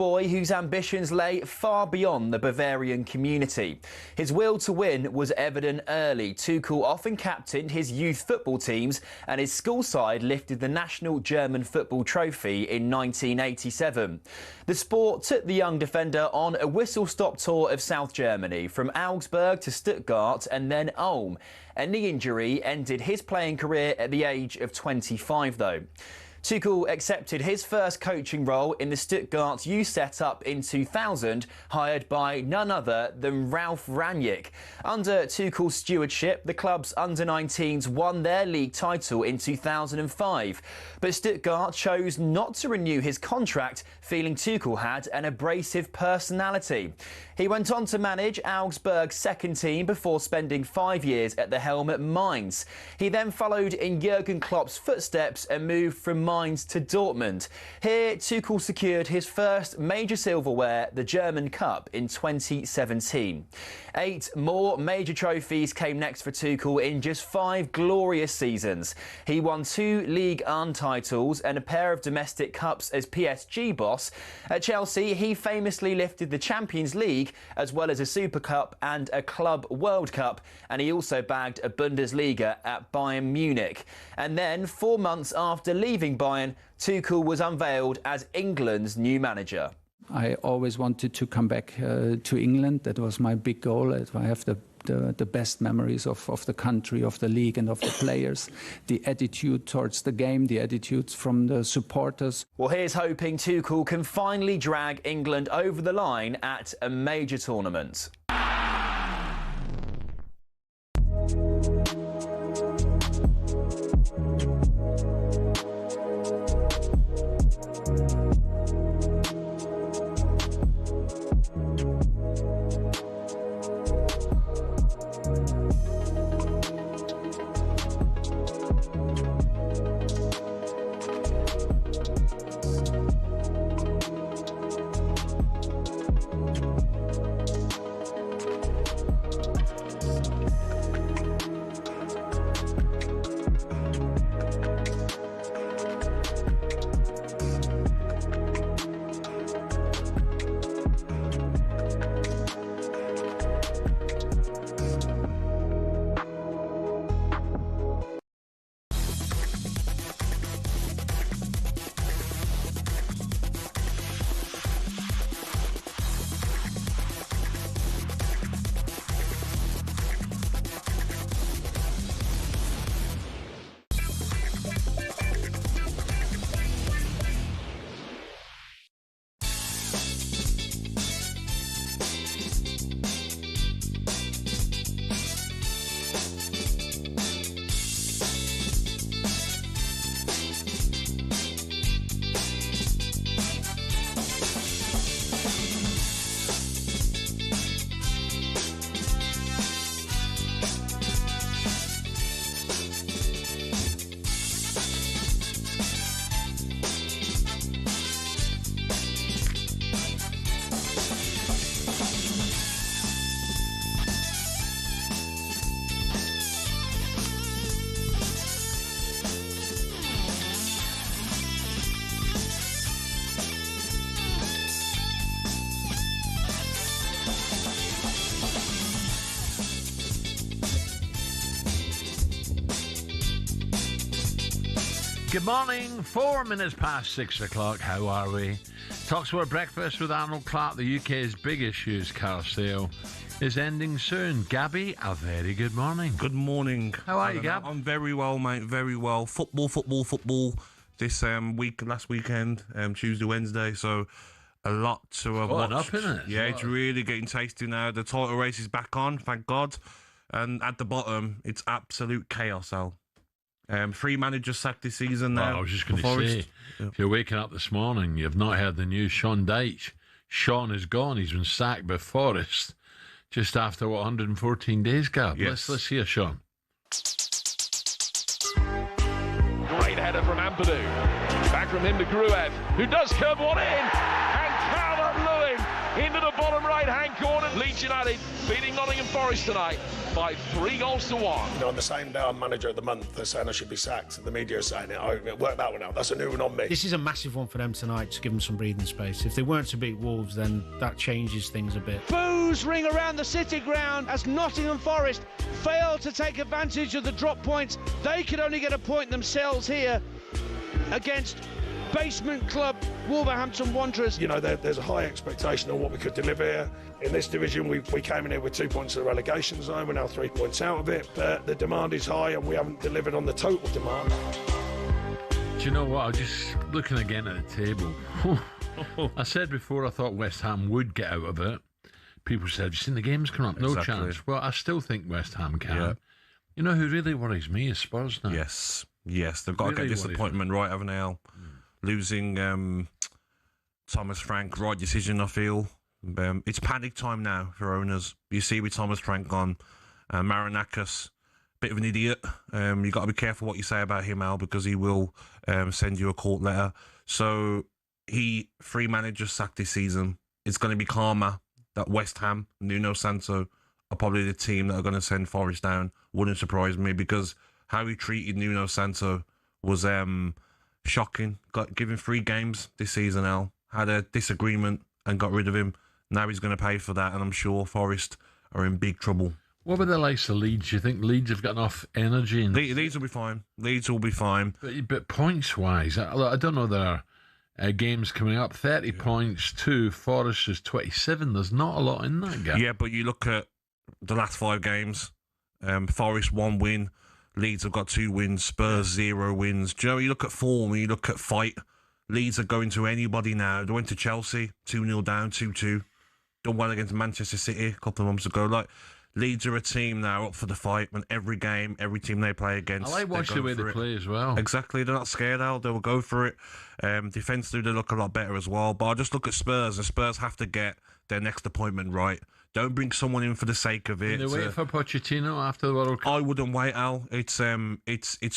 Boy whose ambitions lay far beyond the Bavarian community. His will to win was evident early. Tuchel often captained his youth football teams and his school side lifted the national German football trophy in 1987. The Sport took the young defender on a whistle-stop tour of South Germany, from Augsburg to Stuttgart and then Ulm. A knee injury ended his playing career at the age of 25, though. Tuchel accepted his first coaching role in the Stuttgart youth setup in 2000, hired by none other than Ralf Rangnick. Under Tuchel's stewardship, the club's under-19s won their league title in 2005. But Stuttgart chose not to renew his contract, feeling Tuchel had an abrasive personality. He went on to manage Augsburg's second team before spending 5 years at the helm at Mainz. He then followed in Jurgen Klopp's footsteps and moved from Mainz to Dortmund. Here, Tuchel secured his first major silverware, the German Cup, in 2017. 8 more major trophies came next for Tuchel in just 5 glorious seasons. He won 2 Ligue 1 titles and a pair of domestic cups as PSG boss. At Chelsea, he famously lifted the Champions League as well as a Super Cup and a Club World Cup, and he also bagged a Bundesliga at Bayern Munich. And then, 4 months after leaving Bayern, Tuchel was unveiled as England's new manager. I always wanted to come back to England. That was my big goal. I have the best memories of the country, of the league and of the players, the attitude towards the game, the attitudes from the supporters. Well, here's hoping Tuchel can finally drag England over the line at a major tournament. Good morning, 4 minutes past 6 o'clock. How are we? talkSPORT Breakfast with Arnold Clark. The UK's biggest used car sale is ending soon. Gabby, a very good morning. Good morning. How are you, Gab? I'm very well, mate. Very well. Football. This last weekend, Tuesday, Wednesday. So a lot to watch. Up, isn't it? Yeah, it's really getting tasty now. The title race is back on, thank God. And at the bottom, it's absolute chaos, Al. 3 managers sacked this season now. I was just going to say, if you're waking up this morning, you've not heard the news. Sean Dyche. Sean is gone. He's been sacked by Forest just after, 114 days, Gab? Yes. Let's hear Sean. Great header from Ampadu. Back from him to Gruev, who does curve one in. And Calvert-Lewin into the bottom right-hand corner. Leeds United beating Nottingham Forest tonight by 3-1. You know, on the same day I'm manager of the month, they're saying I should be sacked. The media are saying it. I work that one out. That's a new one on me. This is a massive one for them tonight to give them some breathing space. If they weren't to beat Wolves, then that changes things a bit. Boos ring around the City ground as Nottingham Forest fail to take advantage of the drop points. They could only get a point themselves here against basement club Wolverhampton Wanderers. You know, there's a high expectation on what we could deliver here. In this division, we came in here with 2 points in the relegation zone. We're now 3 points out of it. But the demand is high and we haven't delivered on the total demand. Do you know what? I'm just looking again at the table. I said before I thought West Ham would get out of it. People said, have you seen the games coming up? No chance. Well, I still think West Ham can. Yeah. You know who really worries me is Spurs now. Yes, they've got to get disappointment right, haven't they, Al? Losing Thomas Frank, right decision, I feel. It's panic time now for owners. You see with Thomas Frank gone, Marinakis, bit of an idiot. You've got to be careful what you say about him, Al, because he will send you a court letter. So 3 managers sacked this season. It's going to be karma that West Ham, Nuno Santo, are probably the team that are going to send Forest down. Wouldn't surprise me, because how he treated Nuno Santo was shocking. Given 3 games this season, Al. Had a disagreement and got rid of him. Now he's going to pay for that, and I'm sure Forest are in big trouble. What about the likes of Leeds? Do you think Leeds have got enough energy? Leeds will be fine. Leeds will be fine. But points-wise, I don't know, there are games coming up. 30 points to Forest is 27. There's not a lot in that gap. Yeah, but you look at the last 5 games. Forest 1 win. Leeds have got 2 wins. Spurs 0 wins. Do you know, you look at form and you look at fight. Leeds are going to anybody now. They went to Chelsea, 2-0 down, 2-2. Done well against Manchester City a couple of months ago. Like, Leeds are a team now up for the fight, and every game, every team they play against, I like watching the way they play as well. Exactly, they're not scared out. They will go for it. Defence do they look a lot better as well. But I just look at Spurs, and Spurs have to get their next appointment right. Don't bring someone in for the sake of it. Can they wait for Pochettino after the World Cup? I wouldn't wait, Al. It's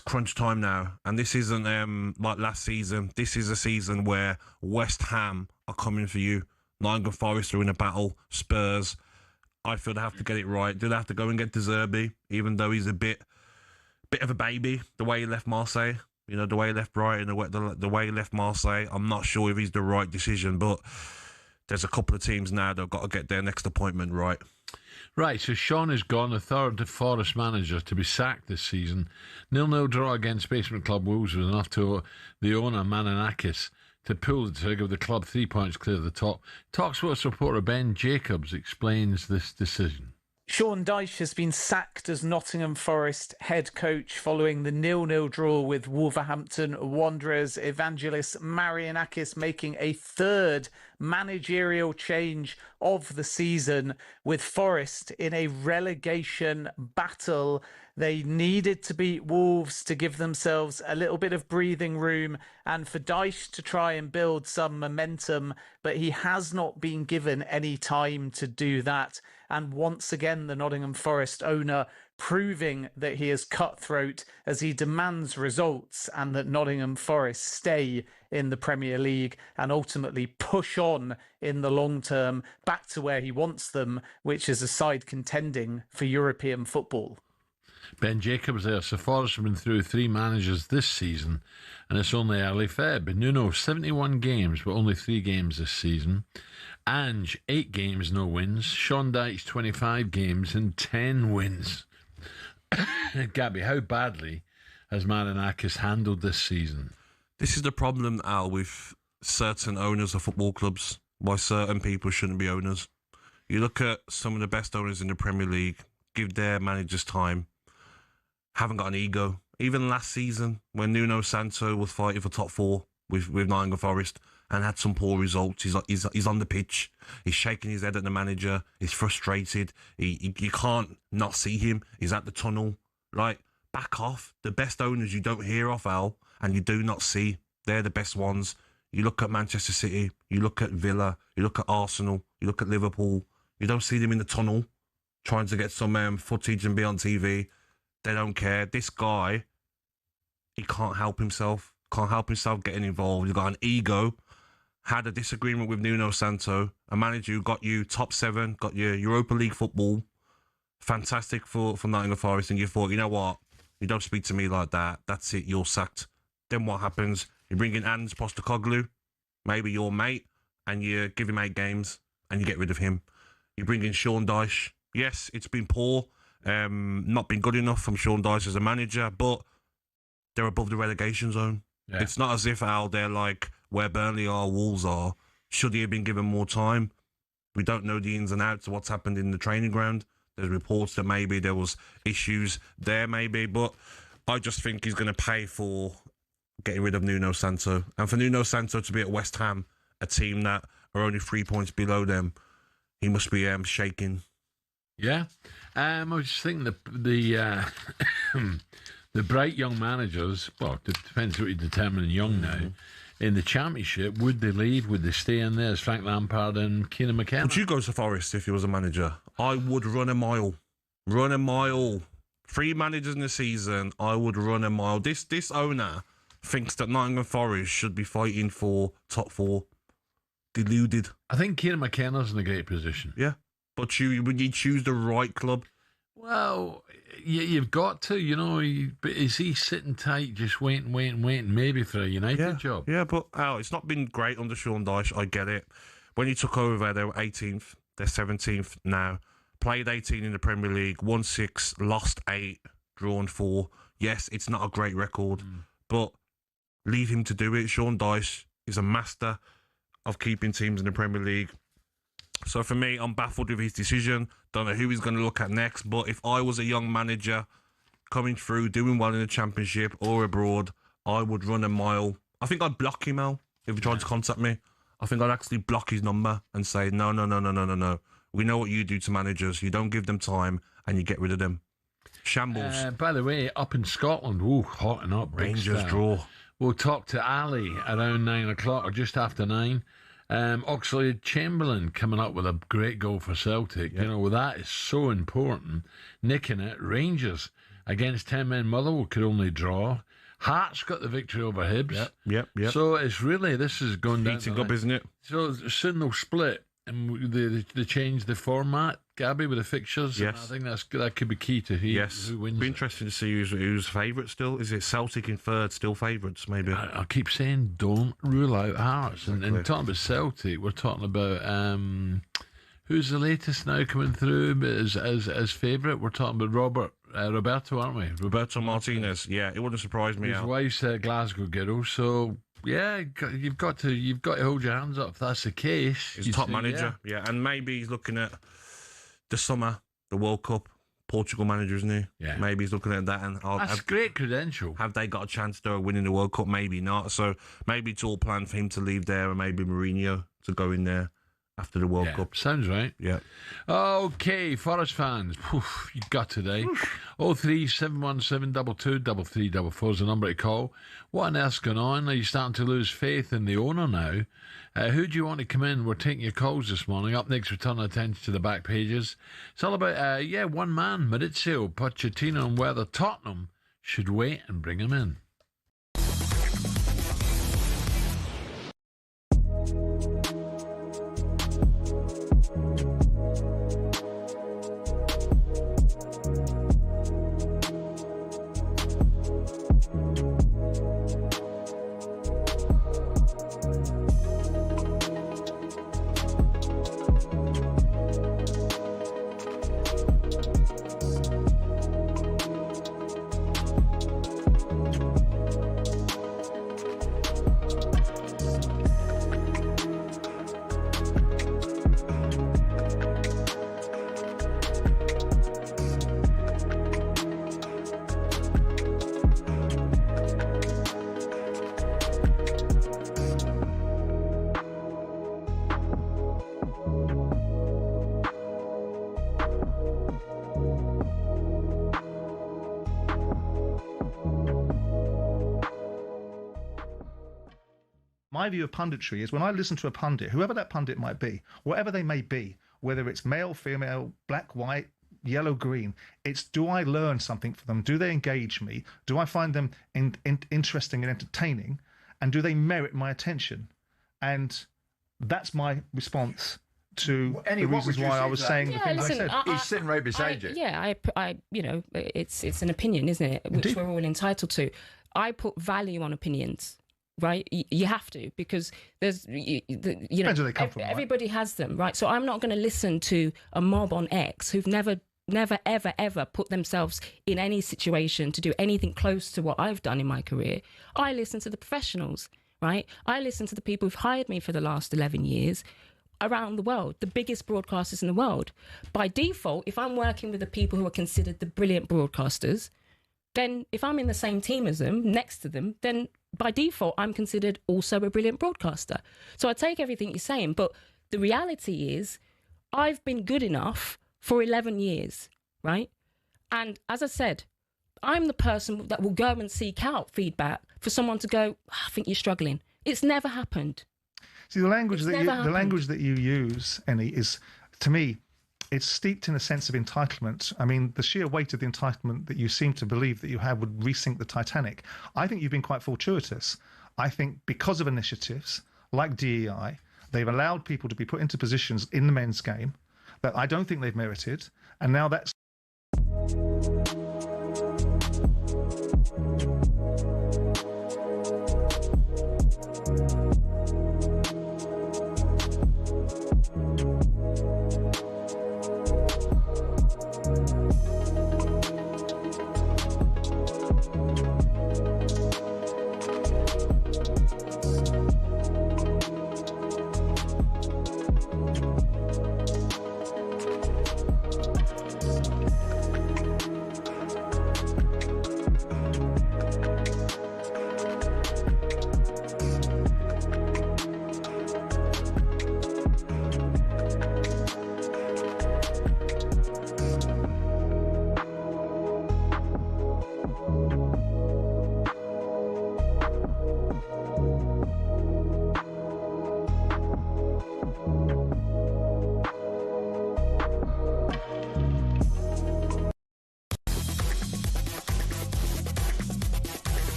crunch time now, and this isn't like last season. This is a season where West Ham are coming for you. Nottingham Forest are in a battle. Spurs, I feel they have to get it right. Do they have to go and get De Zerbi, even though he's a bit of a baby? The way he left Marseille, you know, the way he left Brighton, the way he left Marseille. I'm not sure if he's the right decision, but there's a couple of teams now that have got to get their next appointment right. Right, so Sean is gone, the third Forest manager to be sacked this season. 0-0 draw against Basement Club Wolves was enough to the owner, Marinakis, to pull the trigger with the club 3 points clear of the top. talkSPORT reporter Ben Jacobs explains this decision. Sean Dyche has been sacked as Nottingham Forest head coach following the 0-0 draw with Wolverhampton Wanderers. Evangelos Marinakis making a third managerial change of the season, with Forest in a relegation battle. They needed to beat Wolves to give themselves a little bit of breathing room and for Dyche to try and build some momentum, but he has not been given any time to do that. And once again, the Nottingham Forest owner proving that he is cutthroat as he demands results and that Nottingham Forest stay in the Premier League and ultimately push on in the long term back to where he wants them, which is a side contending for European football. Ben Jacobs there. So Forest have been through 3 managers this season, and it's only early Feb. Nuno, 71 games, but only 3 games this season. Ange, 8 games, no wins. Sean Dyche, 25 games and 10 wins. Gabby, how badly has Marinakis handled this season? This is the problem, Al, with certain owners of football clubs, why certain people shouldn't be owners. You look at some of the best owners in the Premier League, give their managers time, haven't got an ego. Even last season, when Nuno Santo was fighting for top 4 with Nottingham Forest and had some poor results, he's on the pitch, he's shaking his head at the manager, he's frustrated, you can't not see him, he's at the tunnel. Like, back off. The best owners you don't hear of, Al, and you do not see, they're the best ones. You look at Manchester City, you look at Villa, you look at Arsenal, you look at Liverpool, you don't see them in the tunnel trying to get some footage and be on TV. They don't care. This guy, he can't help himself getting involved. He's got an ego, had a disagreement with Nuno Santo, a manager who got you top 7, got you Europa League football, fantastic for Nottingham Forest, and you thought, you know what, you don't speak to me like that, that's it, you're sacked. Then what happens? You bring in Ange Postecoglou, maybe your mate, and you give him 8 games, and you get rid of him. You bring in Sean Dyche. Yes, it's been poor, not been good enough from Sean Dyche as a manager, but they're above the relegation zone. Yeah. It's not as if, Al, they're like where Burnley are, Wolves are. Should he have been given more time? We don't know the ins and outs of what's happened in the training ground. There's reports that maybe there was issues there, maybe, but I just think he's going to pay for getting rid of Nuno Santo. And for Nuno Santo to be at West Ham, a team that are only 3 points below them, he must be shaking. Yeah. I was just thinking the bright young managers, well, it depends what you determine young now, in the Championship, would they leave? Would they stay in there as Frank Lampard and Keenan McKenna? Would you go to Forest if you was a manager? I would run a mile. Run a mile. 3 managers in the season, I would run a mile. This owner thinks that Nottingham Forest should be fighting for top 4. Deluded. I think Kieran McKenna's in a great position. Yeah. But would you choose the right club? Well, you've got to, but is he sitting tight, just waiting, maybe for a United job? Yeah, but it's not been great under Sean Dyche, I get it. When he took over, they were 18th, they're 17th now. Played 18 in the Premier League, won 6, lost 8, drawn 4. Yes, it's not a great record, but leave him to do it. Sean Dyche is a master of keeping teams in the Premier League. So for me, I'm baffled with his decision. Don't know who he's going to look at next. But if I was a young manager coming through, doing well in the Championship or abroad, I would run a mile. I think I'd block him, Al, if he tried to contact me. I think I'd actually block his number and say, no. We know what you do to managers. You don't give them time and you get rid of them. Shambles. By the way, up in Scotland, hotting up. Rangers draw. We'll talk to Ali around 9 o'clock or just after 9. Oxlade-Chamberlain coming up with a great goal for Celtic. Yep. That is so important. Nicking it. Rangers against 10-men Motherwell could only draw. Hearts got the victory over Hibs. Yep. So it's really, this is going down. Heating up, isn't it? So soon they'll split and they change the format, Gabby, with the fixtures. Yes. And I think that could be key to who wins. Be interesting to see who's favourite still. Is it Celtic in third, still favourites, maybe? I keep saying don't rule out Hearts. Exactly. And talking about Celtic, we're talking about who's the latest now coming through as favourite? We're talking about Roberto, aren't we? Roberto Martinez. Yeah, it wouldn't surprise me. His wife's a Glasgow girl, so yeah, you've got to hold your hands up if that's the case. He's a top manager, yeah, and maybe he's looking at the summer, the World Cup. Portugal manager, isn't he? Yeah. Maybe he's looking at that, and that's great credential. Have they got a chance to winning the World Cup? Maybe not. So maybe it's all planned for him to leave there, and maybe Mourinho to go in there after the World Cup. Sounds right. Yeah. Okay, Forest fans, you got today. 03717 223344 is the number to call. What on earth's going on? Are you starting to lose faith in the owner now? Who do you want to come in? We're taking your calls this morning. Up next, we turn our attention to the back pages. It's all about, one man, Maurizio Pochettino, and whether Tottenham should wait and bring him in. My view of punditry is when I listen to a pundit, whoever that pundit might be, whatever they may be, whether it's male, female, black, white, yellow, green, it's do I learn something from them? Do they engage me? Do I find them interesting and entertaining? And do they merit my attention? And that's my response to Annie, the what reasons would you why say I was to that? saying Yeah, the things listen, I said. He's sitting right beside you. Yeah, you know, it's an opinion, isn't it? Which Indeed. we're all entitled to. I put value on opinions, right? You have to, because there's, you know, Depends where they come from, right? everybody has them, right? So I'm not going to listen to a mob on X who've never, ever put themselves in any situation to do anything close to what I've done in my career. I listen to the professionals, right? I listen to the people who've hired me for the last 11 years around the world, the biggest broadcasters in the world. By default, if I'm working with the people who are considered the brilliant broadcasters, then if I'm in the same team as them, next to them, then by default, I'm considered also a brilliant broadcaster. So I take everything you're saying, but the reality is I've been good enough for 11 years, right? And as I said, I'm the person that will go and seek out feedback for someone to go, I think you're struggling. It's never happened. See, the language that you use, Annie, is, to me, it's steeped in a sense of entitlement. I mean, the sheer weight of the entitlement that you seem to believe that you have would resink the Titanic. I think you've been quite fortuitous. I think because of initiatives like DEI, they've allowed people to be put into positions in the men's game that I don't think they've merited, and now that's...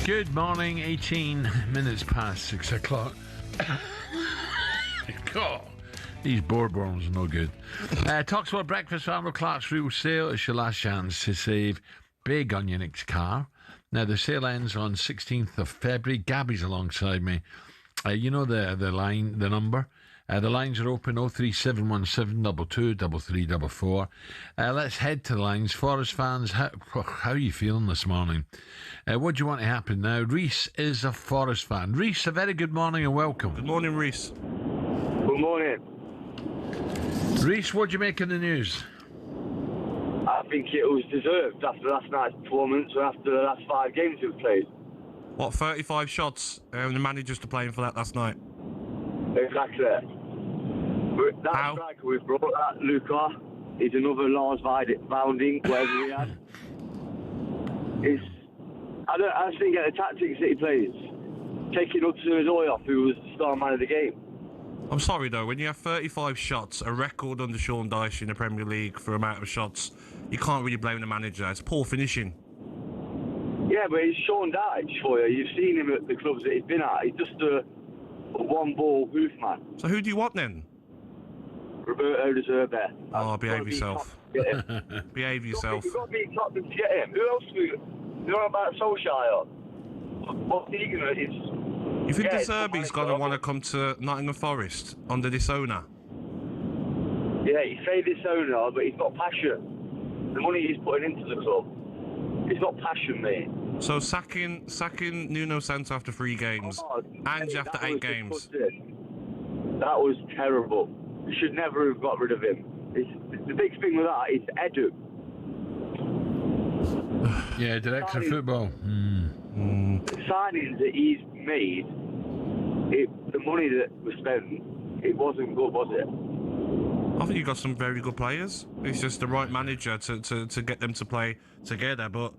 Good morning, 18 minutes past 6 o'clock. God, these boardworms are no good. talkSPORT breakfast for Arnold Clark's real sale. It's your last chance to save big on your next car. Now, the sale ends on 16th of February. Gabby's alongside me. You know the line, the number. The lines are open, 03717 22 3344. Let's head to the lines. Forest fans, how are you feeling this morning? What do you want to happen now? Reese is a Forest fan. Reese, a very good morning and welcome. Good morning, Reese. Good morning. Reese, what do you make of the news? I think it was deserved after last night's performance and after the last 5 games we've played. What, 35 shots? The managers to playing for that last night. Exactly. That striker we've brought, that Luca, is another Lars Bounding, whatever he had. I just didn't get the tactics that he plays. Taking Hudson-Odoi off, who was the star man of the game. I'm sorry though, when you have 35 shots, a record under Sean Dyche in the Premier League for amount of shots, you can't really blame the manager. It's poor finishing. Yeah, but it's Sean Dyche for you. You've seen him at the clubs that he's been at. He's just a one-ball booth man. So who do you want then? Roberto De Zerbi. Oh, behave yourself. Behave yourself. You've got to beat Tottenham to get him. Who else do we... You know about Solskjaer? What's he going to... You think De Zerbi's going to want to come to Nottingham Forest under this owner? Yeah, he's say this owner, but he's got passion. The money he's putting into the club, it's not passion, mate. So sacking Nuno Santo after 3 games, and after 8 games. That was terrible. You should never have got rid of him. The big thing with that is Edu. Yeah, director of football. The signings that he's made, the money that was spent, it wasn't good, was it? I think you've got some very good players. It's just the right manager to get them to play together. But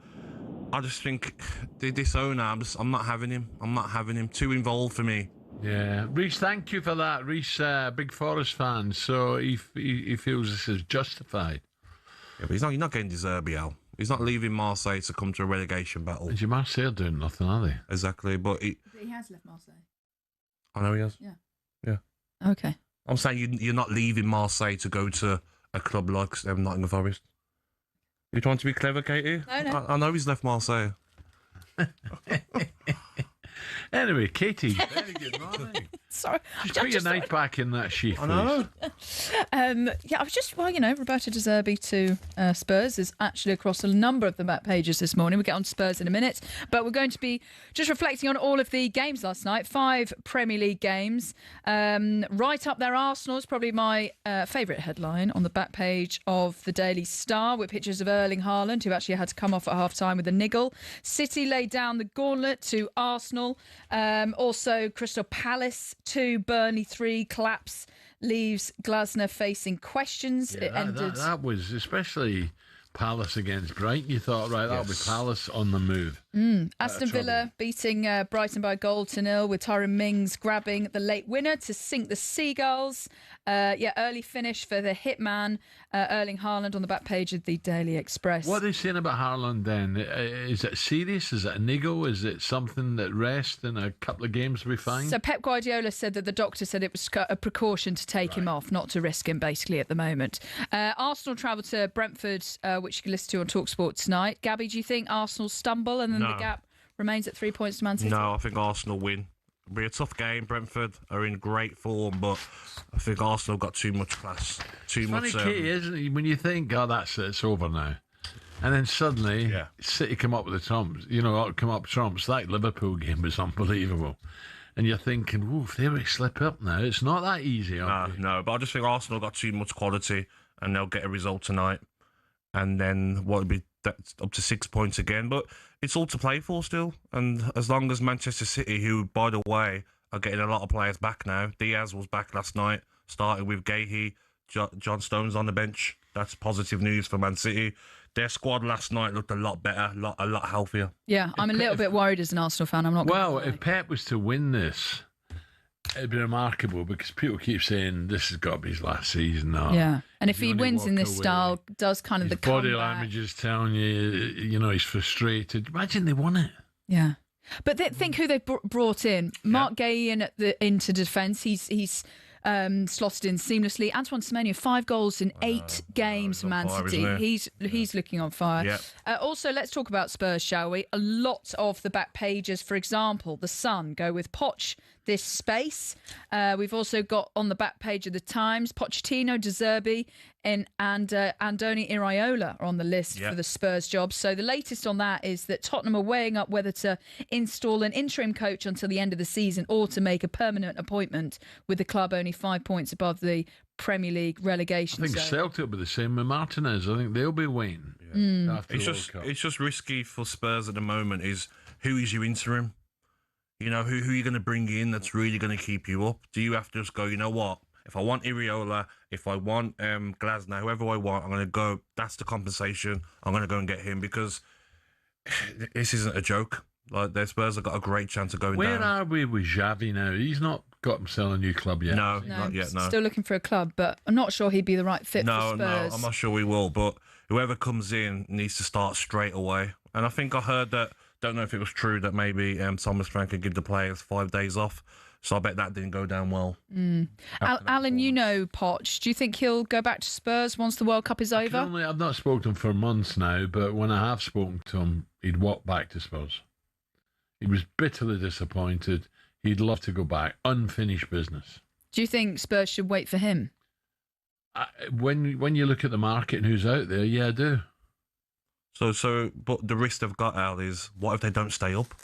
I just think this owner, I'm not having him. I'm not having him. Too involved for me. Yeah, Reece, thank you for that. Reece, big Forest fan, so he feels this is justified. Yeah, but he's not getting De Zerbi out. He's not leaving Marseille to come to a relegation battle. Is your Marseille doing nothing, are they? Exactly, but he has left Marseille. I know he has. Yeah. Okay. I'm saying you're not leaving Marseille to go to a club like Nottingham Forest. You're trying to be clever, Katie? No. I know he's left Marseille. Anyway, Katie, very good morning. Sorry. Just put your knife back in that sheath. I know. Yeah, I was just, Roberto De Zerbi to Spurs is actually across a number of the back pages this morning. We'll get on to Spurs in a minute, but we're going to be just reflecting on all of the games last night. 5 Premier League games. Right up there, Arsenal is probably my favourite headline on the back page of the Daily Star, with pictures of Erling Haaland, who actually had to come off at half-time with a niggle. City laid down the gauntlet to Arsenal. Also, Crystal Palace 2, Burnley 3, collapse leaves Glasner facing questions. Yeah, It ended. that was especially Palace against Brighton. You thought, right, that'll be Palace on the move. Aston Villa beating Brighton by a goal to 0, with Tyrone Mings grabbing the late winner to sink the Seagulls. Early finish for the hitman, Erling Haaland, on the back page of the Daily Express. What are they saying about Haaland then? Is it serious? Is it a niggle? Is it something that rests in a couple of games will be fine? So Pep Guardiola said that the doctor said it was a precaution to take him off, not to risk him, basically, at the moment. Arsenal travel to Brentford, which you can listen to on talkSPORT tonight. Gabby, do you think Arsenal stumble and then the gap remains at 3 points to Man City? No, I think Arsenal win. It'll be a tough game. Brentford are in great form, but I think Arsenal got too much class. Too much. Funny, Katie, isn't it? When you think, oh, it's over now. And then suddenly, City come up with the trumps. Come up trumps. That Liverpool game was unbelievable. And you're thinking, if they really slip up now, it's not that easy. No, but I just think Arsenal got too much quality and they'll get a result tonight. And then what would be up to 6 points again. But it's all to play for still. And as long as Manchester City, who, by the way, are getting a lot of players back now. Diaz was back last night, starting with Gahey. John Stones on the bench. That's positive news for Man City. Their squad last night looked a lot better, a lot healthier. Yeah, I'm a little bit worried as an Arsenal fan. I'm not. Well, if Pep was to win this, it'd be remarkable, because people keep saying this has got to be his last season now. Yeah, and if he wins in this style, does kind of his the body comeback. language is telling you, he's frustrated. Imagine they won it. Yeah, but think who they brought in. Mark Gay into defence. He's slotted in seamlessly. Antoine Semenyo, 5 goals in 8 games for Man City. He's looking on fire. Yeah. Also, let's talk about Spurs, shall we? A lot of the back pages, for example, The Sun go with Poch this space. We've also got on the back page of the Times, Pochettino, De Zerbi, and Andoni Iraola are on the list for the Spurs job. So the latest on that is that Tottenham are weighing up whether to install an interim coach until the end of the season or to make a permanent appointment, with the club only 5 points above the Premier League relegation I think zone. Celtic will be the same with Martinez. I think they'll be waiting. After It's just risky for Spurs at the moment. Is who is your interim? Who are you going to bring in that's really going to keep you up? Do you have to just go, you know what? If I want Iraola, if I want Glasner, whoever I want, I'm going to go. That's the compensation. I'm going to go and get him, because this isn't a joke. Like, their Spurs have got a great chance of going down. Where are we with Xavi now? He's not got himself a new club yet. No, not yet, no. Still looking for a club, but I'm not sure he'd be the right fit for Spurs. No, I'm not sure he will, but whoever comes in needs to start straight away. And I think I heard that, don't know if it was true, that maybe Thomas Frank could give the players 5 days off. So I bet that didn't go down well. Alan, you know Poch. Do you think he'll go back to Spurs once the World Cup is over? I've not spoken to him for months now, but when I have spoken to him, he'd walk back to Spurs. He was bitterly disappointed. He'd love to go back. Unfinished business. Do you think Spurs should wait for him? When you look at the market and who's out there, yeah, I do. So, but the risk they've got, Al, is what if they don't stay up?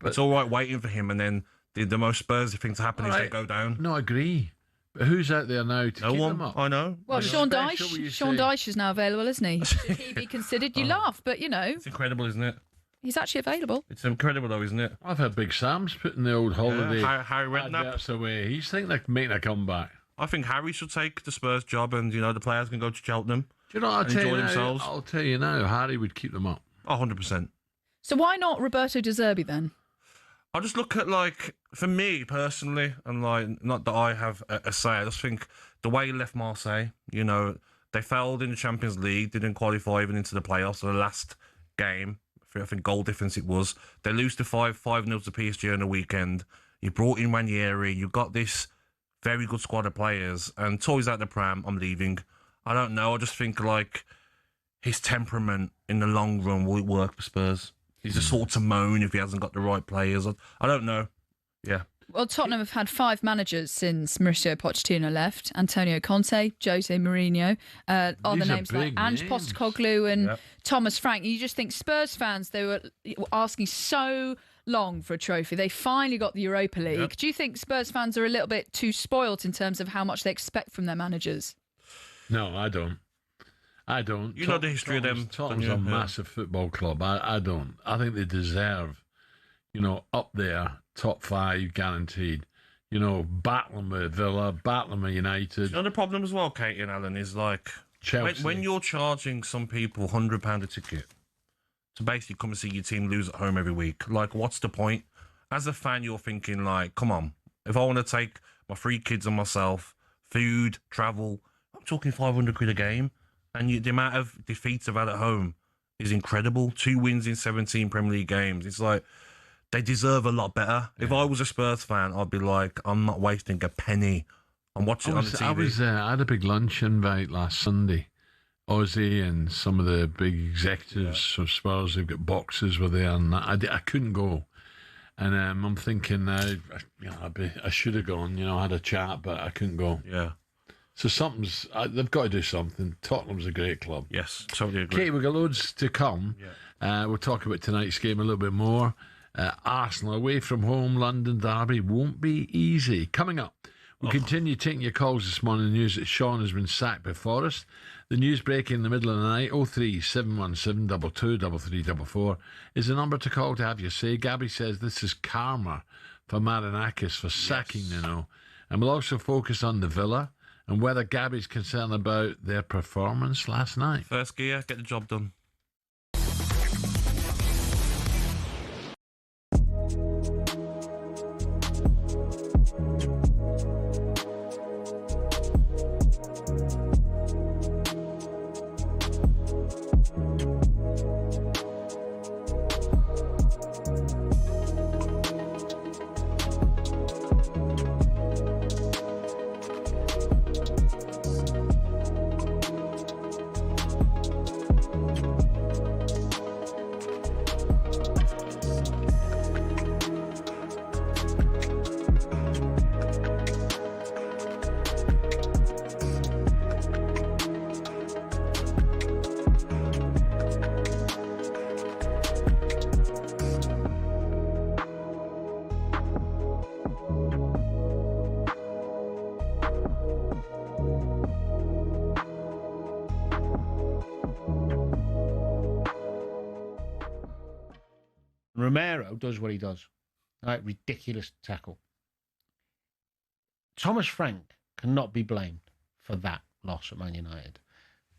But it's all right waiting for him, and then the most Spursy thing to happen is they go down. No, I agree. But who's out there now to keep them up? I know. Well, Sean Dyche is now available, isn't he? Should he be considered? You laugh, but It's incredible, isn't it? He's actually available. It's incredible, though, isn't it? I've had Big Sam's putting the old holiday Harry Redknapp away. He's thinking they're making a comeback. I think Harry should take the Spurs job, and the players can go to Cheltenham. Do you know what enjoy themselves. I'll tell you now, Harry would keep them up. 100%. So why not Roberto De Zerbi then? I just look at, for me personally, and not that I have a say, I just think the way he left Marseille, they failed in the Champions League, didn't qualify even into the playoffs, so the last game, I think goal difference it was, they lose to 5-0 to PSG on the weekend. You brought in Ranieri, you got this very good squad of players, and toys out the pram, I'm leaving. I don't know, I just think his temperament in the long run will work for Spurs. He's the sort to moan if he hasn't got the right players. I don't know. Yeah. Well, Tottenham have had 5 managers since Mauricio Pochettino left. Antonio Conte, Jose Mourinho, other names like Ange Postecoglou and Thomas Frank. You just think Spurs fans, they were asking so long for a trophy. They finally got the Europa League. Yep. Do you think Spurs fans are a little bit too spoilt in terms of how much they expect from their managers? No, I don't. You know the history of them. Tottenham's a massive football club. I don't. I think they deserve, up there, top 5 guaranteed. Battling with Villa, battling with United. The problem as well, Katie and Alan, is Chelsea. When you're charging some people £100 a ticket to basically come and see your team lose at home every week, what's the point? As a fan, you're thinking, come on, if I want to take my 3 kids and myself, food, travel, I'm talking £500 a game. And the amount of defeats I've had at home is incredible. 2 wins in 17 Premier League games. It's they deserve a lot better. Yeah. If I was a Spurs fan, I'd be I'm not wasting a penny on watching on the TV. I had a big lunch invite last Sunday. Ozzy and some of the big executives of Spurs, they've got boxes were there, and I couldn't go. And I'm thinking, I should have gone. I had a chat, but I couldn't go. Yeah. So they've got to do something. Tottenham's a great club. Yes, totally agree. Katie, we've got loads to come. Yeah. We'll talk about tonight's game a little bit more. Arsenal away from home, London derby won't be easy. Coming up, we'll continue taking your calls this morning. The news that Sean has been sacked by Forest. The news breaking in the middle of the night. 03717 22 3344 is the number to call to have your say. Gabby says this is karma for Marinakis for sacking Nuno. And we'll also focus on the Villa and whether Gabby's concerned about their performance last night. First gear, get the job done. Romero does what he does. Ridiculous tackle. Thomas Frank cannot be blamed for that loss at Man United.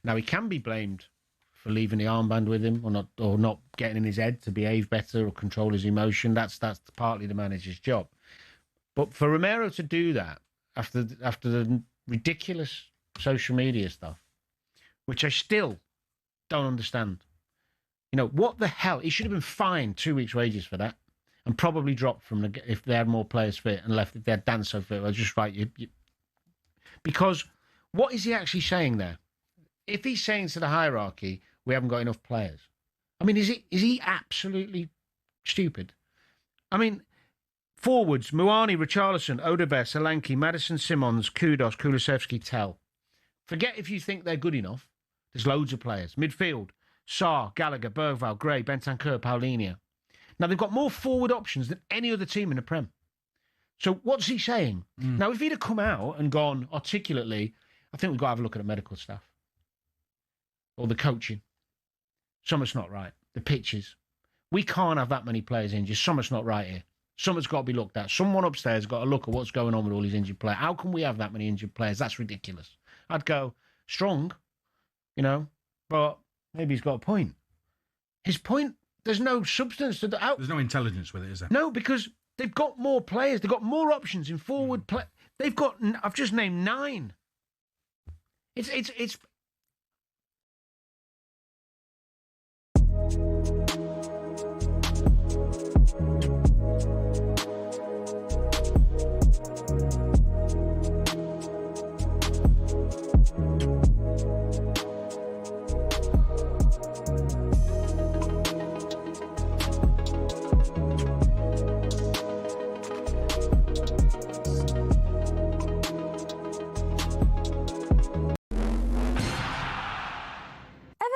Now, he can be blamed for leaving the armband with him or not getting in his head to behave better or control his emotion. That's partly the manager's job. But for Romero to do that after the ridiculous social media stuff, which I still don't understand. What the hell? He should have been fined 2 weeks' wages for that and probably dropped if they had more players fit and left if they had Danso fit. Well, just right. Because what is he actually saying there? If he's saying to the hierarchy, we haven't got enough players. Is he absolutely stupid? Forwards, Muani, Richarlison, Odebear, Solanke, Maddison, Simons, Kudos, Kulusevski, Tell. Forget if you think they're good enough. There's loads of players. Midfield, Sarr, Gallagher, Bergvall, Gray, Bentancur, Paulinho. Now, they've got more forward options than any other team in the Prem. So what's he saying? Now, if he'd have come out and gone articulately, I think we've got to have a look at the medical stuff. Or the coaching. Something's not right. The pitches. We can't have that many players injured. Something's not right here. Something's got to be looked at. Someone upstairs has got to look at what's going on with all these injured players. How can we have that many injured players? That's ridiculous. I'd go Strong, but maybe he's got a point. His point, there's no substance to the out. There's no intelligence with it, is there? No, because they've got more players. They've got more options in forward play. They've got, I've just named 9. It's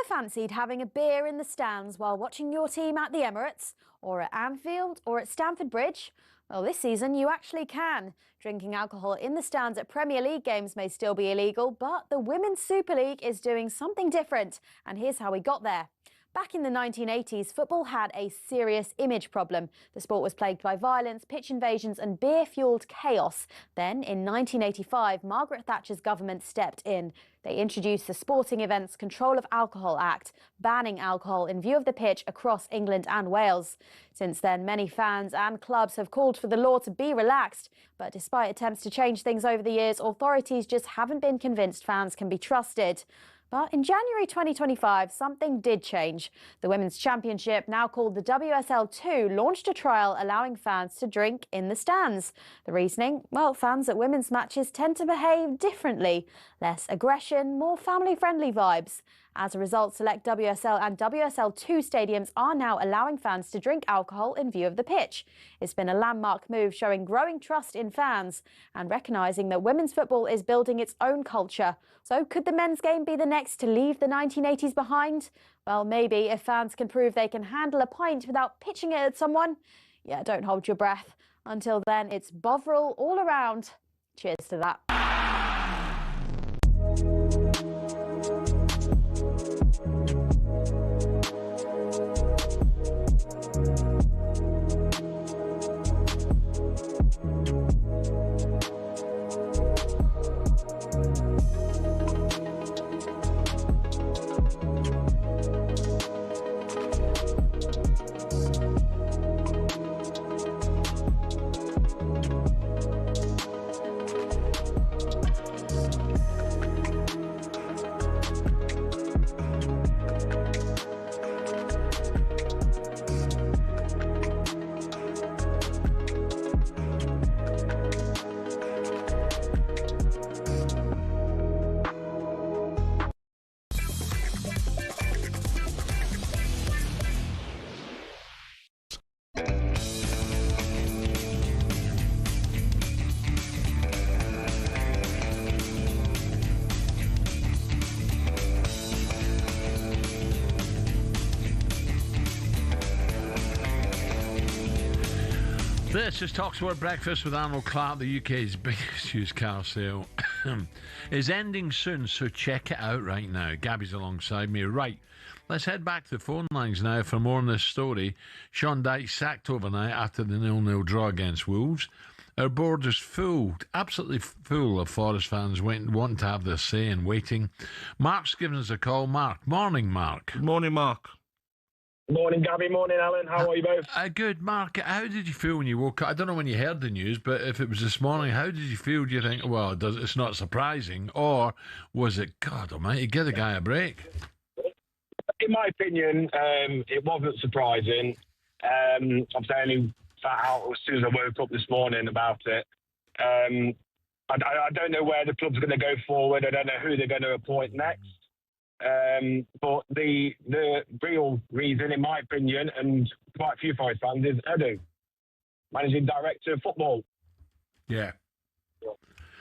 fancied having a beer in the stands while watching your team at the Emirates, or at Anfield, or at Stamford Bridge? Well, this season you actually can. Drinking alcohol in the stands at Premier League games may still be illegal, but the Women's Super League is doing something different, and here's how we got there. Back in the 1980s, football had a serious image problem. The sport was plagued by violence, pitch invasions and beer-fuelled chaos. Then, in 1985, Margaret Thatcher's government stepped in. They introduced the Sporting Events Control of Alcohol Act, banning alcohol in view of the pitch across England and Wales. Since then, many fans and clubs have called for the law to be relaxed. But despite attempts to change things over the years, authorities just haven't been convinced fans can be trusted. But in January 2025, something did change. The Women's Championship, now called the WSL2, launched a trial allowing fans to drink in the stands. The reasoning? Well, fans at women's matches tend to behave differently. Less aggression, more family-friendly vibes. As a result, select WSL and WSL2 stadiums are now allowing fans to drink alcohol in view of the pitch. It's been a landmark move showing growing trust in fans and recognising that women's football is building its own culture. So could the men's game be the next to leave the 1980s behind? Well, maybe, if fans can prove they can handle a pint without pitching it at someone. Yeah, don't hold your breath. Until then, it's Bovril all around. Cheers to that. This is talkSPORT Breakfast with Arnold Clark. The UK's biggest used car sale is ending soon, so check it out right now. Gabby's alongside me. Right, let's head back to the phone lines now for more on this story. Sean Dyche sacked overnight after the 0-0 draw against Wolves. Our board is full, absolutely full of Forest fans wanting to have their say and waiting. Mark's given us a call. Mark, morning, Mark. Good morning, Mark. Morning, Gabby. Morning, Alan. How are you both? Good, Mark. How did you feel when you woke up? I don't know when you heard the news, but if it was this morning, how did you feel? Do you think, well, it's not surprising, or was it, God almighty, give the guy a break? In my opinion, it wasn't surprising. Obviously, I only found out as soon as I woke up this morning about it. I don't know where the club's going to go forward. I don't know who they're going to appoint next. But the real reason, in my opinion, and quite a few Forest fans, is Edu, managing director of football. Yeah.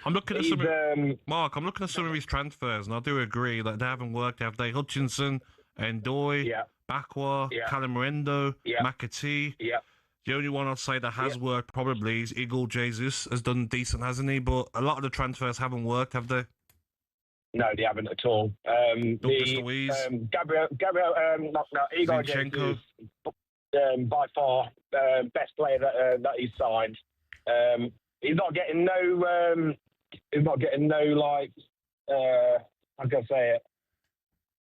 I'm looking at some Mark. I'm looking at some of his transfers, and I do agree that they haven't worked. Have they? Hutchinson, Ndoye, Bakwa, Callum Rendo, McAtee. The only one I'd say that has worked probably is Igor Jesus. Has done decent, hasn't he? But a lot of the transfers haven't worked, have they? No, they haven't at all. Igor Jesus, by far best player that he's signed. He's not getting no. How can I say it?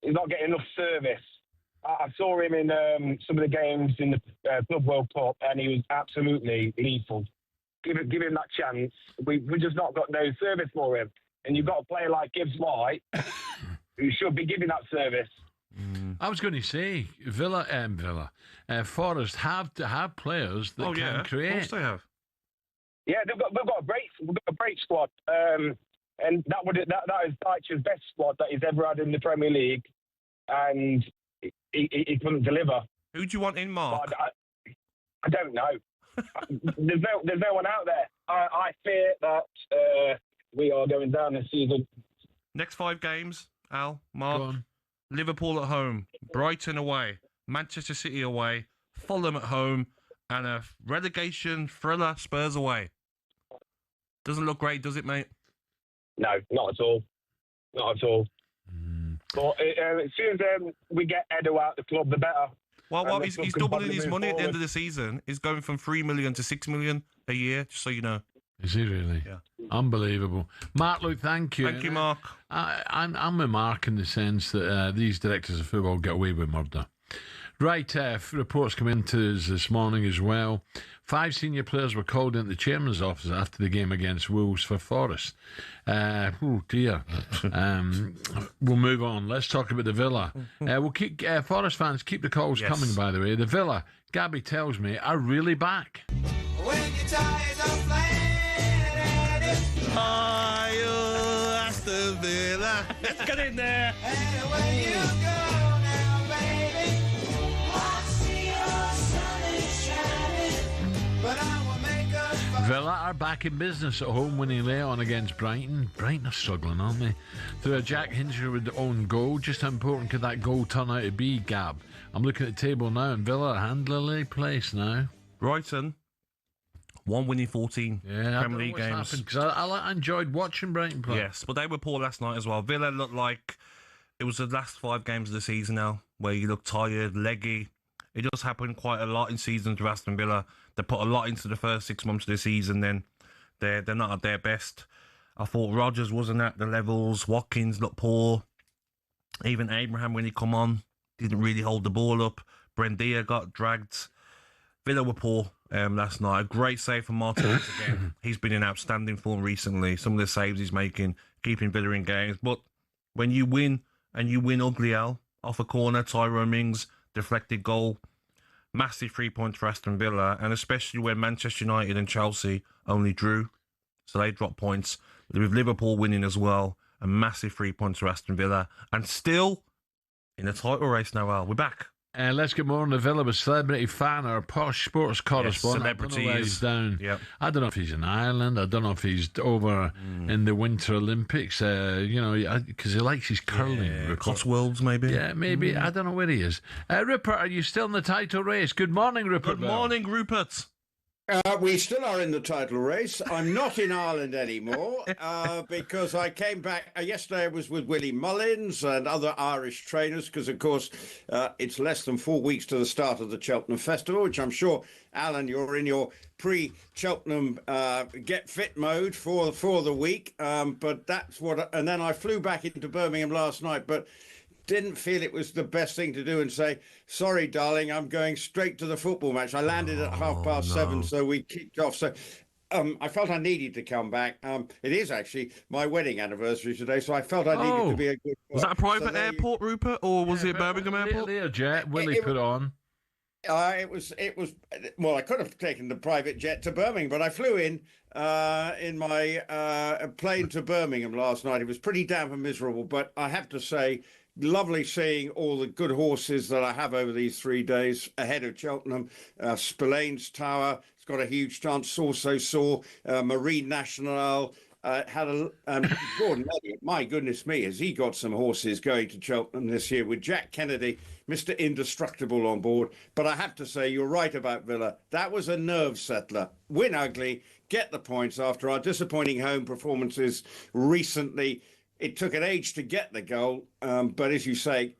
He's not getting enough service. I saw him in some of the games in the Club World Cup, and he was absolutely lethal. Give him that chance. We just not got no service for him. And you've got a player like Gibbs White who should be giving that service. I was going to say, Forest have to have players that can create. Of course they have. Yeah, we've got a great squad, and that is Dyche's best squad that he's ever had in the Premier League, and he couldn't deliver. Who do you want in, Mark? I don't know. There's no one out there. I fear that we are going down this season. Next 5 games, Al, Mark. Liverpool at home, Brighton away, Manchester City away, Fulham at home, and a relegation thriller, Spurs away. Doesn't look great, does it, mate? No, not at all. Not at all. But as soon as we get Edo out the club, the better. Well, he's doubling his money at the end of the season. He's going from 3 million to 6 million a year, just so you know. Is he really? Yeah. Unbelievable. Mark, look, thank you. Thank you, Mark. I'm a Mark in the sense that these directors of football get away with murder. Right, reports come into us this morning as well. 5 senior players were called into the chairman's office after the game against Wolves for Forest. Oh, dear. We'll move on. Let's talk about the Villa. We'll keep Forest fans, keep the calls coming, by the way. The Villa, Gabby tells me, are really back. When your tires are flat. Aston Villa. Let's get in there. And when you go now, baby, I see your sun is shining, but I will make a Villa are back in business at home, winning late on against Brighton. Brighton are struggling, aren't they? Through a Jack Hinshelwood own goal. Just how important could that goal turn out to be, Gab? I'm looking at the table now, and Villa are handily placed now. Brighton. 1 winning 14 Premier League games. Because I enjoyed watching Brighton play. Yes, but they were poor last night as well. Villa looked like it was the last 5 games of the season now, where you look tired, leggy. It does happen quite a lot in seasons with Aston Villa. They put a lot into the first 6 months of the season, then they're not at their best. I thought Rodgers wasn't at the levels. Watkins looked poor. Even Abraham, when he come on, didn't really hold the ball up. Brendia got dragged. Villa were poor last night. A great save from Martinez again. He's been in outstanding form recently. Some of the saves he's making, keeping Villa in games. But when you win, and you win ugly, Al, off a corner, Tyrone Mings, deflected goal, massive 3 points for Aston Villa, and especially when Manchester United and Chelsea only drew, so they dropped points. With Liverpool winning as well, a massive 3 points for Aston Villa, and still in the title race now, Al. We're back. Let's get more on the Villa with celebrity fan, our posh sports correspondent. Celebrity I don't know where he's down. Yep. I don't know if he's in Ireland. I don't know if he's over in the Winter Olympics. Because he likes his curling. Cotswolds, maybe. Yeah, maybe. I don't know where he is. Rupert, are you still in the title race? Good morning, Rupert. Good morning, Rupert. We still are in the title race. I'm not in Ireland anymore because I came back. Yesterday I was with Willie Mullins and other Irish trainers because, of course, it's less than 4 weeks to the start of the Cheltenham Festival, which I'm sure, Alan, you're in your pre-Cheltenham get fit mode for the week. But that's what. And then I flew back into Birmingham last night, but didn't feel it was the best thing to do and say, sorry, darling, I'm going straight to the football match. I landed at 7:30, so we kicked off. So I felt I needed to come back. It is actually my wedding anniversary today, so I felt I needed to be a good boy. Was that a private airport, Rupert, or was it Birmingham Airport? Learjet, Willie put on. It was. Well, I could have taken the private jet to Birmingham, but I flew in my plane to Birmingham last night. It was pretty damp and miserable, but I have to say, lovely seeing all the good horses that I have over these 3 days ahead of Cheltenham. Spillane's Tower, it's got a huge chance. Also saw Marine National. Gordon Elliott, my goodness me, has he got some horses going to Cheltenham this year with Jack Kennedy, Mr. Indestructible on board. But I have to say, you're right about Villa. That was a nerve settler. Win ugly, get the points after our disappointing home performances recently. It took an age to get the goal, but as you say,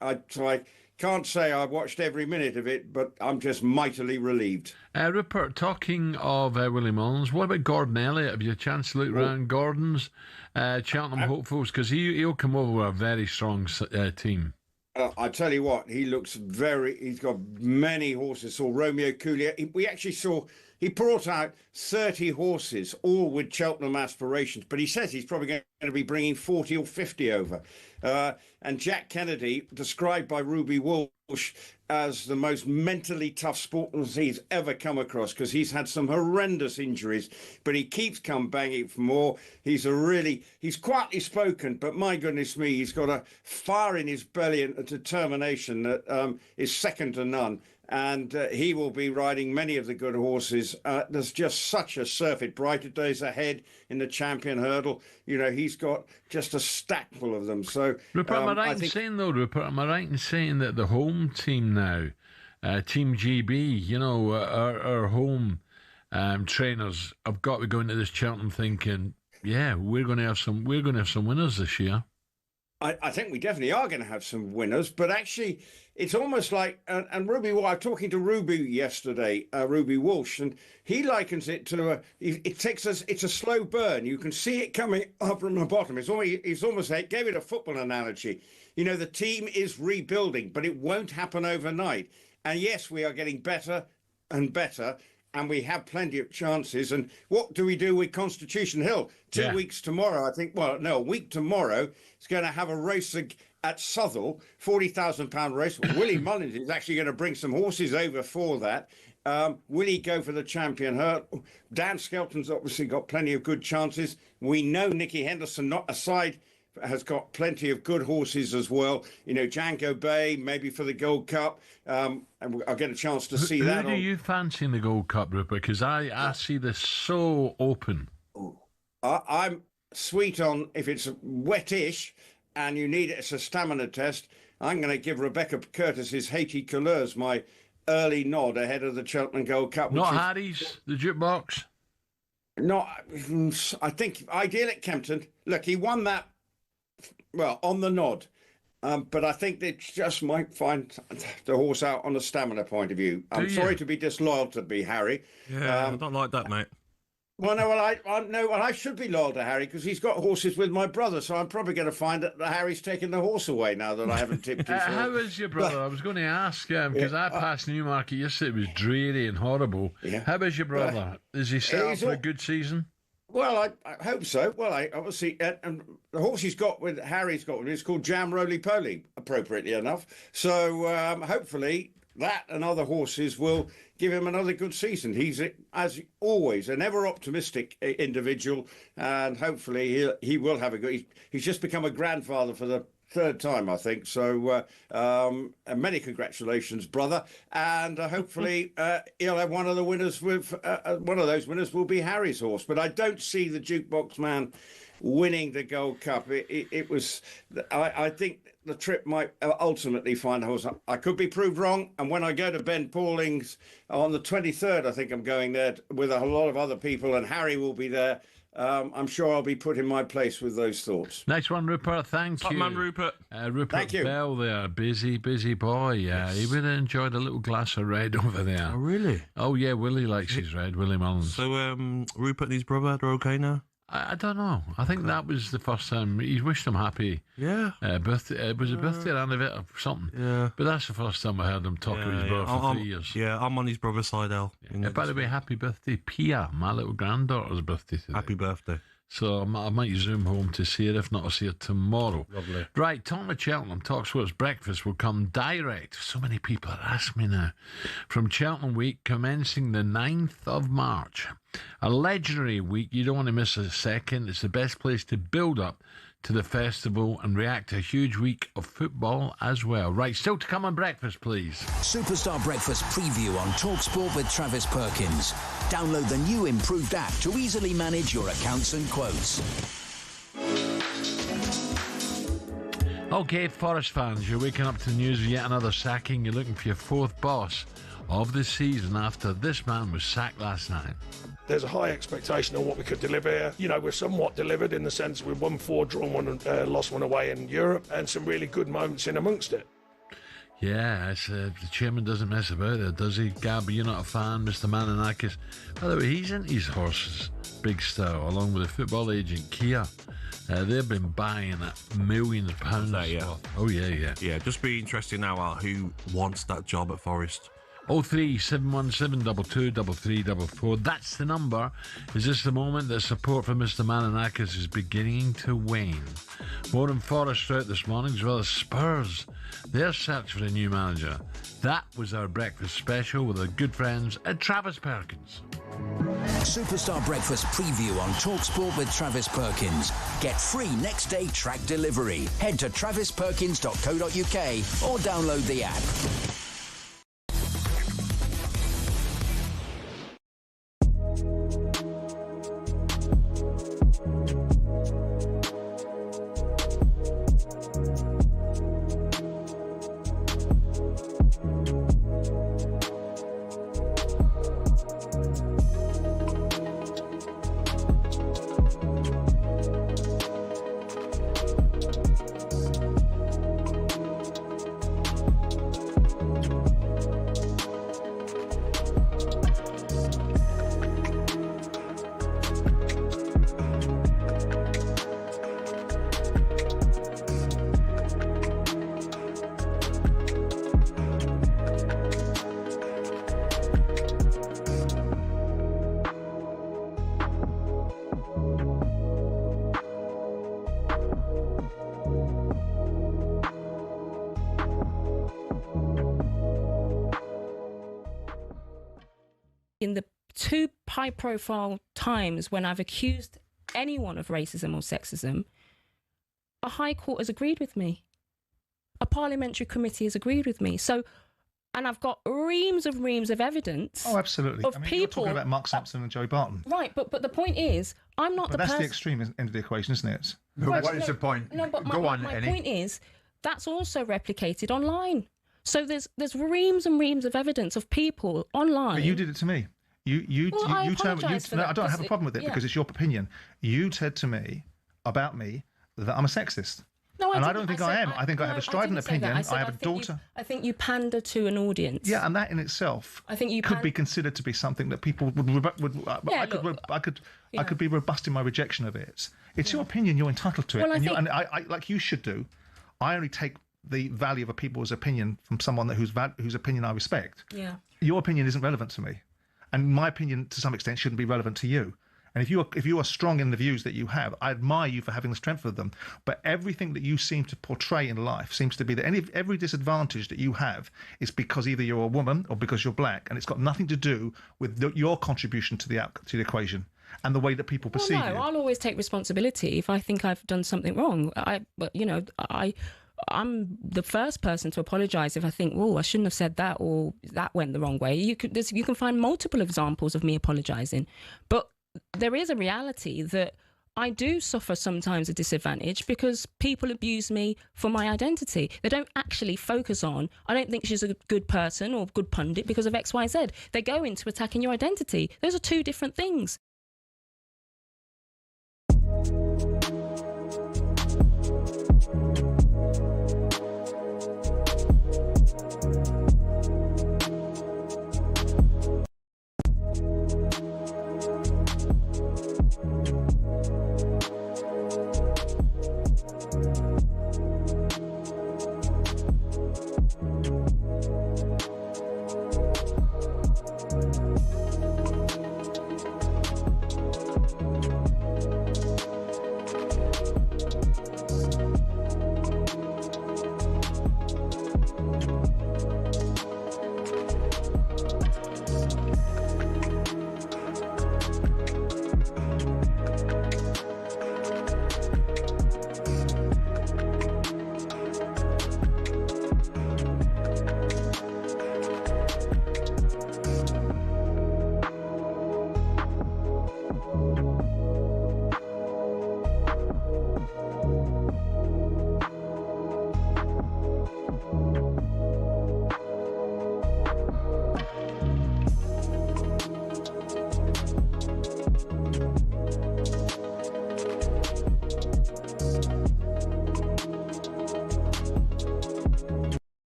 can't say I watched every minute of it, but I'm just mightily relieved. Rupert, talking of Willie Mullins, what about Gordon Elliott? Have you a chance to look around Gordon's Cheltenham hopefuls? Because he'll come over with a very strong team. I tell you what, he looks he's got many horses. Saw Romeo Coulier. We actually saw, he brought out 30 horses, all with Cheltenham aspirations, but he says he's probably going to be bringing 40 or 50 over. And Jack Kennedy, described by Ruby Walsh as the most mentally tough sportsman he's ever come across, because he's had some horrendous injuries, but he keeps banging for more. He's quietly spoken, but my goodness me, he's got a fire in his belly and a determination that is second to none. And he will be riding many of the good horses. There's just such a surfeit. Brighter days ahead in the Champion Hurdle. You know, he's got just a stack full of them. So, Rupert, am I right in saying, though, Rupert, am I right in saying that the home team now, Team GB, you know, our home trainers have got to go into this Cheltenham thinking, yeah, we're going to have some winners this year. I think we definitely are going to have some winners, but actually it's almost like, and Ruby, I was talking to Ruby yesterday, Ruby Walsh, and he likens it to it's a slow burn. You can see it coming up from the bottom. It's almost like, gave it a football analogy. You know, the team is rebuilding, but it won't happen overnight. And yes, we are getting better and better, and we have plenty of chances. And what do we do with Constitution Hill? 2 weeks tomorrow, I think, a week tomorrow, it's going to have a race at Southall, £40,000 race. Willie Mullins is actually going to bring some horses over for that. Will he go for the Champion Hurdle? Dan Skelton's obviously got plenty of good chances. We know Nicky Henderson, not aside, has got plenty of good horses as well. You know, Django Bay, maybe for the Gold Cup. And I'll get a chance to see that. Who do you fancy in the Gold Cup, Rupert? Because I see this so open. I'm sweet on, if it's wettish and you need it as a stamina test, I'm going to give Rebecca Curtis's Haiti Couleurs my early nod ahead of the Cheltenham Gold Cup. Not Harry's, the jukebox? No, I think ideal at Kempton. Look, he won that, well, on the nod. But I think they just might find the horse out on a stamina point of view. I'm sorry to be disloyal to be Harry. Yeah, I don't like that, mate. Well, no, I should be loyal to Harry because he's got horses with my brother, so I'm probably going to find that Harry's taken the horse away now that I haven't tipped his horse. How is your brother? I was going to ask because I passed Newmarket yesterday. It was dreary and horrible. Yeah. How is your brother? Is he set up for a good season? Well, I hope so. Well, obviously, and the horse Harry's got with him is called Jam Roly Poly, appropriately enough. So hopefully that and other horses will give him another good season. He's, as always, an ever optimistic individual, and hopefully he will have a good. He's just become a grandfather for the third time, I think. So many congratulations, brother, and hopefully he'll have one of the winners. One of those winners will be Harry's horse, but I don't see the Jukebox Man winning the Gold Cup. It was. I think the trip might ultimately find a horse. I could be proved wrong, and when I go to Ben Pauling's on the 23rd, I think I'm going there with a lot of other people, and Harry will be there. I'm sure I'll be put in my place with those thoughts. Nice one, Rupert. Thank you. Top man, Rupert. Rupert Thank you. Bell there. Busy boy. Yeah, he would have enjoyed a little glass of red over there. Oh, really? Oh, yeah, Willie likes his red, Willie Mullins. So Rupert and his brother are okay now? I don't know. I think that was the first time he's wished them happy. Yeah. Birthday. It was a birthday anniversary or something. Yeah. But that's the first time I heard him talk about his brother for 3 years. Yeah, I'm on his brother's side, Al. Yeah. By the way, happy birthday, Pia, my little granddaughter's birthday today. Happy birthday. So I might zoom home to see her. If not, I'll see her tomorrow. Lovely. Right, talking to Cheltenham, talkSPORT's breakfast will come direct. So many people are asking me now. From Cheltenham Week, commencing the 9th of March. A legendary week. You don't want to miss a second. It's the best place to build up to the festival and react to a huge week of football as well. Right, still to come on breakfast, please. Superstar Breakfast preview on talkSPORT with Travis Perkins. Download the new improved app to easily manage your accounts and quotes. Okay, Forest fans, you're waking up to the news of yet another sacking. You're looking for your fourth boss of the season after this man was sacked last night. There's a high expectation on what we could deliver here. You know, we're somewhat delivered in the sense we've won 4, drawn 1, lost 1 away in Europe, and some really good moments in amongst it. Yeah, the chairman doesn't mess about there, does he? Gabby, you're not a fan, Mr. Mananakis. By the way, he's into his horses, big style, along with the football agent Kia. They've been buying at millions of pounds. Oh, yeah. Yeah, just be interesting now, Al, who wants that job at Forest. 03717 223344. That's the number. Is this the moment that support for Mr. Mananakis is beginning to wane? More than Forest out this morning, as well as Spurs. Their search for a new manager. That was our breakfast special with our good friends at Travis Perkins. Superstar Breakfast preview on talkSPORT with Travis Perkins. Get free next day track delivery. Head to travisperkins.co.uk or download the app. In the two high-profile times when I've accused anyone of racism or sexism, a High Court has agreed with me. A parliamentary committee has agreed with me. So, and I've got reams of evidence. Oh, absolutely. Of You're people talking about Mark Sampson and Joey Barton. Right, but the point is, I'm not the But that's person. the extreme end of the equation, isn't it? What is the point? No, but my point is, that's also replicated online. So there's reams and reams of evidence of people online. But you did it to me. You told me. No, I don't have a problem with it because it's your opinion. You said to me about me that I'm a sexist. No, I don't think I am. I think I have a strident opinion. I have a daughter. I think you pander to an audience. Yeah, and that in itself could be considered to be something that people I could be robust in my rejection of it. It's your opinion. You're entitled to it, and I like you should do. I only take the value of a people's opinion from someone whose opinion I respect. Yeah. Your opinion isn't relevant to me, and my opinion to some extent shouldn't be relevant to you. And if you are strong in the views that you have, I admire you for having the strength of them. But everything that you seem to portray in life seems to be that every disadvantage that you have is because either you're a woman or because you're black, and it's got nothing to do with your contribution to the equation and the way that people perceive you. I'll always take responsibility if I think I've done something wrong. I'm the first person to apologise if I think, I shouldn't have said that or that went the wrong way. You can find multiple examples of me apologising, but there is a reality that I do suffer sometimes a disadvantage because people abuse me for my identity. They don't actually focus on, I don't think she's a good person or good pundit because of X, Y, Z. They go into attacking your identity. Those are two different things.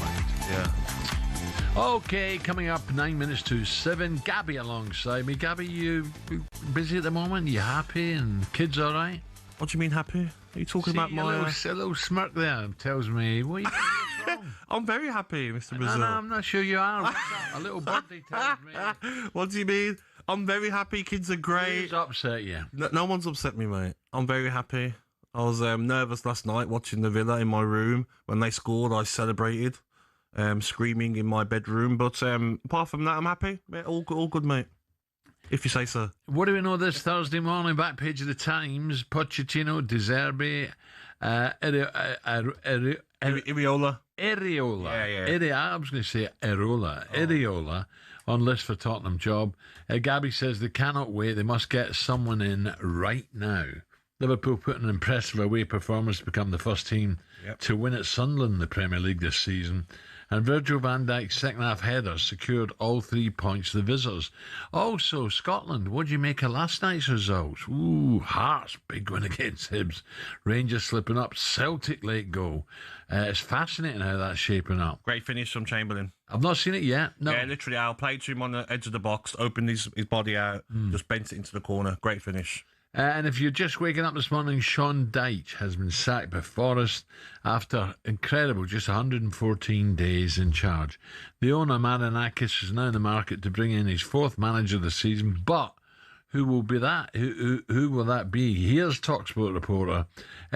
fact. Yeah. Okay, coming up 9 minutes to 7. Gabby alongside me. Gabby, you busy at the moment? You happy and kids all right? What do you mean happy? Are you talking about my... A little smirk there tells me, what are you doing? Wrong? I'm very happy, Mr. Brazil. No, I'm not sure you are. A little birdie tells me. What do you mean? I'm very happy. Kids are great. Who's upset you? No one's upset me, mate. I'm very happy. I was nervous last night watching the Villa in my room. When they scored, I celebrated, screaming in my bedroom. But apart from that, I'm happy. Yeah, all good, mate. If you say so. What do we know this Thursday morning? Back page of the Times. Pochettino, De Zerbi, Iriola. I was going to say Areola. Iriola on list for Tottenham job. Gabby says they cannot wait. They must get someone in right now. Liverpool put an impressive away performance to become the first team to win at Sunderland in the Premier League this season. And Virgil van Dijk's second-half header secured all 3 points to the visitors. Also, Scotland, what do you make of last night's results? Ooh, Hearts, big win against Hibs. Rangers slipping up, Celtic late goal. It's fascinating how that's shaping up. Great finish from Chamberlain. I've not seen it yet. No. Yeah, literally, Al played to him on the edge of the box, opened his body out, just bent it into the corner. Great finish. And if you're just waking up this morning, Sean Dyche has been sacked by Forest after incredible, just 114 days in charge. The owner, Marinakis, is now in the market to bring in his fourth manager this season, but who will be that? Who will that be? Here's talkSPORT reporter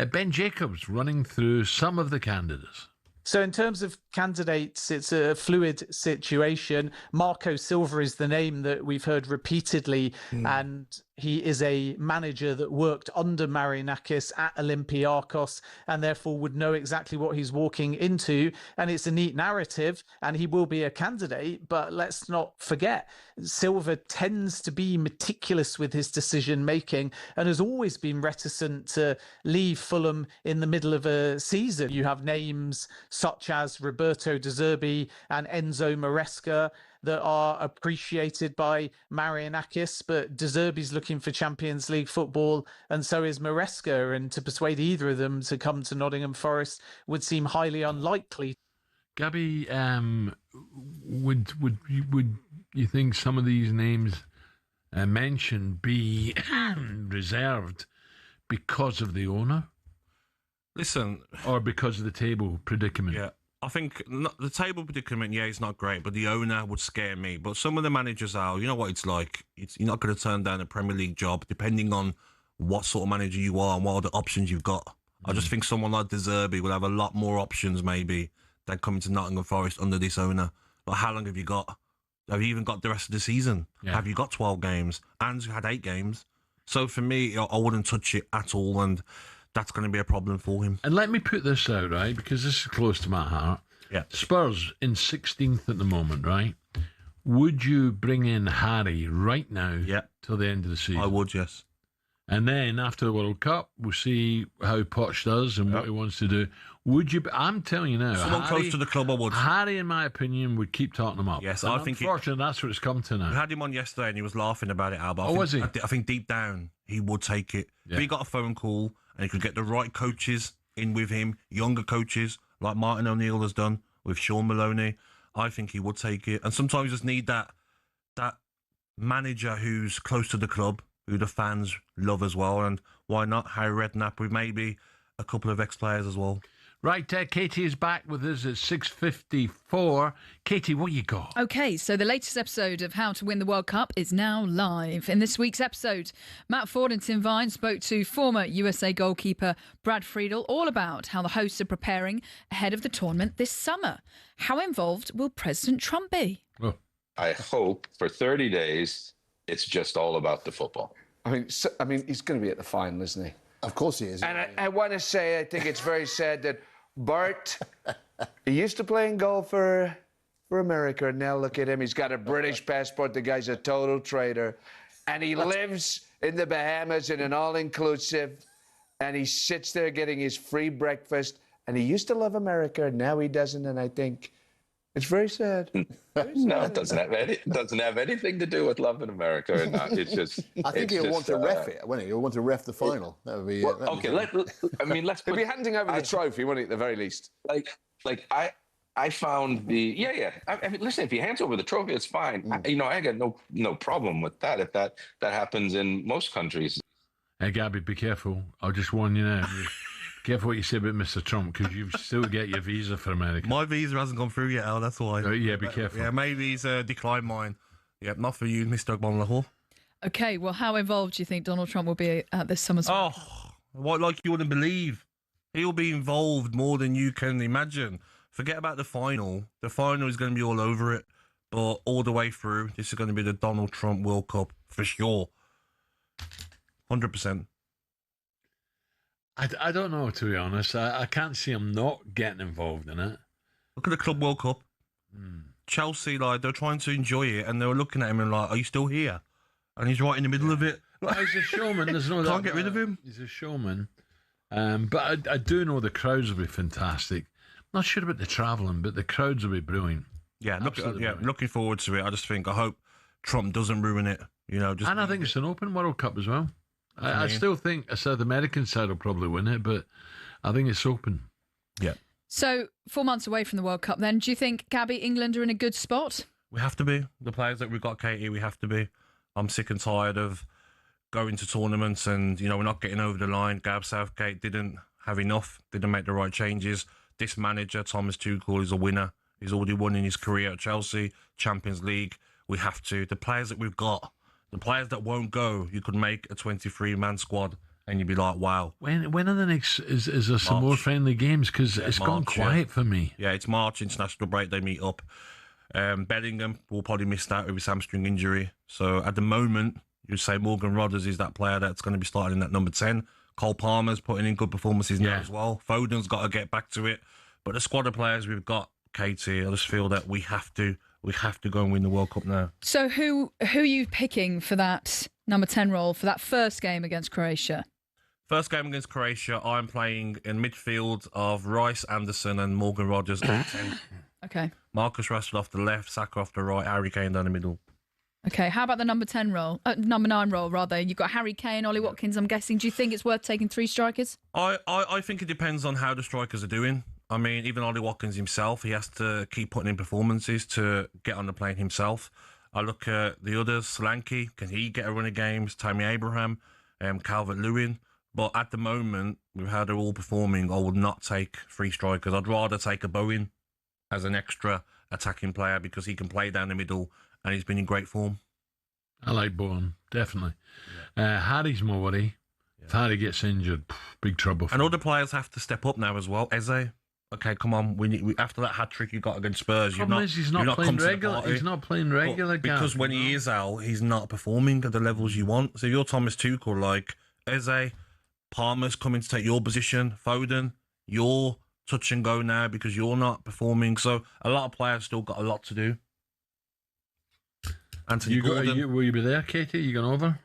Ben Jacobs running through some of the candidates. So in terms of candidates, it's a fluid situation. Marco Silva is the name that we've heard repeatedly, and he is a manager that worked under Marinakis at Olympiacos and therefore would know exactly what he's walking into. And it's a neat narrative, and he will be a candidate. But let's not forget, Silva tends to be meticulous with his decision making and has always been reticent to leave Fulham in the middle of a season. You have names such as Roberto De Zerbi and Enzo Maresca that are appreciated by Marinakis, but De Zerbi's looking for Champions League football, and so is Maresca, and to persuade either of them to come to Nottingham Forest would seem highly unlikely. Gabby, would you think some of these names mentioned be reserved because of the owner? Listen, or because of the table predicament? Yeah. I think the table predicament, it's not great, but the owner would scare me. But some of the managers are, you know what it's like. You're not going to turn down a Premier League job, depending on what sort of manager you are and what other options you've got. I just think someone like De Zerbi will have a lot more options, maybe, than coming to Nottingham Forest under this owner. But how long have you got? Have you even got the rest of the season? Yeah. Have you got 12 games? Andrew had 8 games. So for me, I wouldn't touch it at all, and that's going to be a problem for him. And let me put this out, right, because this is close to my heart. Yeah. Spurs in 16th at the moment, right? Would you bring in Harry right now till the end of the season? I would, yes. And then after the World Cup, we'll see how Poch does and what he wants to do. Would you? I'm telling you now, someone Harry, close to the club, I would. Harry, in my opinion, would keep Tottenham up. Yes, and I think. Unfortunately, that's what it's come to now. We had him on yesterday, and he was laughing about it, Al. But was he? I think deep down he would take it. Yeah. If he got a phone call and he could get the right coaches in with him, younger coaches like Martin O'Neill has done with Sean Maloney, I think he would take it. And sometimes you just need that manager who's close to the club, who the fans love as well. And why not Harry Redknapp with maybe a couple of ex-players as well. Right, Katie is back with us at 6:54. Katie, what you got? OK, so the latest episode of How to Win the World Cup is now live. In this week's episode, Matt Ford and Tim Vine spoke to former USA goalkeeper Brad Friedel all about how the hosts are preparing ahead of the tournament this summer. How involved will President Trump be? Oh. I hope for 30 days it's just all about the football. I mean, he's going to be at the final, isn't he? Of course he is. And I want to say, I think it's very sad that Bart, he used to play in goal for America, and now look at him. He's got a British passport. The guy's a total traitor. And he lives in the Bahamas in an all-inclusive, and he sits there getting his free breakfast. And he used to love America, and now he doesn't, and I think it's very sad. No, it doesn't have anything to do with loving America or not. It's just. I think he'll want to ref it, won't he? He'll want to ref the final. That would be. Okay, let's. He'll be handing over the trophy, won't he? At the very least. I I found I mean, listen, if he hands over the trophy, it's fine. I got no problem with that. If that happens in most countries. Hey, Gabby, be careful. I'll just warn you now. Careful what you say about Mr. Trump, because you've still got your visa for America. My visa hasn't gone through yet, Al, that's why. Oh, yeah, be careful. Yeah, maybe he's declined mine. Yeah, not for you, Mr. Ogbonlahor. Okay, well, how involved do you think Donald Trump will be at this summer's World Cup? What, like you wouldn't believe. He'll be involved more than you can imagine. Forget about the final. The final is going to be all over it. But all the way through, this is going to be the Donald Trump World Cup for sure. 100%. I don't know, to be honest. I can't see him not getting involved in it. Look at the Club World Cup. Chelsea, like, they're trying to enjoy it, and they were looking at him and like, are you still here? And he's right in the middle of it. He's a showman. There's no Can't get rid of him. He's a showman. But I do know the crowds will be fantastic. Not sure about the travelling, but the crowds will be brilliant. Yeah, looking forward to it. I hope Trump doesn't ruin it. And I think it's an open World Cup as well. I still think a South American side will probably win it, but I think it's open. Yeah. So 4 months away from the World Cup then, do you think, Gabby, England are in a good spot? We have to be. The players that we've got, Katie, we have to be. I'm sick and tired of going to tournaments and, we're not getting over the line. Gab Southgate didn't have enough, didn't make the right changes. This manager, Thomas Tuchel, is a winner. He's already won in his career at Chelsea, Champions League. We have to. The players that we've got, the players that won't go, you could make a 23-man squad and you'd be like, wow. When are the next, is there some more friendly games? Because it's gone quiet for me. Yeah, it's March, international break, they meet up. Bellingham will probably miss that with his hamstring injury. So at the moment, you'd say Morgan Rodgers is that player that's going to be starting in that number 10. Cole Palmer's putting in good performances now as well. Foden's got to get back to it. But the squad of players we've got, Katie, I just feel that we have to go and win the World Cup now. So who are you picking for that number 10 role for that first game against Croatia? First game against Croatia, I'm playing in midfield of Rice, Anderson and Morgan Rodgers at 10. Okay. Marcus Rashford off the left, Saka off the right, Harry Kane down the middle. Okay, how about the number 10 role? Number 9 role, rather. You've got Harry Kane, Ollie Watkins, I'm guessing. Do you think it's worth taking 3 strikers? I think it depends on how the strikers are doing. I mean, even Ollie Watkins himself, he has to keep putting in performances to get on the plane himself. I look at the others, Solanke, can he get a run of games? Tammy Abraham, Calvert-Lewin. But at the moment, with how they're all performing, I would not take 3 strikers. I'd rather take a Bowen as an extra attacking player because he can play down the middle and he's been in great form. I like Bowen, definitely. Harry's my worry. If Harry gets injured, big trouble for And him. other players have to step up now as well. Eze, okay, come on. We after that hat trick you got against Spurs, He's not playing regular. He's not playing regular. Because when he is out, he's not performing at the levels you want. So if you're Thomas Tuchel, like Eze, Palmer's coming to take your position. Foden, you're touch and go now because you're not performing. So a lot of players still got a lot to do. Anthony Gordon. Will you be there, Katie? You going over?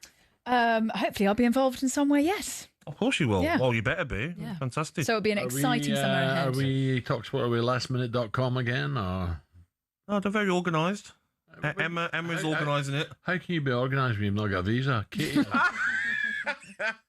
Hopefully I'll be involved in some way, yes. Of course you will. Yeah. Well, you better be. Yeah. Fantastic. So it'll be an exciting summer ahead. Are we talkSPORT? Are we lastminute.com again? Or? No, they're very organised. Emma's organising it. How can you be organised when you've not got a visa? Katie?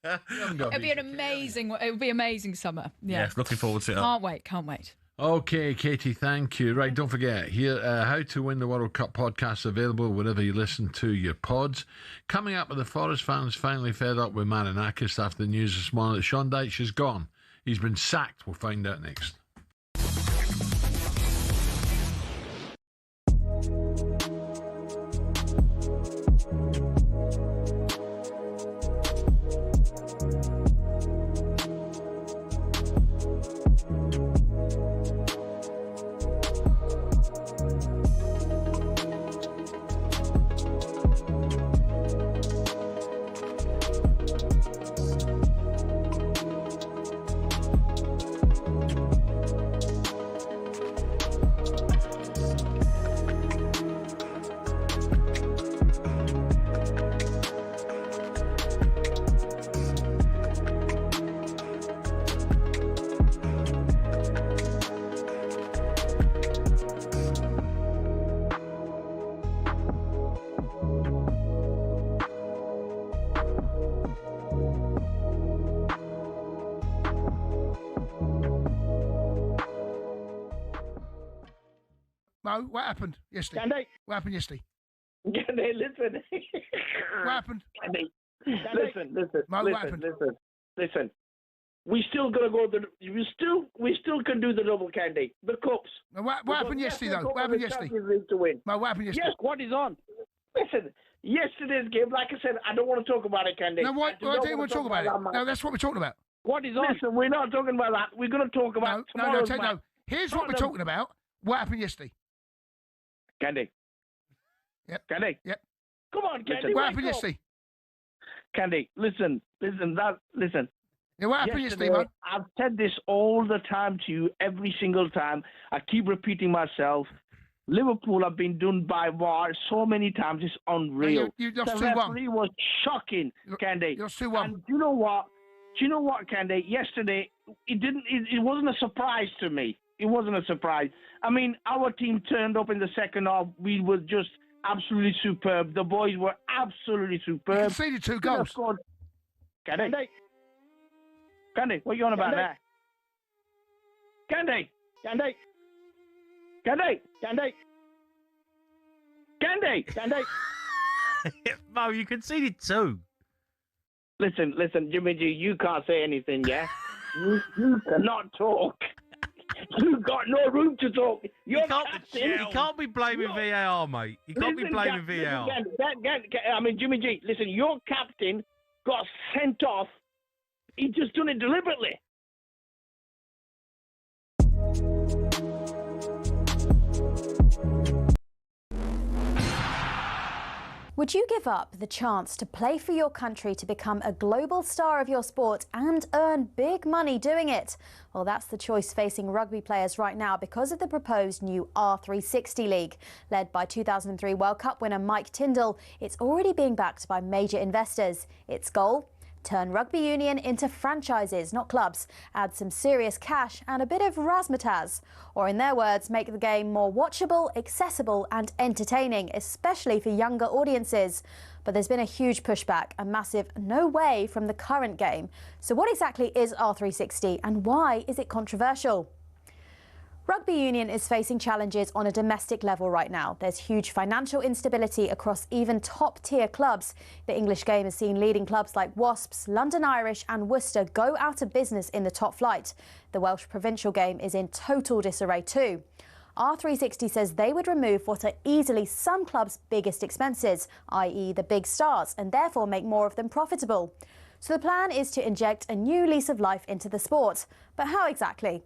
It'll be an amazing summer. Yeah. Yes, looking forward to it. Can't wait. Okay, Katie, thank you. Right, don't forget, here, How to Win the World Cup podcast available wherever you listen to your pods. Coming up, with the Forest fans finally fed up with Marinakis after the news this morning that Sean Dyche is gone. He's been sacked. We'll find out next. Mo, what happened yesterday? Candy. What happened yesterday? Candy, listen. What happened? Candy. Listen. Mo, what happened? Listen. We still gotta go. We still can do the double, Candy. The cups. Now, what happened yesterday, though? What happened yesterday? To win. Mo, what happened yesterday? Yes, what is on? Listen, yesterday's game, like I said, I don't want to talk about it, Candy. No, I don't want to talk about it. No, that's what we're talking about. What is on? Listen, we're not talking about that. We're going to talk about tomorrow's match. No. Here's what we're talking about. What happened yesterday? Candy. Yep. Candy. Yep. Come on, Candy. What happened yesterday? Candy, listen. Yeah, what happened yesterday, man? I've said this all the time to you, every single time. I keep repeating myself. Liverpool have been done by VAR so many times, it's unreal. You lost 2-1. The referee was shocking, Candy. You lost 2-1. And do you know what, Candy? Yesterday, it wasn't a surprise to me. It wasn't a surprise. I mean, our team turned up in the second half. We were just absolutely superb. The boys were absolutely superb. You conceded 2 goals. Candy, what are you on about now? Candy. Mo, you conceded 2. Listen, Jimmy G, you can't say anything, yeah? you cannot talk. You've got no room to talk. You can't be blaming VAR, mate. You can't be blaming VAR. I mean, Jimmy G, listen, your captain got sent off. He just done it deliberately. Would you give up the chance to play for your country to become a global star of your sport and earn big money doing it? Well, that's the choice facing rugby players right now because of the proposed new R360 League. Led by 2003 World Cup winner Mike Tindall, it's already being backed by major investors. Its goal? Turn rugby union into franchises, not clubs, add some serious cash and a bit of razzmatazz. Or in their words, make the game more watchable, accessible and entertaining, especially for younger audiences. But there's been a huge pushback, a massive no way from the current game. So what exactly is R360 and why is it controversial? Rugby union is facing challenges on a domestic level right now. There's huge financial instability across even top-tier clubs. The English game has seen leading clubs like Wasps, London Irish and Worcester go out of business in the top flight. The Welsh provincial game is in total disarray too. R360 says they would remove what are easily some clubs' biggest expenses, i.e. the big stars, and therefore make more of them profitable. So the plan is to inject a new lease of life into the sport. But how exactly?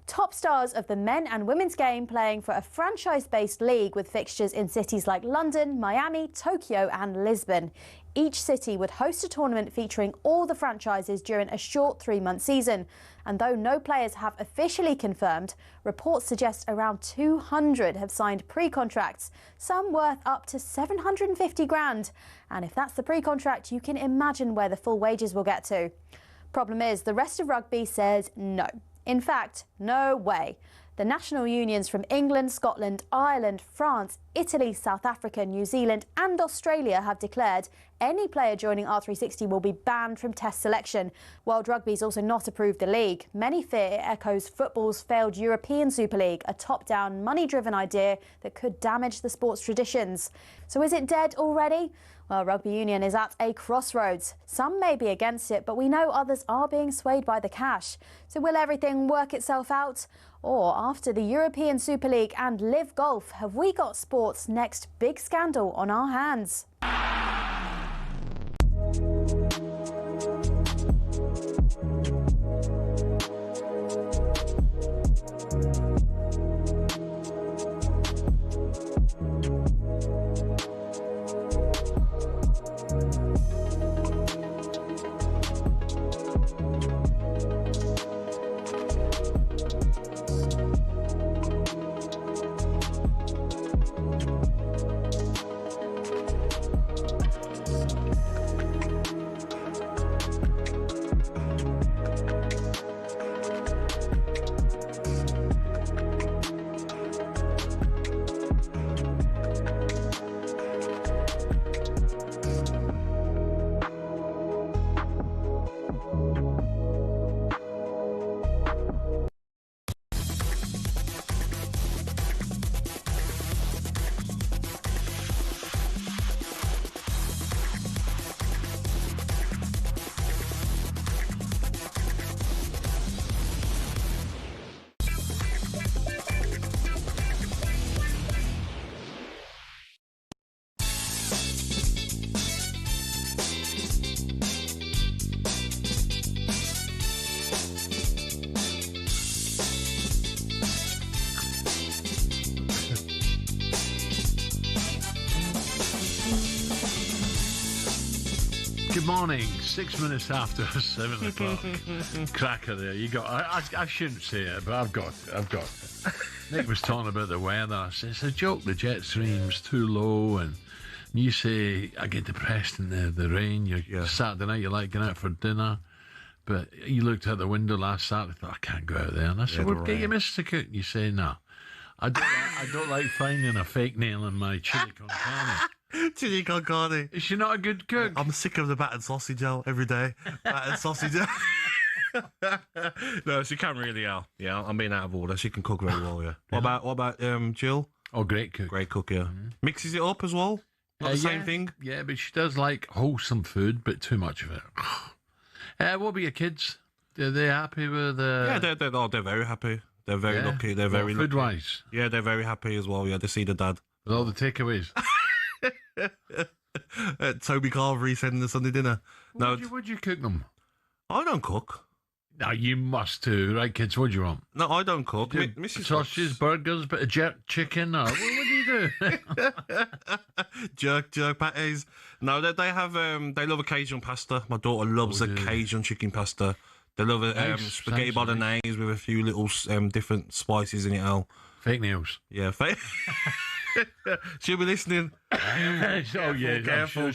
Top stars of the men and women's game playing for a franchise-based league with fixtures in cities like London, Miami, Tokyo and Lisbon. Each city would host a tournament featuring all the franchises during a short 3-month season. And though no players have officially confirmed, reports suggest around 200 have signed pre-contracts, some worth up to 750 grand. And if that's the pre-contract, you can imagine where the full wages will get to. Problem is, the rest of rugby says no. In fact, no way. The national unions from England, Scotland, Ireland, France, Italy, South Africa, New Zealand and Australia have declared any player joining R360 will be banned from test selection. World Rugby's also not approved the league. Many fear it echoes football's failed European Super League, a top-down, money-driven idea that could damage the sport's traditions. So is it dead already? Well, rugby union is at a crossroads. Some may be against it, but we know others are being swayed by the cash. So will everything work itself out? Or after the European Super League and Live Golf, have we got sport's next big scandal on our hands? Good morning. 6 minutes after 7 o'clock. Cracker there. You got. I shouldn't say it, but I've got. Nick was talking about the weather. It's a joke. The jet stream's too low, and you say I get depressed in the rain. Saturday night you like going out for dinner, but you looked out the window last Saturday. Thought I can't go out there, and I said, "Well, get your missus to cook." And you say, "No, I don't like finding a fake nail in my chili con carne." Chili con carne. Is she not a good cook? I'm sick of the battered sausage, Al, every day. Battered sausage. No, she can really, Al. Yeah, I'm being out of order. She can cook very well, yeah. What about Jill? Oh, great cook. Great cook, yeah. Mixes it up as well. Not the same thing. Yeah, but she does like wholesome food, but too much of it. What about your kids? Are they happy with? Yeah, they're very happy. They're very lucky. They're very lucky. Food-wise. Yeah, they're very happy as well. Yeah, they see the dad. With all the takeaways. Toby Carvery sending the Sunday dinner. Would you cook them? I don't cook. No, you must too, right, kids? What do you want? No, I don't cook. Mrs. Sausages, burgers, bit of jerk chicken, or what do you do? jerk patties. No, they have. They love Cajun pasta. My daughter loves Cajun chicken pasta. They love spaghetti bolognese with a few little different spices in it. Al. Fake nails. Yeah, fake. She'll be listening. Oh yeah, careful.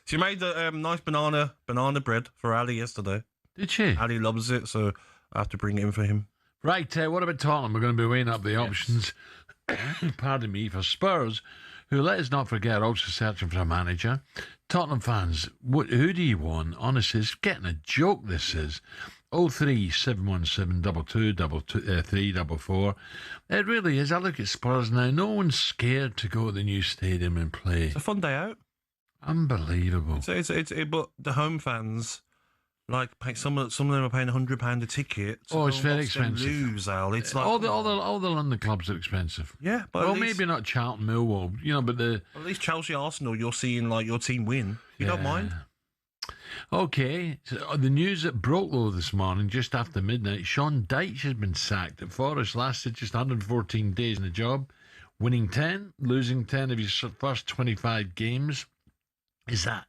She made a nice banana bread for Ali yesterday. Did she? Ali loves it, so I have to bring it in for him. Right, what about Tottenham? We're going to be weighing up the options. Pardon me, for Spurs, who, let us not forget, are also searching for a manager. Tottenham fans, who do you want? Honestly, it's getting a joke. This is 03717 344. It really is. I look at Spurs now. No one's scared to go to the new stadium and play. It's a fun day out. Unbelievable. But the home fans, like, some of them are paying £100 a ticket. So it's very expensive. Lose, Al. It's like all the London clubs are expensive. Yeah, but well, maybe not Charlton, Millwall, but at least Chelsea, Arsenal, you're seeing like your team win. You don't mind. Okay, so the news that broke though this morning, just after midnight, Sean Dyche has been sacked at Forest. Lasted just 114 days in the job, winning 10, losing 10 of his first 25 games. Is that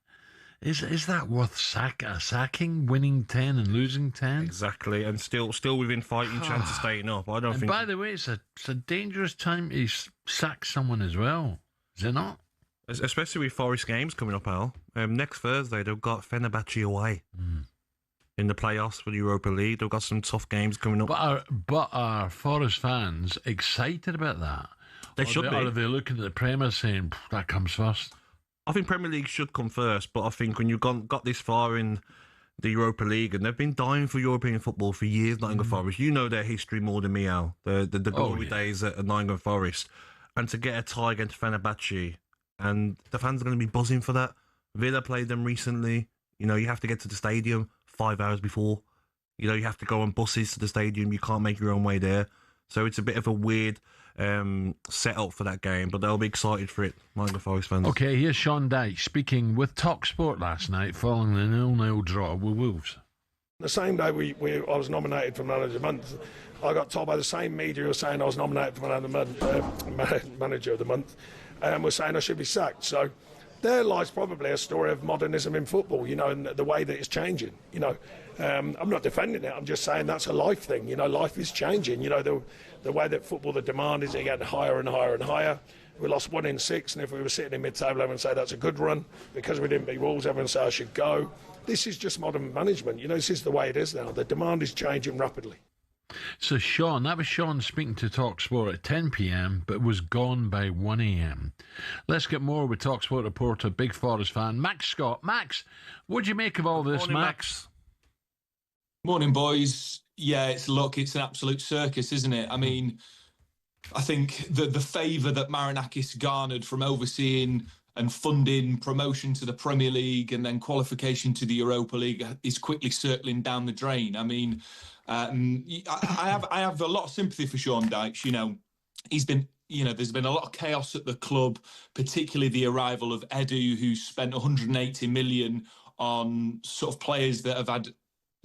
worth sacking? Winning 10 and losing 10? Exactly, and still within fighting chance of staying up. I don't think. By the way, it's a dangerous time to sack someone as well. Is it not? Especially with Forest games coming up, Al. Next Thursday, they've got Fenerbahce away in the playoffs for the Europa League. They've got some tough games coming up. But are Forest fans excited about that? They should be. Or are they looking at the Premier saying, that comes first? I think Premier League should come first, but I think when you've got this far in the Europa League, and they've been dying for European football for years, Nottingham Forest. You know their history more than me, Al. The glory days at Nottingham Forest. And to get a tie against Fenerbahce, and the fans are going to be buzzing for that. Villa played them recently. You have to get to the stadium 5 hours before. You have to go on buses to the stadium. You can't make your own way there. So it's a bit of a weird setup for that game, but they'll be excited for it, Nottingham Forest fans. Okay, here's Sean Dyche speaking with talkSPORT last night following the 0-0 draw with Wolves. The same day I was nominated for Manager of the Month, I got told by the same media who was saying I was nominated for Manager of the Month, and was saying I should be sacked. So there lies probably a story of modernism in football, and the way that it's changing. I'm not defending it. I'm just saying that's a life thing. Life is changing. The way that football, the demand is getting higher and higher and higher. We lost 1 in 6, and if we were sitting in mid-table, everyone would say that's a good run. Because we didn't beat Wolves, everyone would say I should go. This is just modern management. This is the way it is now. The demand is changing rapidly. So that was Sean speaking to talkSPORT at 10 p.m, but was gone by 1 a.m. Let's get more with talkSPORT reporter, big Forest fan, Max Scott. Max, what do you make of all this, Morning, Max? Morning, boys. Yeah, it's an absolute circus, isn't it? I mean, I think the favour that Marinakis garnered from overseeing and funding promotion to the Premier League and then qualification to the Europa League is quickly circling down the drain. I mean, I have a lot of sympathy for Sean Dyche. He's been, there's been a lot of chaos at the club, particularly the arrival of Edu, who spent 180 million on sort of players that have had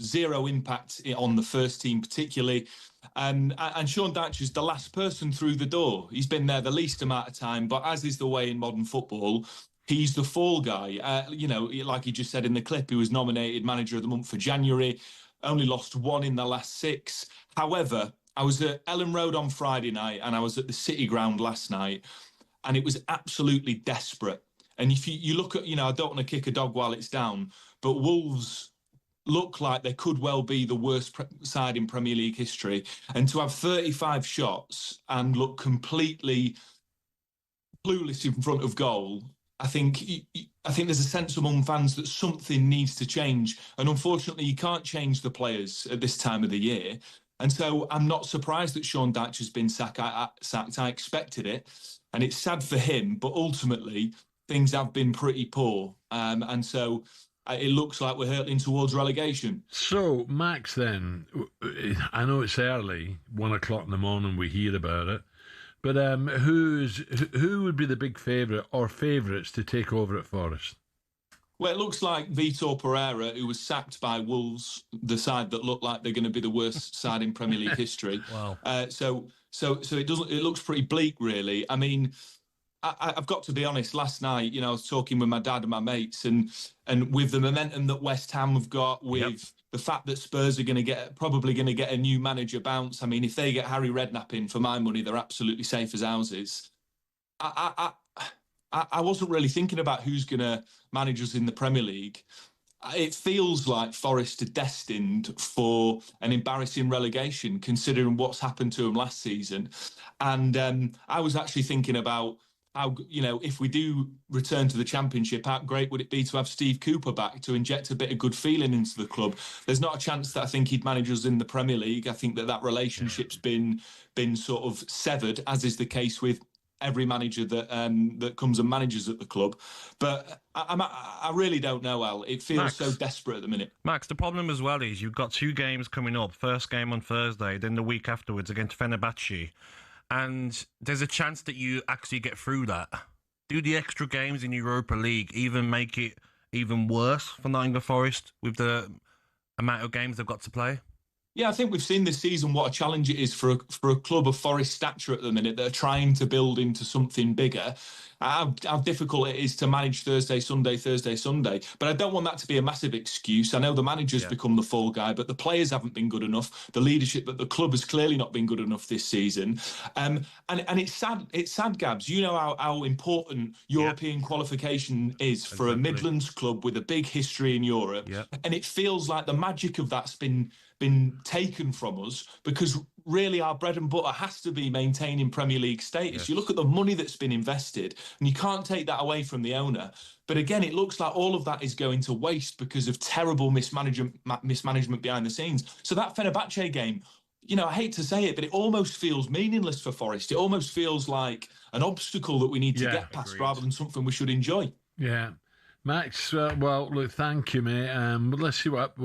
zero impact on the first team particularly. And Sean Dyche is the last person through the door. He's been there the least amount of time, but as is the way in modern football, he's the fall guy. Like he just said in the clip, he was nominated Manager of the Month for January, only lost 1 in the last 6. However, I was at Ellen Road on Friday night and I was at the City Ground last night, and it was absolutely desperate. And if you look at, I don't want to kick a dog while it's down, but Wolves look like they could well be the worst side in Premier League history. And to have 35 shots and look completely clueless in front of goal, I think there's a sense among fans that something needs to change. And unfortunately, you can't change the players at this time of the year. And so I'm not surprised that Sean Dyche has been sacked. I expected it. And it's sad for him, but ultimately things have been pretty poor. And so it looks like we're hurtling towards relegation. So, Max, then, I know it's early, 1 o'clock in the morning, we hear about it, but who would be the big favourite or favourites to take over at Forest? Well, it looks like Vitor Pereira, who was sacked by Wolves, the side that look like they're going to be the worst side in Premier League history. Wow. So it looks pretty bleak, really. I mean, I've got to be honest. Last night, I was talking with my dad and my mates, and with the momentum that West Ham have got, with the fact that Spurs are probably going to get a new manager bounce. I mean, if they get Harry Redknapp in, for my money, they're absolutely safe as houses. I wasn't really thinking about who's going to manage us in the Premier League. It feels like Forest are destined for an embarrassing relegation, considering what's happened to them last season. And I was actually thinking about how, if we do return to the Championship, how great would it be to have Steve Cooper back to inject a bit of good feeling into the club? There's not a chance that I think he'd manage us in the Premier League. I think that relationship's been sort of severed, as is the case with every manager that comes and manages at the club. But I really don't know, Al. It feels so desperate at the minute. Max, the problem as well is you've got 2 games coming up. First game on Thursday, then the week afterwards against Fenerbahce. And there's a chance that you actually get through that. Do the extra games in Europa League even make it even worse for Nottingham Forest with the amount of games they've got to play? Yeah, I think we've seen this season what a challenge it is for a club of Forest stature at the minute that are trying to build into something bigger. How difficult it is to manage Thursday, Sunday. But I don't want that to be a massive excuse. I know the manager's become the fall guy, but the players haven't been good enough. The leadership at the club has clearly not been good enough this season. And it's sad. It's sad, Gabs. You know how important European qualification is for a Midlands club with a big history in Europe. And it feels like the magic of that's been taken from us, because really our bread and butter has to be maintaining Premier League status. You look at the money that's been invested and you can't take that away from the owner. But again, it looks like all of that is going to waste because of terrible mismanagement behind the scenes. So that Fenerbahce game, I hate to say it, but it almost feels meaningless for Forest. It almost feels like an obstacle that we need to get past rather than something we should enjoy. Yeah. Max, well, look, thank you, mate. But let's see what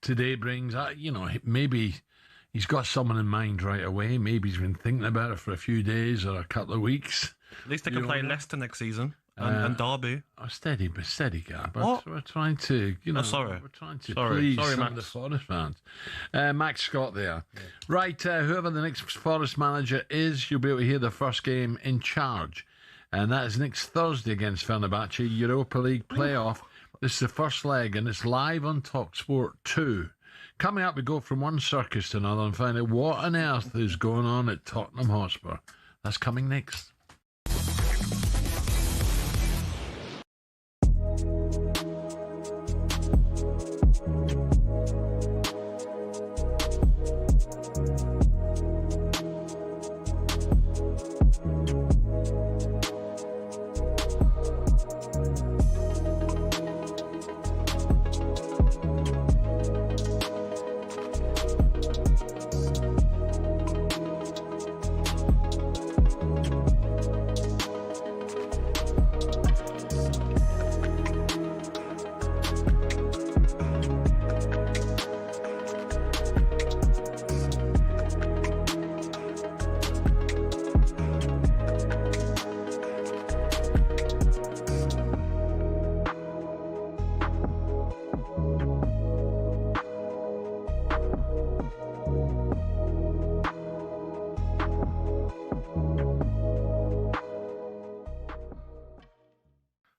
today brings. Maybe he's got someone in mind right away. Maybe he's been thinking about it for a few days or a couple of weeks. At least they can play Leicester next season and Derby. Steady, Gab. We're trying to, We're trying to please some of the Forest fans. Max Scott there. Yeah. Right, whoever the next Forest manager is, you'll be able to hear the first game in charge. And that is next Thursday against Fenerbahce, Europa League playoff. This is the first leg, and it's live on talkSPORT 2. Coming up, we go from one circus to another and find out what on earth is going on at Tottenham Hotspur. That's coming next.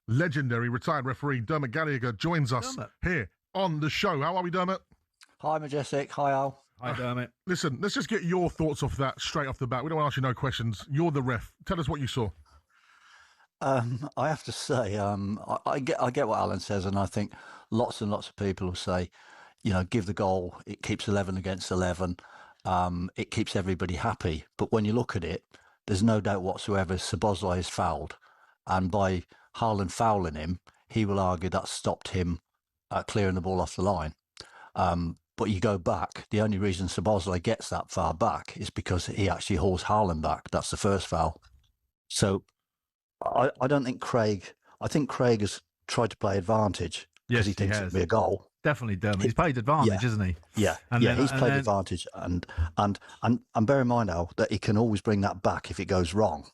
legendary retired referee Dermot Gallagher joins us here on the show. How are we, Dermot? Hi, Majestic. Hi, Al. Hi, Dermot. Listen, let's just get your thoughts off that straight off the bat. We don't want to ask you no questions. You're the ref. Tell us what you saw. I have to say, I get what Alan says, and I think lots and lots of people will say, give the goal. It keeps 11 against 11. It keeps everybody happy. But when you look at it, there's no doubt whatsoever Szoboszlai is fouled. And by Haaland fouling him, he will argue that stopped him clearing the ball off the line. But you go back, the only reason Szoboszlai gets that far back is because he actually hauls Haaland back. That's the first foul. So I don't think I think Craig has tried to play advantage because he thinks it'll be a goal. Definitely, Dermot. He's played advantage, isn't he? Yeah, he's played advantage, and bear in mind, Al, that he can always bring that back if it goes wrong.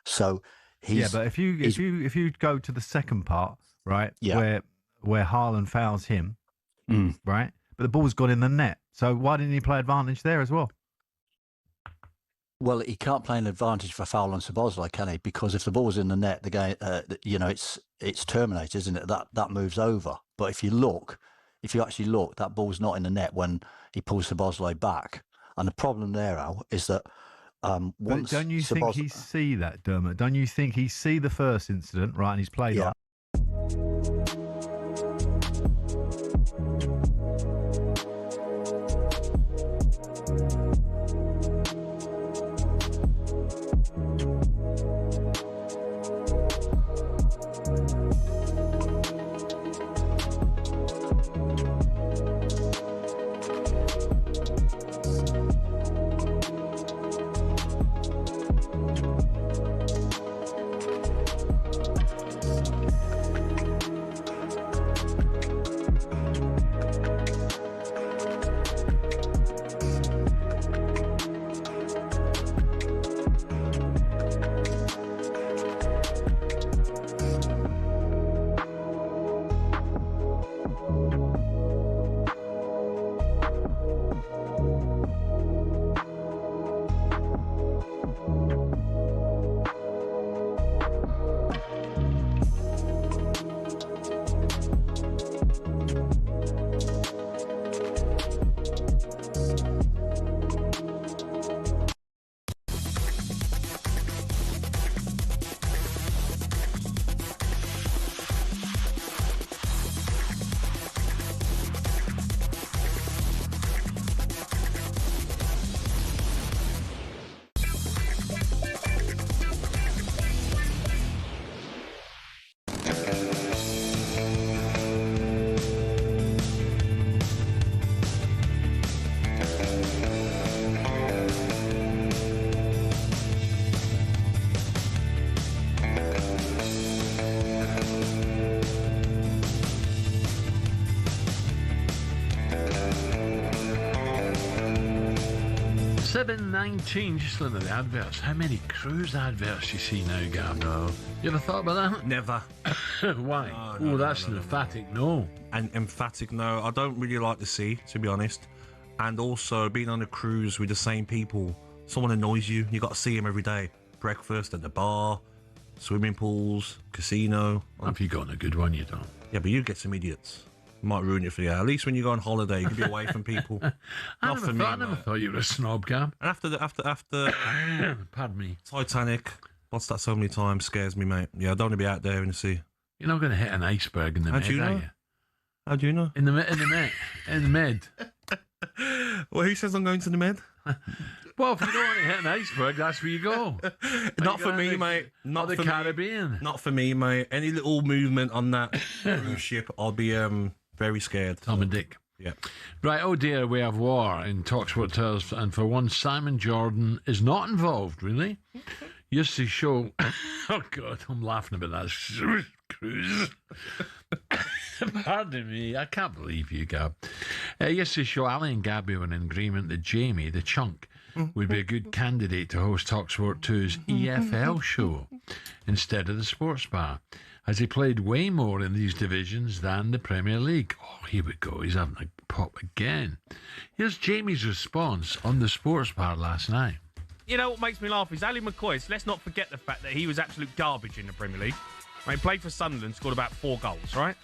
So but if you go to the second part, right, where Haaland fouls him, right, but the ball's gone in the net. So why didn't he play advantage there as well? Well, he can't play an advantage for foul on Szoboszlai, can he? Because if the ball's in the net, the game, it's terminated, isn't it? That moves over. But if you actually look, that ball's not in the net when he pulls Szoboszlai back. And the problem there, Al, is that once don't you think he see that, Dermot? Don't you think he see the first incident, right, and he's played on? 7:19, just looking at the adverts. How many cruise adverts you see now, Gav? No. You ever thought about that? Never. Why? No, that's an emphatic no. An emphatic no. I don't really like the sea, to be honest. And also, being on a cruise with the same people, someone annoys you. You got to see them every day. Breakfast at the bar, swimming pools, casino. Have you gotten a good one? You don't. Yeah, but you get some idiots. Might ruin it for you. At least when you go on holiday, you can be away from people. I never thought you were a snob, Gab. And after pardon me, Titanic. What's that so many times? Scares me, mate. Yeah, I don't want to be out there in the sea. You're not going to hit an iceberg in the med, are you? How do you know? In the med. Well, who says I'm going to the med? Well, if you don't want to hit an iceberg, that's where you go. Not for me, mate. Not the for Caribbean. Not for me, mate. Any little movement on that cruise ship, I'll be very scared. Tom and Dick. Yeah. Right, oh dear, we have war in talkSPORT Tales, and for once, Simon Jordan is not involved, really. Yesterday's show... Oh, God, I'm laughing about that. Cruise. Pardon me, I can't believe you, Gab. Yesterday's show, Ali and Gabby were in agreement that Jamie, the chunk, would be a good candidate to host talkSPORT 2's EFL show instead of the Sports Bar, as he played way more in these divisions than the Premier League. Oh, here we go, he's having a pop again. Here's Jamie's response on the Sports Bar last night. You know what makes me laugh is Alan McCoist. Let's not forget the fact that he was absolute garbage in the Premier League. Right, he played for Sunderland, scored about 4 goals, right?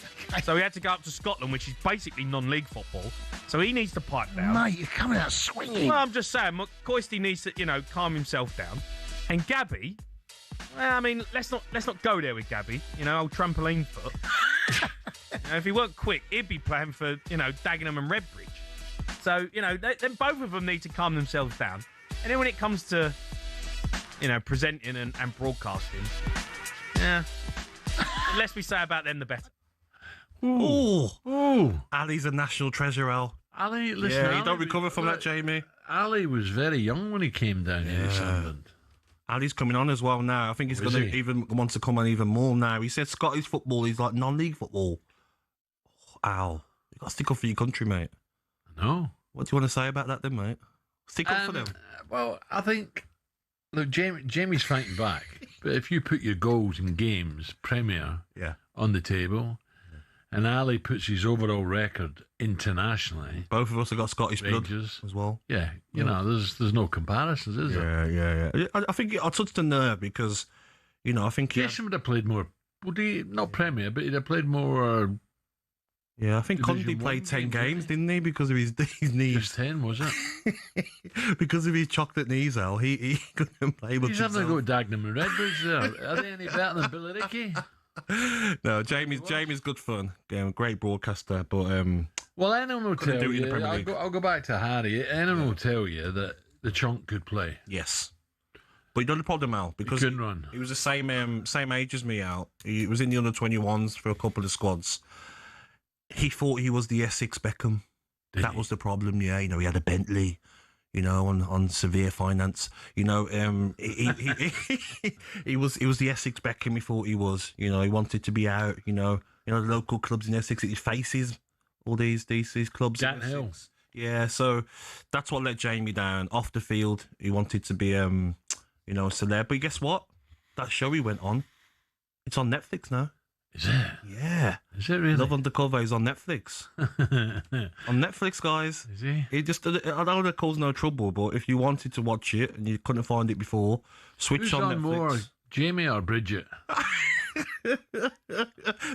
So he had to go up to Scotland, which is basically non-league football. So he needs to pipe down. Mate, you're coming out swinging. Well, I'm just saying, McCoisty needs to, calm himself down. And Gabby, well, I mean, let's not go there with Gabby. Old trampoline foot. If he weren't quick, he'd be playing for, Dagenham and Redbridge. So, then both of them need to calm themselves down. And then when it comes to, presenting and broadcasting, yeah, the less we say about them, the better. Ooh. Ali's a national treasure, Al. Ali, listen, yeah, you don't recover from that, Jamie. Ali was very young when he came down here to Sunderland. Ali's coming on as well now. I think he's going to even want to come on even more now. He said Scottish football is like non-league football. Al, you got to stick up for your country, mate. No. What do you want to say about that then, mate? Stick up for them. Well, I think, look, Jamie's fighting back. But if you put your goals in games, Premier, on the table, and Ali puts his overall record internationally. Both of us have got Scottish Rangers blood as well. Yeah, there's no comparisons, is there? Yeah. I think I touched a nerve because, I think... Jason would have played more, not Premier, but he'd have played more... Yeah, I think Condy played 10 games, didn't he? Because of his knees. Just 10, was it? Because of his chocolate knees, Al. He couldn't play much. He's having to go to Dagenham and Redbridge there. Are they any better than Billericay? No, Jamie's good fun. Great broadcaster, but well, Enon will tell you. I'll go back to Harry. Enon will tell you that the chunk could play. Yes, but you know the problem, Al, because he couldn't run. He was the same age as me, Al. He was in the under-21s for a couple of squads. He thought he was the Essex Beckham. That was the problem. Yeah, he had a Bentley. On severe finance. He was the Essex Beckham. He thought he was. He wanted to be out. The local clubs in Essex. He faces all these clubs. Dan Hill. Yeah, so that's what let Jamie down. Off the field, he wanted to be a celeb. But guess what? That show he went on, it's on Netflix now. Is it? Yeah. Is it really? Love Undercover is on Netflix. On Netflix, guys. Is he? I know that caused no trouble, but if you wanted to watch it and you couldn't find it before, switch Who's on on Netflix. more, Jamie or Bridget?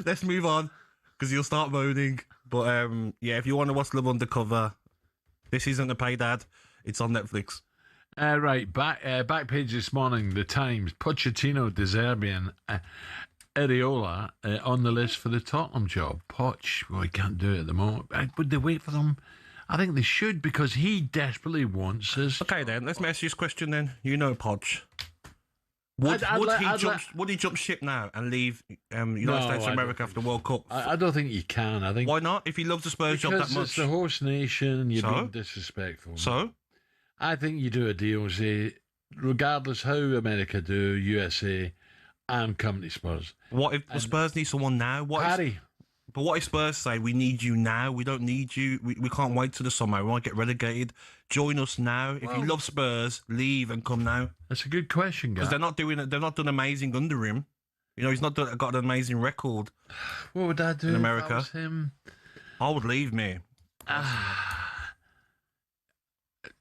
Let's move on, because you'll start moaning. But if you want to watch Love Undercover, this isn't a paid ad. It's on Netflix. Right, back page this morning, The Times, Pochettino, Deserbian, Areola on the list for the Tottenham job. Poch, well, he can't do it at the moment. Would they wait for them? I think they should, because he desperately wants us. Okay, then, let's ask you this question then. Poch. Would he jump ship now and leave United States of America after the World Cup? I don't think you can. I think why not? If he loves the Spurs job that much. Because it's the host nation, you're being disrespectful. So? I think you do a deal, say, regardless how America do, USA, I'm coming to Spurs. What if the Spurs need someone now? Harry. But what if Spurs say, we need you now, we don't need you, we can't wait till the summer, we won't get relegated, join us now. If you love Spurs, leave and come now. That's a good question, guys. Because they're not done amazing under him. He's not got an amazing record. What would I do in America? If I was him? I would leave me.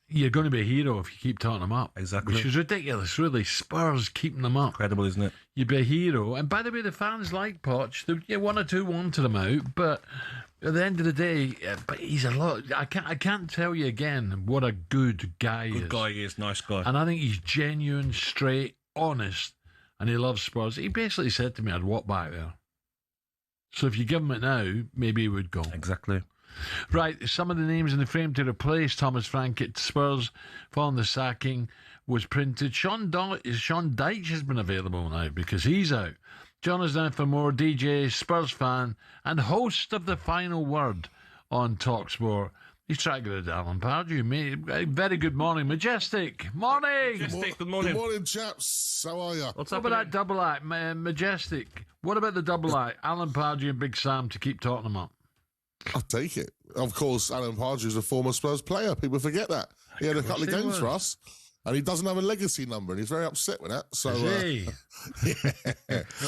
You're going to be a hero if you keep talking them up. Exactly. Which is ridiculous, really. Spurs keeping them up. Incredible, isn't it? You'd be a hero. And by the way, the fans like Poch. One or two wanted him out, but at the end of the day, but he's a lot. I can't tell you again what a good guy he is. Good guy he is, nice guy. And I think he's genuine, straight, honest, and he loves Spurs. He basically said to me, I'd walk back there. So if you give him it now, maybe he would go. Exactly. Right, some of the names in the frame to replace Thomas Frank at Spurs following the sacking was printed. Sean Dyche has been available now because he's out. John is down for more. DJ, Spurs fan, and host of The Final Word on talkSPORT. He's trying to get it to Alan Pardew, mate. Very good morning, Majestic. Morning. Majestic, good morning. Good morning, chaps. How are you? What about that double act, Majestic? What about the double act? Alan Pardew and Big Sam to keep talking them up. I'll take it. Of course, Alan Pardew is a former Spurs player. People forget that. He had a couple of games for us, and he doesn't have a legacy number, and he's very upset with that. So,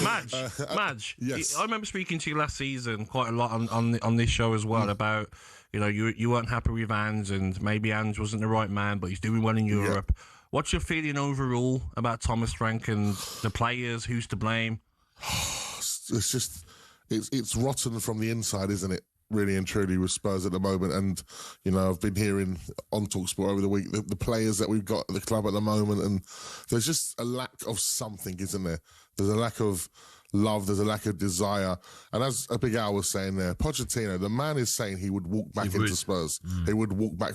Madge, yes. I remember speaking to you last season quite a lot on this show as well about, you weren't happy with Ange, and maybe Ange wasn't the right man, but he's doing well in Europe. Yeah. What's your feeling overall about Thomas Frank and the players? Who's to blame? it's rotten from the inside, isn't it? Really and truly with Spurs at the moment. And, you know, I've been hearing on talkSPORT over the week the players that we've got at the club at the moment, and there's just a lack of something, isn't there? There's a lack of love, there's a lack of desire. And as a Big Al was saying there, Pochettino, the man is saying he would walk back into Spurs. He would walk back.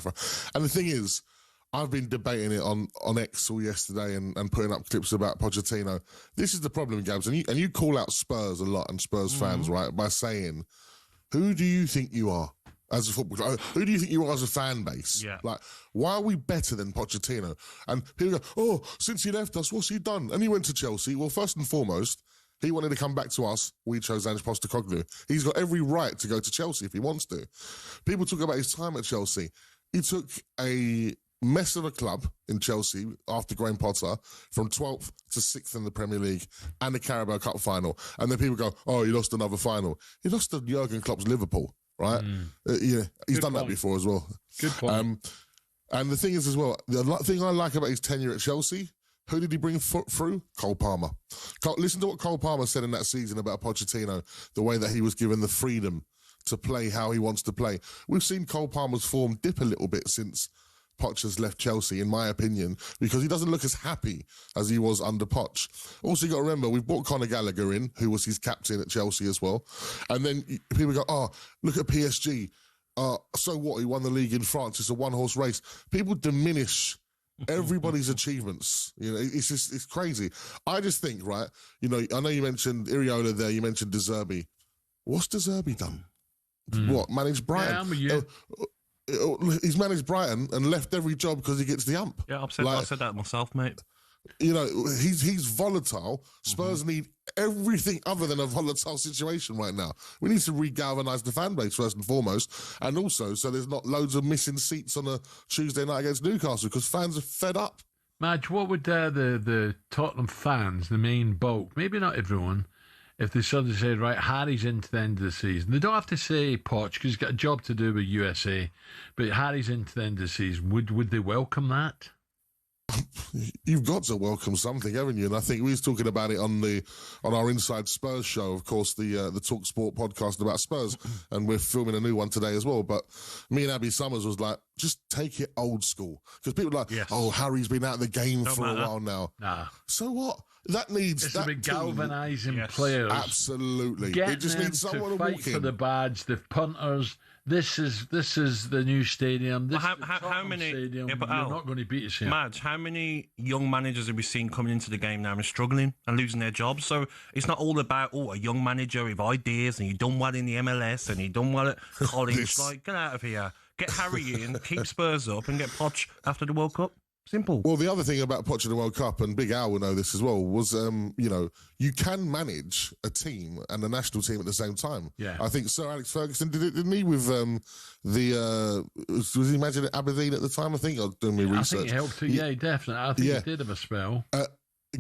And the thing is, I've been debating it on X all yesterday and putting up clips about Pochettino. This is the problem, Gabs, and you call out Spurs a lot and Spurs fans, right, by saying, who do you think you are as a football club? Who do you think you are as a fan base? Yeah. Like, why are we better than Pochettino? And people go, oh, since he left us, what's he done? And he went to Chelsea. Well, first and foremost, he wanted to come back to us. We chose Ange Postecoglou. He's got every right to go to Chelsea if he wants to. People talk about his time at Chelsea. He took a mess of a club in Chelsea after Graham Potter from 12th to 6th in the Premier League and the Carabao Cup final. And then people go, oh, he lost another final. He lost to Jurgen Klopp's Liverpool, right? Yeah, he's done that before as well. Good point. And the thing is as well, the thing I like about his tenure at Chelsea, who did he bring through? Cole Palmer. Listen to what Cole Palmer said in that season about Pochettino, the way that he was given the freedom to play how he wants to play. We've seen Cole Palmer's form dip a little bit since Poch has left Chelsea, in my opinion, because he doesn't look as happy as he was under Poch. Also, you got to remember, we've brought Conor Gallagher in, who was his captain at Chelsea as well. And then people go, oh, look at PSG. So what? He won the league in France. It's a one-horse race. People diminish everybody's achievements. You know, it's crazy. I just think, right, you know, I know you mentioned Iriola there, you mentioned De Zerbi. What's De Zerbi done? What? Managed Brighton? Yeah, I'm with you. He's managed Brighton and left every job because he gets the ump. Yeah, I said that myself, mate. You know, he's volatile. Spurs need everything other than a volatile situation right now. We need to re-galvanise the fan base first and foremost, and also so there's not loads of missing seats on a Tuesday night against Newcastle because fans are fed up. Madge, what would the Tottenham fans, the main bulk, maybe not everyone, if they suddenly said, right, Harry's into the end of the season. They don't have to say Poch because he's got a job to do with USA, but Harry's into the end of the season. Would they welcome that? You've got to welcome something, haven't you? And I think we was talking about it on our Inside Spurs show, of course, the talkSPORT podcast about Spurs, and we're filming a new one today as well. But me and Abby Summers was like, just take it old school, because people are like, oh, Harry's been out of the game for a while now. Nah. So what? That needs it's that about galvanising players. Absolutely, Getting it just them needs someone to fight walk in. for the badge. The punters. This is the new stadium. This Well, is the how many? stadium. Yeah, but You're Al, not going to beat us here. Madge, how many young managers have we seen coming into the game now and struggling and losing their jobs? So it's not all about a young manager with ideas and he done well in the MLS and he done well at college. Like, get out of here. Get Harry in, keep Spurs up, and get Poch after the World Cup. Simple. Well, the other thing about Poch in the World Cup, and Big Al will know this as well, was, you can manage a team and a national team at the same time. Yeah. I think Sir Alex Ferguson did it, didn't he, with was he managing at Aberdeen at the time? I think I was doing my research. I think he helped too. Yeah, definitely. I think he did have a spell.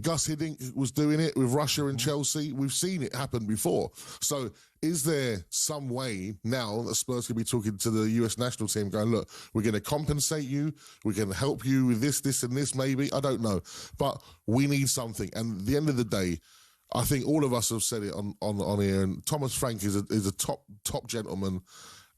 Gus Hiddink was doing it with Russia and Chelsea. We've seen it happen before. So is there some way now that Spurs could be talking to the US national team going, look, we're going to compensate you. We're going to help you with this and this maybe. I don't know. But we need something. And at the end of the day, I think all of us have said it on here. And Thomas Frank is a top gentleman.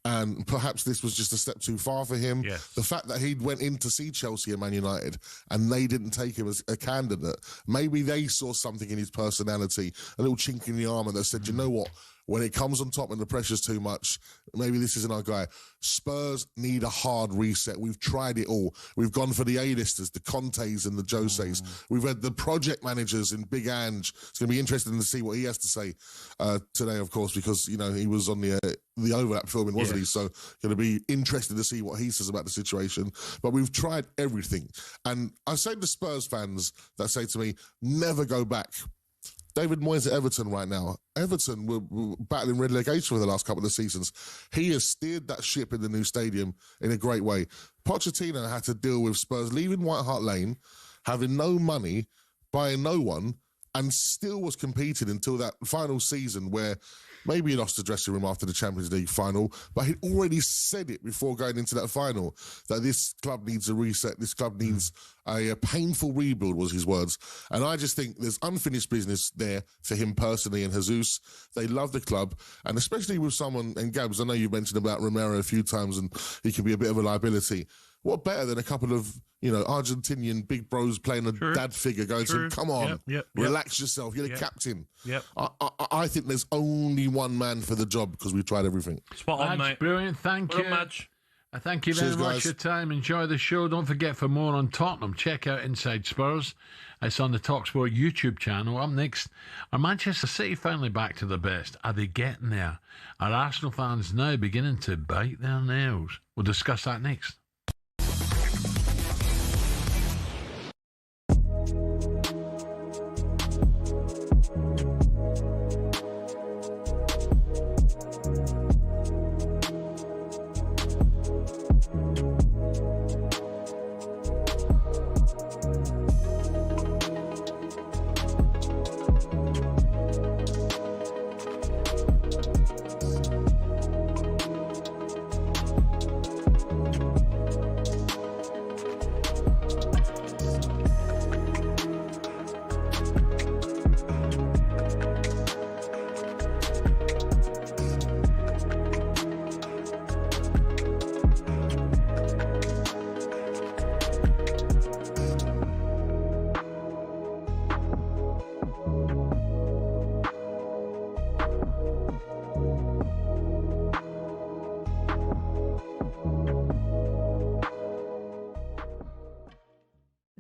And perhaps this was just a step too far for him. Yes. The fact that he went in to see Chelsea and Man United and they didn't take him as a candidate, maybe they saw something in his personality, a little chink in the armour that said, you know what, when it comes on top and the pressure's too much, maybe this isn't our guy. Spurs need a hard reset. We've tried it all. We've gone for the A-listers, the Contes and the Joses. We've had the project managers in Big Ange. It's going to be interesting to see what he has to say today, of course, because, he was on the overlap filming, wasn't he? So going to be interested to see what he says about the situation. But we've tried everything. And I say to Spurs fans that say to me, never go back. David Moyes at Everton right now. Everton were battling relegation for the last couple of seasons. He has steered that ship in the new stadium in a great way. Pochettino had to deal with Spurs leaving White Hart Lane, having no money, buying no one, and still was competing until that final season where maybe he lost the dressing room after the Champions League final, but he'd already said it before going into that final, that this club needs a reset, this club needs a painful rebuild, was his words. And I just think there's unfinished business there for him personally and Jesus. They love the club, and especially with someone, and Gabs, I know you've mentioned about Romero a few times, and he can be a bit of a liability. What better than a couple of, Argentinian big bros playing a dad figure going to him, come on, relax yourself, you're the captain. Yep. I think there's only one man for the job because we've tried everything. Spot on, mate. Brilliant, thank you. Thank you very much for your time. Enjoy the show. Don't forget, for more on Tottenham, check out Inside Spurs. It's on the talkSPORT YouTube channel. Up next, are Manchester City finally back to the best? Are they getting there? Are Arsenal fans now beginning to bite their nails? We'll discuss that next.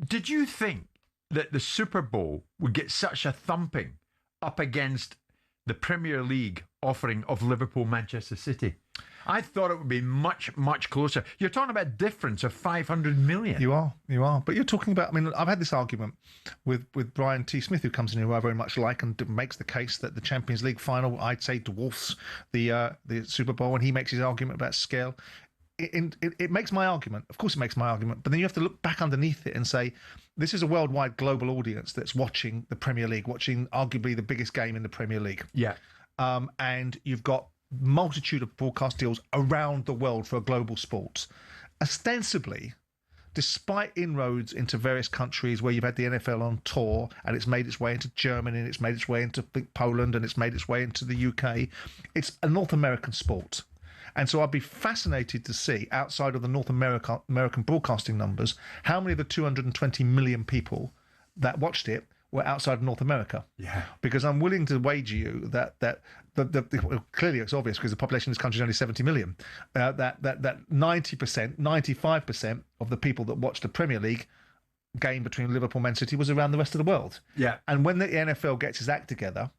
Did you think that the Super Bowl would get such a thumping up against the Premier League offering of Liverpool-Manchester City? I thought it would be much, much closer. You're talking about a difference of 500 million. You are. But you're talking about, I've had this argument with Brian T. Smith, who comes in here, who I very much like, and makes the case that the Champions League final, I'd say, dwarfs the Super Bowl, and he makes his argument about scale. It makes my argument. Of course it makes my argument. But then you have to look back underneath it and say, this is a worldwide global audience that's watching the Premier League, watching arguably the biggest game in the Premier League. Yeah. And you've got multitude of broadcast deals around the world for a global sport. Ostensibly, despite inroads into various countries where you've had the NFL on tour and it's made its way into Germany and it's made its way into Poland and it's made its way into the UK, it's a North American sport. And so I'd be fascinated to see, outside of the North American broadcasting numbers, how many of the 220 million people that watched it were outside of North America. Yeah. Because I'm willing to wager you that well, clearly it's obvious because the population of this country is only 70 million, that 90%, 95% of the people that watched the Premier League game between Liverpool and Man City was around the rest of the world. Yeah. And when the NFL gets its act together,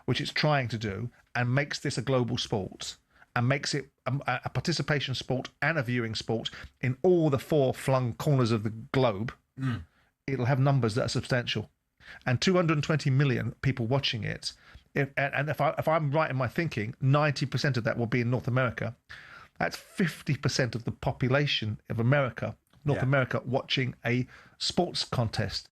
which it's trying to do, and makes this a global sport, and makes it a participation sport and a viewing sport in all the four-flung corners of the globe, it'll have numbers that are substantial. And 220 million people watching it, if I'm right in my thinking, 90% of that will be in North America. That's 50% of the population of America, North America, watching a sports contest.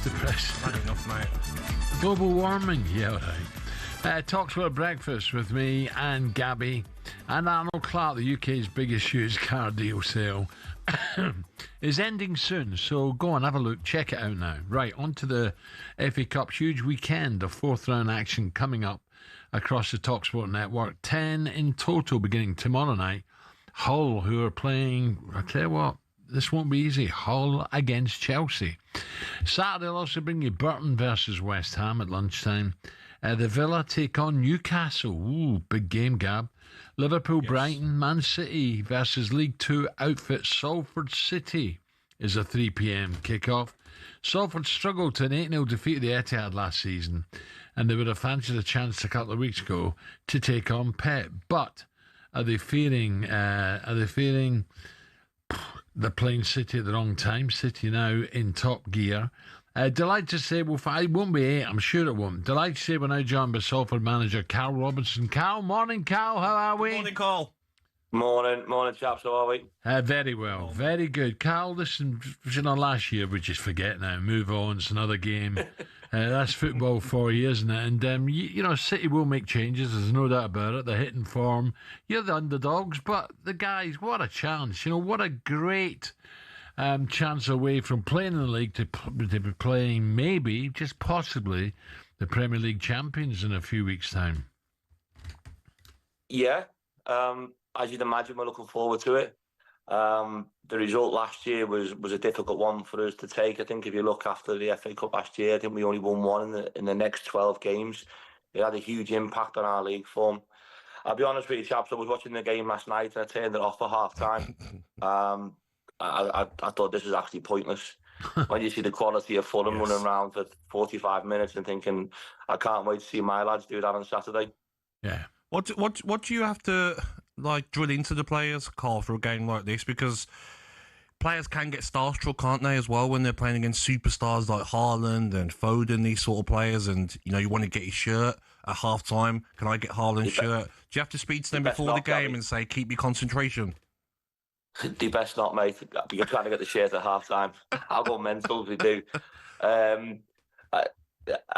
depressing. Had enough, mate. Global warming, yeah, all right. talkSPORT Breakfast with me and Gabby and Arnold Clark, the UK's biggest used car deal sale, is ending soon. So go on, have a look, check it out now. Right, on to the FA Cup huge weekend of fourth round action coming up across the talkSPORT network. 10 in total beginning tomorrow night. Hull, who are playing, I tell you what, this won't be easy. Hull against Chelsea. Saturday, I'll also bring you Burton versus West Ham at lunchtime. The Villa take on Newcastle. Ooh, big game, Gab. Liverpool, Brighton, Man City versus League Two outfit Salford City is a 3 p.m. kickoff. Salford struggled to an 8-0 defeat at the Etihad last season, and they would have fancied a chance a couple of weeks ago to take on Pep. But are they fearing they're playing City at the wrong time? City now in top gear. Delighted to say, it won't be 8, I'm sure it won't. Delighted to say we're now joined by Salford manager Carl Robinson. Carl, morning, Carl, how are we? Morning, Carl. Morning, chaps, how are we? Very well, very good. Carl, listen, last year we just forget now, move on, it's another game. That's football for you, isn't it? And, City will make changes, there's no doubt about it. They're hitting form. You're the underdogs, but the guys, what a chance. What a great chance away from playing in the league to be playing maybe, just possibly, the Premier League champions in a few weeks' time. Yeah, as you'd imagine, we're looking forward to it. The result last year was a difficult one for us to take. I think if you look after the FA Cup last year, I think we only won one in the next 12 games. It had a huge impact on our league form. I'll be honest with you, chaps, I was watching the game last night and I turned it off for half-time. I thought this was actually pointless. When you see the quality of Fulham running around for 45 minutes and thinking, I can't wait to see my lads do that on Saturday. Yeah. What do you have to drill into the players, Carl, for a game like this? Because players can get starstruck, can't they, as well, when they're playing against superstars like Haaland and Foden, these sort of players, and you want to get his shirt at half time. Can I get Haaland's shirt? Do you have to speak to them before the game and say, keep your concentration? They best not, mate. You're trying to get the shirt at half time. I'll go mental if we do. I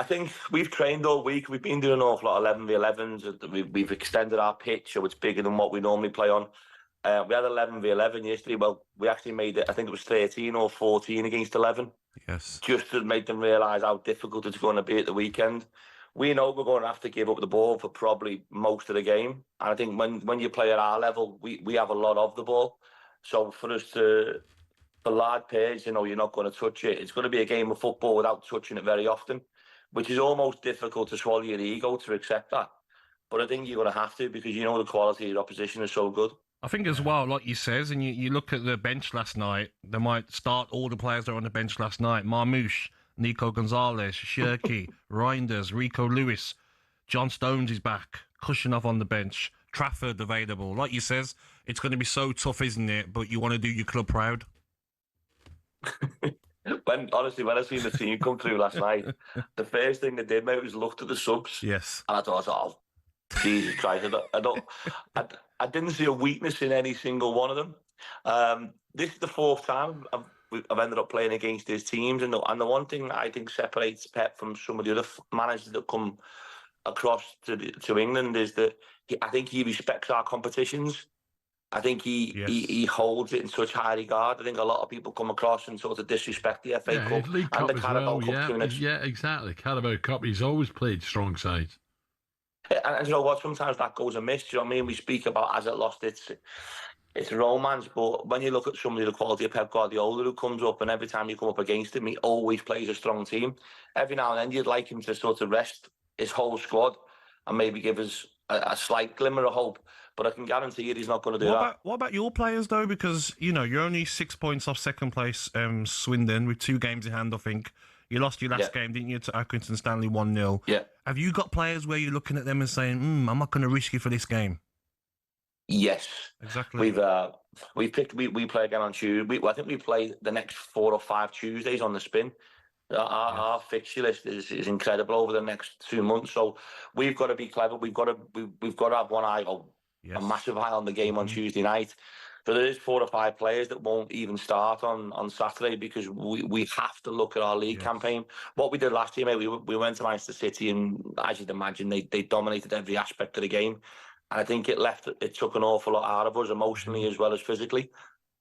think we've trained all week. We've been doing an awful lot of 11v11s. We've extended our pitch, so it's bigger than what we normally play on. We had 11v11 yesterday. Well, we actually made it, I think it was 13 or 14 against 11. Yes. Just to make them realise how difficult it's going to be at the weekend. We know we're going to have to give up the ball for probably most of the game. And I think when you play at our level, we have a lot of the ball. So for us for large players, you're not going to touch it. It's going to be a game of football without touching it very often, which is almost difficult to swallow your ego to accept that. But I think you're going to have to, because the quality of your opposition is so good. I think as well, like you says, and you look at the bench last night, they might start all the players that were on the bench last night. Marmouche, Nico Gonzalez, Shirky, Reinders, Rico Lewis, John Stones is back, Kushinov on the bench, Trafford available. Like you says, it's going to be so tough, isn't it? But you want to do your club proud. When I seen the team come through last night, the first thing they did, mate, was looked at the subs. Yes. And I thought, oh, Jesus Christ, I didn't see a weakness in any single one of them. This is the fourth time I've ended up playing against his teams, and the one thing that I think separates Pep from some of the other managers that come across to England is that I think he respects our competitions. I think he holds it in such high regard. I think a lot of people come across and sort of disrespect the FA Cup and the Carabao Cup. Yeah, exactly. Carabao Cup, he's always played strong sides. And you know what? Sometimes that goes amiss. Do you know what I mean? We speak about has it lost its romance, but when you look at somebody the quality of Pep Guardiola who comes up, and every time you come up against him, he always plays a strong team. Every now and then you'd like him to sort of rest his whole squad and maybe give us a slight glimmer of hope. But I can guarantee you he's not going to do that. What about your players, though? Because, you're only 6 points off second place Swindon with 2 games in hand, I think. You lost your last game, didn't you, to Accrington Stanley 1-0. Yeah. Have you got players where you're looking at them and saying, I'm not going to risk you for this game? Yes. Exactly. We play again on Tuesday. I think we play the next 4 or 5 Tuesdays on the spin. Our fixture list is incredible over the next 2 months. So we've got to be clever. We've got to have one eye. a massive eye on the game on Tuesday night. So there is 4 or 5 players that won't even start on Saturday because we have to look at our league campaign. What we did last year, mate, we went to Manchester City and, as you'd imagine, they dominated every aspect of the game. And I think it took an awful lot out of us emotionally as well as physically.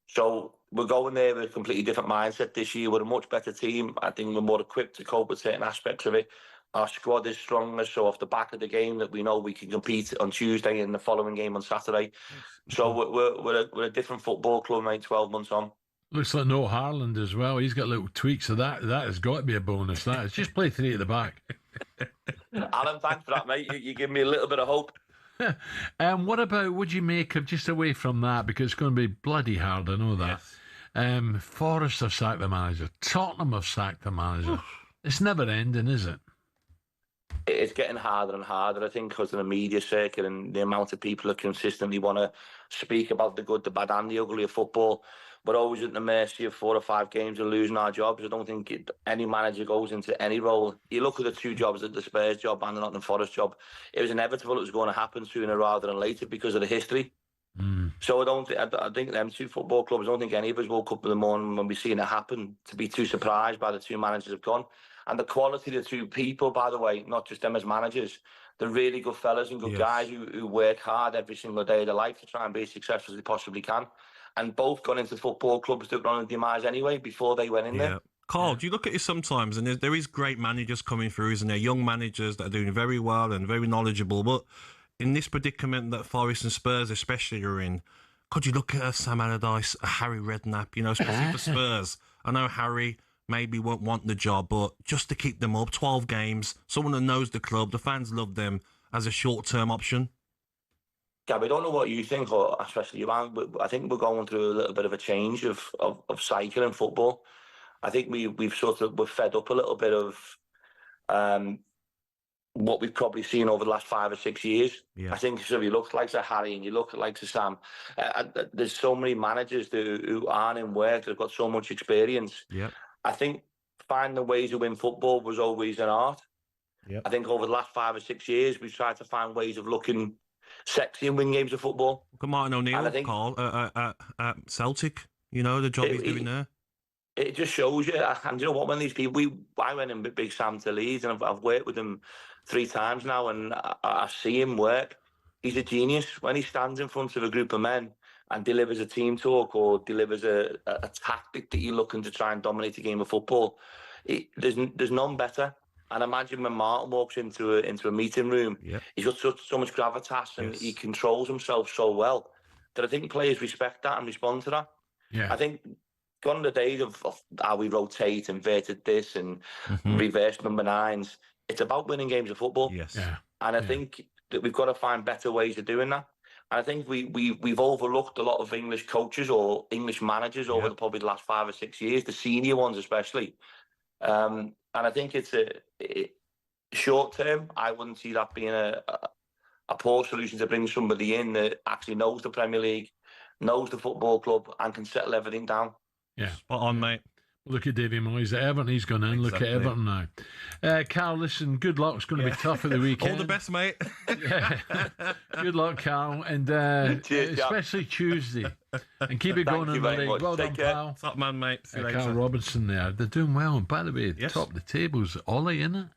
So we're going there with a completely different mindset this year. We're a much better team. I think we're more equipped to cope with certain aspects of it. Our squad is stronger, so off the back of the game that we know we can compete on Tuesday and the following game on Saturday. So we're a different football club, mate, 12 months on. Looks like no Harland as well. He's got little tweaks, so that has got to be a bonus. That is just play 3 at the back. Alan, thanks for that, mate. You give me a little bit of hope. What would you make of, just away from that, because it's going to be bloody hard, I know that. Forest have sacked the manager. Tottenham have sacked the manager. It's never ending, is it? It's getting harder and harder, I think, because of the media circuit and the amount of people that consistently want to speak about the good, the bad and the ugly of football. We're always at the mercy of 4 or 5 games and losing our jobs. I don't think any manager goes into any role. You look at the 2 jobs, the Spurs job and the Nottingham Forest job, it was inevitable it was going to happen sooner rather than later because of the history. So I think them 2 football clubs, I don't think any of us woke up in the morning when we seen it happen to be too surprised by the 2 managers have gone. And the quality of the 2 people, by the way, not just them as managers, they're really good fellas and good guys who work hard every single day of their life to try and be as successful as they possibly can. And both got into football clubs that were on a demise anyway before they went in there. Carl, do you look at it sometimes, and there is great managers coming through, isn't there? Young managers that are doing very well and very knowledgeable, but in this predicament that Forest and Spurs especially are in, could you look at Sam Allardyce, a Harry Redknapp, especially for Spurs? I know Harry maybe won't want the job, but just to keep them up, 12 games, someone that knows the club, the fans love them as a short-term option. Gab, I don't know what you think, or especially you, I think we're going through a little bit of a change of cycle in football. I think we're fed up a little bit of what we've probably seen over the last 5 or 6 years. I think so. You look like Harry and you look like Sam. There's so many managers who aren't in work that have got so much experience. I think finding ways to win football was always an art. I think over the last 5 or 6 years, we've tried to find ways of looking sexy and win games of football. Look at Martin O'Neill, Carl, at Celtic, the job he's doing there. It just shows you, and you know what, when these people, I went in with Big Sam to Leeds, and I've worked with him 3 times now, and I see him work. He's a genius. When he stands in front of a group of men and delivers a team talk or delivers a tactic that you're looking to try and dominate a game of football, there's none better. And imagine when Martin walks into a meeting room, he's got so much gravitas and he controls himself so well that I think players respect that and respond to that. I think gone the days of how we rotate, inverted this and reverse number 9s. It's about winning games of football. And I think that we've got to find better ways of doing that. And I think we've overlooked a lot of English coaches or English managers over probably the last 5 or 6 years, the senior ones especially. And I think it's short term. I wouldn't see that being a poor solution to bring somebody in that actually knows the Premier League, knows the football club, and can settle everything down. Spot on, mate. Look at Davy Moyes at Everton. He's gone in. Look at Everton now. Carl, listen, good luck. It's going to be tough at the weekend. All the best, mate. Good luck, Carl. And especially Tuesday. And keep it going in the league. Well done, pal. What's up, man, mate? See you later. Carl Robinson there. They're doing well. And by the way, top of the tables, Ollie, isn't it?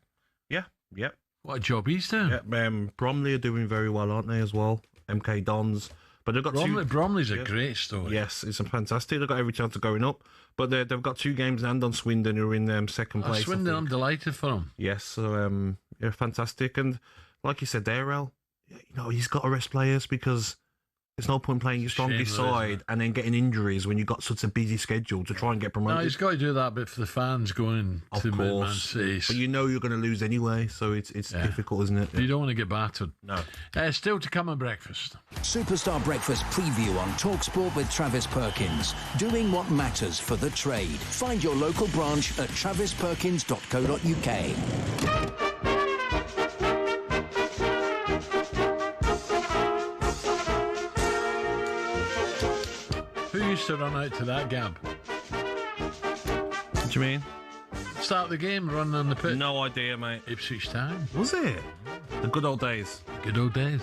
Yep. What a job he's doing. Bromley are doing very well, aren't they, as well? MK Dons. But they've got Bromley's a great story. Yes, it's fantastic. They've got every chance of going up. But they've got 2 games in hand on Swindon, who are in second place. Swindon, I'm delighted for them. Yes, so fantastic. And like you said there, Al, he's got to rest players because there's no point playing your strongest side and then getting injuries when you've got such a busy schedule to try and get promoted. No, he's got to do that bit for the fans going to Man City. But you're going to lose anyway, so it's difficult, isn't it? You don't want to get battered. No. Still to come on breakfast. Superstar Breakfast preview on talkSPORT with Travis Perkins. Doing what matters for the trade. Find your local branch at travisperkins.co.uk. Who used to run out to that, Gab? What do you mean? Start the game, running on the pitch. No idea, mate. Ipswich Town. Was it? The good old days. Good old days.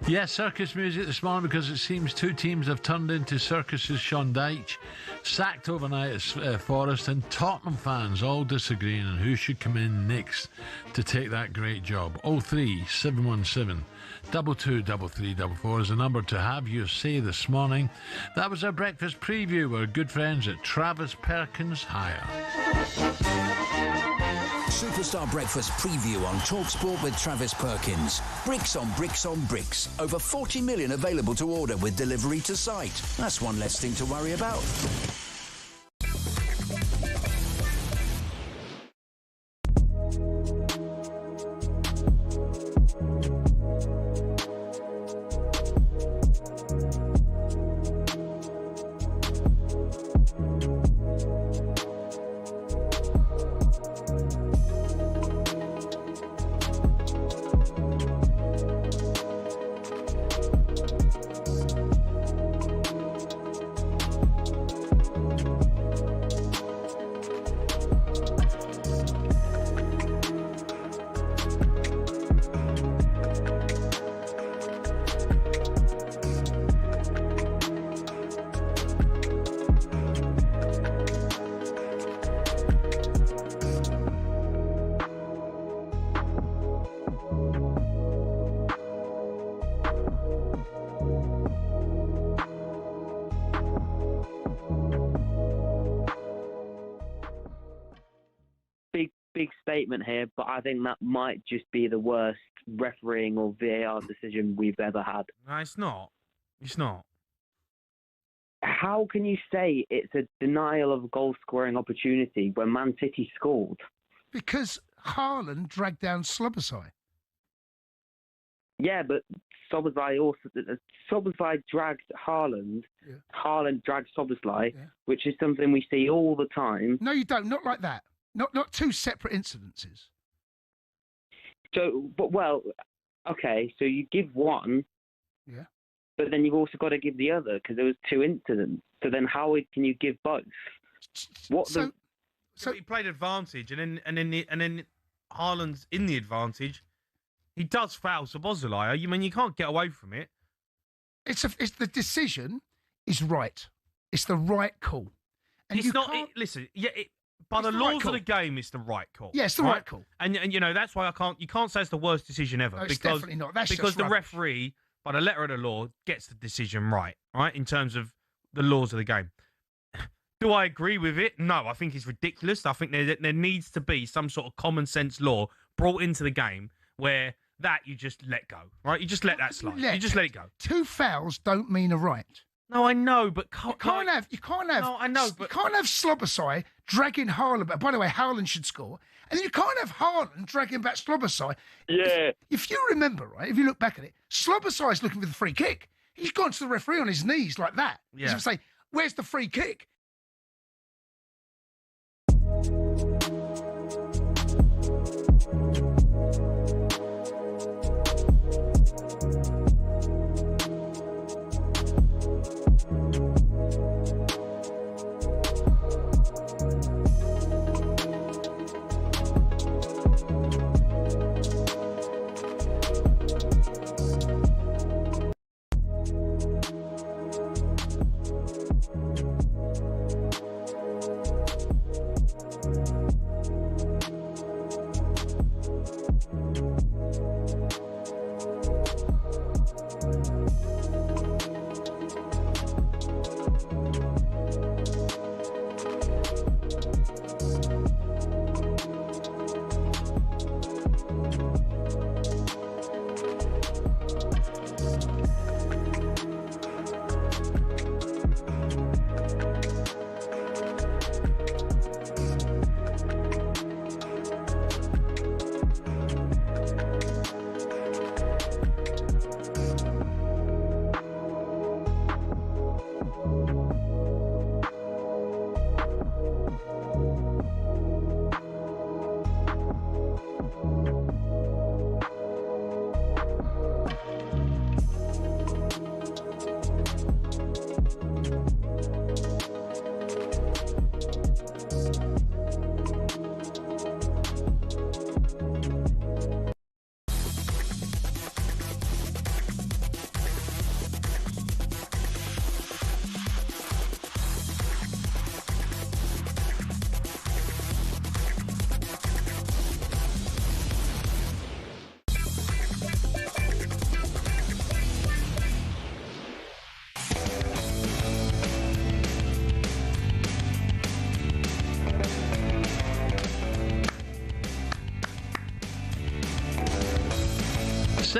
Yes, circus music this morning because it seems two teams have turned into circuses. Sean Dyche sacked overnight at Forest, and Tottenham fans all disagreeing on who should come in next to take that great job. 03717 223344 is the number to have your say this morning. That was our breakfast preview. We're good friends at Travis Perkins Hire. Superstar Breakfast preview on talkSPORT with Travis Perkins. Bricks on bricks on bricks. Over 40 million available to order with delivery to site. That's one less thing to worry about. Big statement here, but I think that might just be the worst refereeing or VAR decision we've ever had. No, it's not. It's not. How can you say it's a denial of a goal-scoring opportunity when Man City scored? Because Haaland dragged down Slobosai. Yeah, but Szoboszlai dragged Haaland. Yeah. Haaland dragged Szoboszlai, which is something we see all the time. No, you don't. Not like that. Not two separate incidences. So, okay, so you give one. Yeah. But then you've also got to give the other because there was two incidents. So then how can you give both? So he played advantage, and then Haaland's in the advantage. He does foul Szoboszlai. I mean, you can't get away from it. It's the decision is right. It's the right call. And it's not. Listen, by the laws of the game, it's the right call. Yeah, it's the right call. And that's why you can't say it's the worst decision ever. No, it's definitely not. That's because just the rubbish. referee, by the letter of the law, gets the decision right, in terms of the laws of the game. Do I agree with it? No, I think it's ridiculous. I think there needs to be some sort of common sense law brought into the game where that you just let go, right? You just let that slide. You just let it go. Two fouls don't mean a right. No, I know, but you can't have. No, I know, but you can't have Slobosai dragging Haaland back. By the way, Haaland should score, and then you can't have Haaland dragging back Slobosai. Yeah. If you remember, right, if you look back at it, Slobosai's looking for the free kick. He's gone to the referee on his knees like that. Yeah. He's going to say, "Where's the free kick?"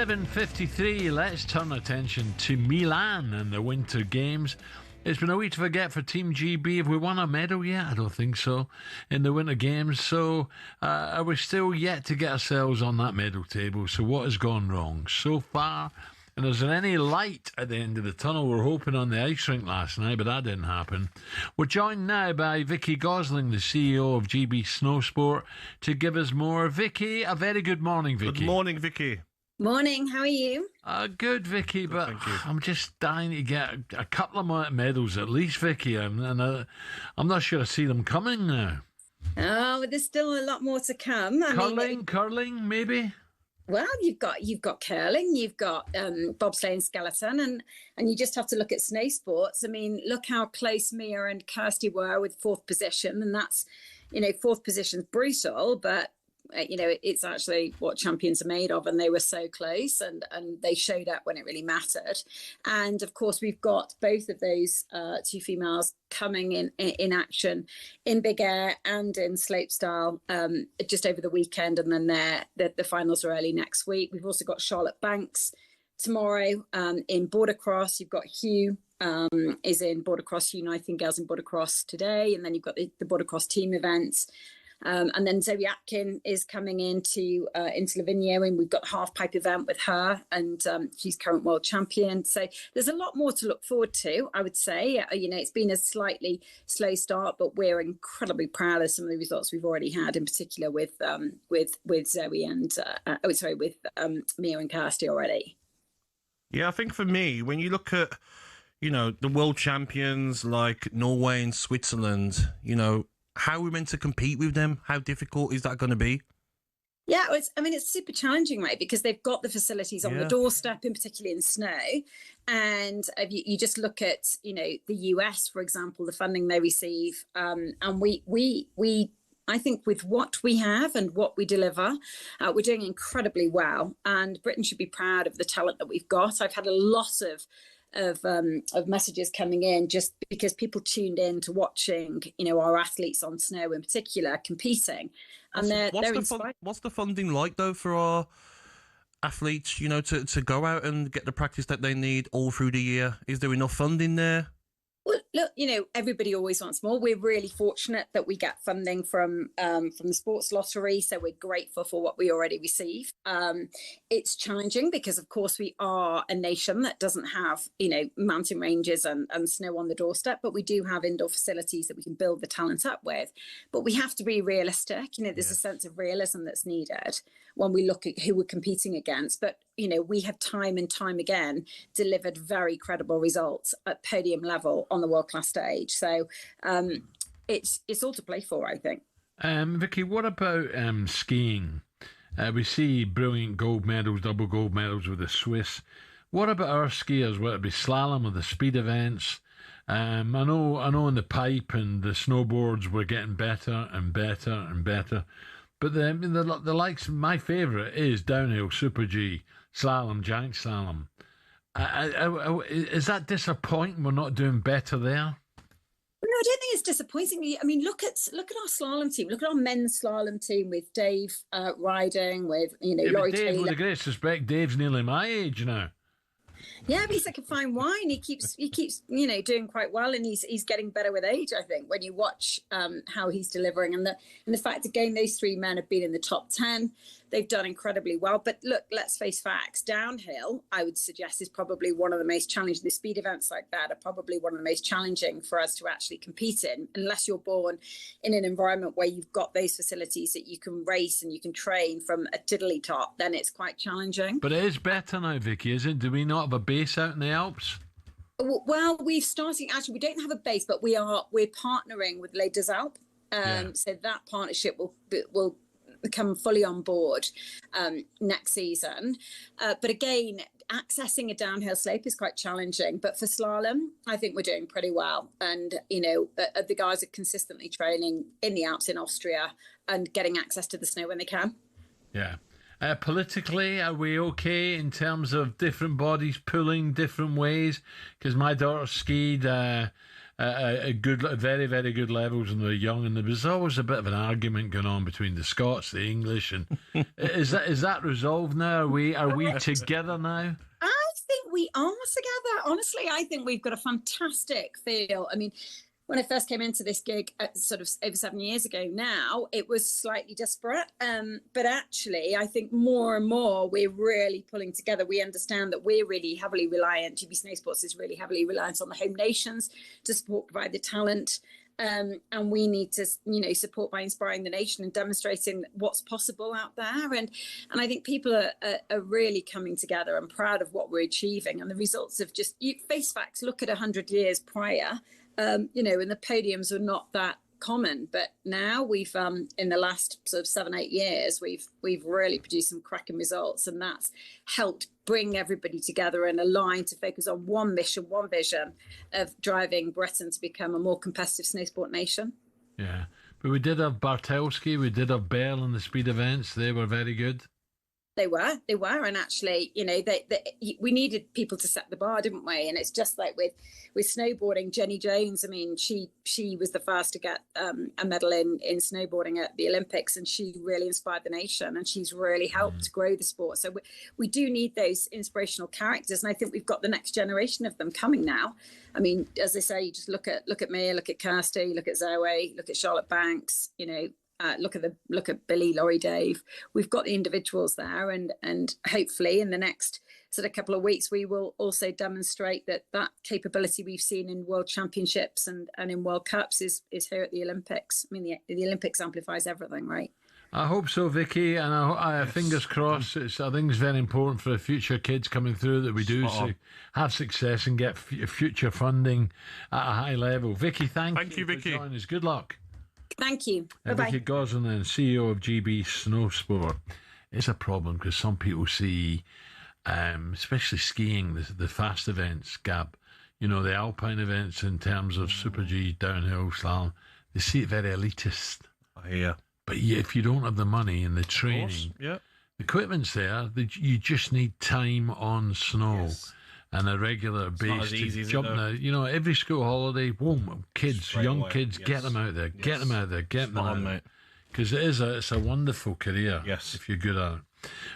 7:53. Let's turn attention to Milan and the Winter Games. It's been a week to forget for Team GB. Have we won a medal yet? I don't think so in the Winter Games. So are we still yet to get ourselves on that medal table? So what has gone wrong so far? And is there any light at the end of the tunnel? We're hoping on the ice rink last night, but that didn't happen. We're joined now by Vicky Gosling, the CEO of GB Snow Sport, to give us more. Vicky, a very good morning, Vicky. Good morning, Vicky. Morning, how are you? Good, Vicky, but I'm just dying to get a couple of more medals at least, Vicky. I'm not sure I see them coming now. Oh, there's still a lot more to come. Curling, maybe? Well, you've got curling, you've got bobsleigh and skeleton, and you just have to look at snow sports. I mean, look how close Mia and Kirsty were with fourth position, and that's, fourth position's brutal, but it's actually what champions are made of, and they were so close, and they showed up when it really mattered. And of course, we've got both of those two females coming in action in big air and in slopestyle just over the weekend, and then the finals are early next week. We've also got Charlotte Banks tomorrow in border cross. You've got Hugh is in border cross, Uniting Girls in border cross today, and then you've got the border cross team events. And then Zoe Atkin is coming into Livigno, and we've got the half pipe event with her, and she's current world champion. So there's a lot more to look forward to, I would say. It's been a slightly slow start, but we're incredibly proud of some of the results we've already had, in particular with Zoe and with Mia and Kirsty already. Yeah, I think for me, when you look at the world champions like Norway and Switzerland, how are we meant to compete with them? How difficult is that going to be? Yeah, it's super challenging, right? Because they've got the facilities on the doorstep, in particular in snow. And you just look at, the US, for example, the funding they receive. And I think with what we have and what we deliver, we're doing incredibly well. And Britain should be proud of the talent that we've got. I've had a lot of messages coming in just because people tuned in to watching, our athletes on snow in particular competing, and they're inspired. What's the funding like though for our athletes? To go out and get the practice that they need all through the year. Is there enough funding there? Well, look, everybody always wants more. We're really fortunate that we get funding from the sports lottery, so we're grateful for what we already receive. It's challenging because, of course, we are a nation that doesn't have, mountain ranges and snow on the doorstep, but we do have indoor facilities that we can build the talent up with. But we have to be realistic. There's a sense of realism that's needed when we look at who we're competing against. But we have time and time again delivered very credible results at podium level on the world-class stage. So it's all to play for, I think. Vicky, what about skiing? We see brilliant gold medals, double gold medals with the Swiss. What about our skiers, whether it be slalom or the speed events? I know in the pipe and the snowboards we're getting better and better and better. But the likes, my favourite is downhill, Super G, slalom, giant slalom. Is that disappointing we're not doing better there? No, I don't think it's disappointing. I mean, look at our slalom team. Look at our men's slalom team with Dave riding, with Laurie Dave, Taylor. With the great respect, Dave's nearly my age now. Yeah, but he's like a fine wine. He keeps doing quite well, and he's getting better with age, I think, when you watch how he's delivering, and the fact again those three men have been in the top 10. They've done incredibly well. But look, let's face facts. Downhill, I would suggest, is probably one of the most challenging. The speed events like that are probably one of the most challenging for us to actually compete in, unless you're born in an environment where you've got those facilities that you can race and you can train from a tiddly top. Then it's quite challenging. But it is better now, Vicky, isn't it? Do we not have a base out in the Alps? Well, we've started. Actually, we don't have a base, but we're partnering with Les Deux Alpes. So that partnership will become fully on board next season. But again, accessing a downhill slope is quite challenging. But for slalom, I think we're doing pretty well. And, the guys are consistently training in the Alps in Austria and getting access to the snow when they can. Yeah. Politically, are we okay in terms of different bodies pulling different ways? Because my daughter skied good, very, very good levels when they're young, and there was always a bit of an argument going on between the Scots, the English, and is that resolved now? Are we together now? I think we are together. Honestly, I think we've got a fantastic feel. I mean, when I first came into this gig sort of over 7 years ago now, it was slightly disparate. But actually, I think more and more we're really pulling together. We understand that we're really heavily reliant, GB Snow Sports is really heavily reliant on the home nations to provide the talent. And we need to, support by inspiring the nation and demonstrating what's possible out there. And I think people are really coming together and proud of what we're achieving. And the results of face facts, look at 100 years prior, and the podiums were not that common. But now we've, in the last sort of 7-8 years, we've really produced some cracking results. And that's helped bring everybody together and align to focus on one mission, one vision of driving Britain to become a more competitive snow sport nation. Yeah, but we did have Bartelski, we did have Bell in the speed events. They were very good. They were, and actually, we needed people to set the bar, didn't we? And it's just like with snowboarding. Jenny Jones, I mean, she was the first to get a medal in snowboarding at the Olympics, and she really inspired the nation, and she's really helped grow the sport. So we do need those inspirational characters, and I think we've got the next generation of them coming now. I mean, as I say, you just look at me, look at Kirsty, look at Zoe, look at Charlotte Banks, look at Billy, Laurie, Dave. We've got the individuals there, and hopefully in the next sort of couple of weeks we will also demonstrate that capability we've seen in World Championships and in World Cups is here at the Olympics. I mean, the Olympics amplifies everything, right? I hope so, Vicky, and I fingers crossed. I think it's very important for the future kids coming through that we do have success and get future funding at a high level. Vicky, thank you, Vicky, for joining us. Good luck. Thank you. Bye-bye. Vicky Gosling, then, CEO of GB Snow Sport. It's a problem because some people see, especially skiing, the fast events, Gab, the alpine events in terms of Super G, downhill, slalom, they see it very elitist. Yeah. But if you don't have the money and the training, the equipment's there, you just need time on snow. Yes. And a regular base to jump now. Every school holiday, boom, kids, young kids, get them out there, get them out there, get them out there. Because it's a wonderful career if you're good at it.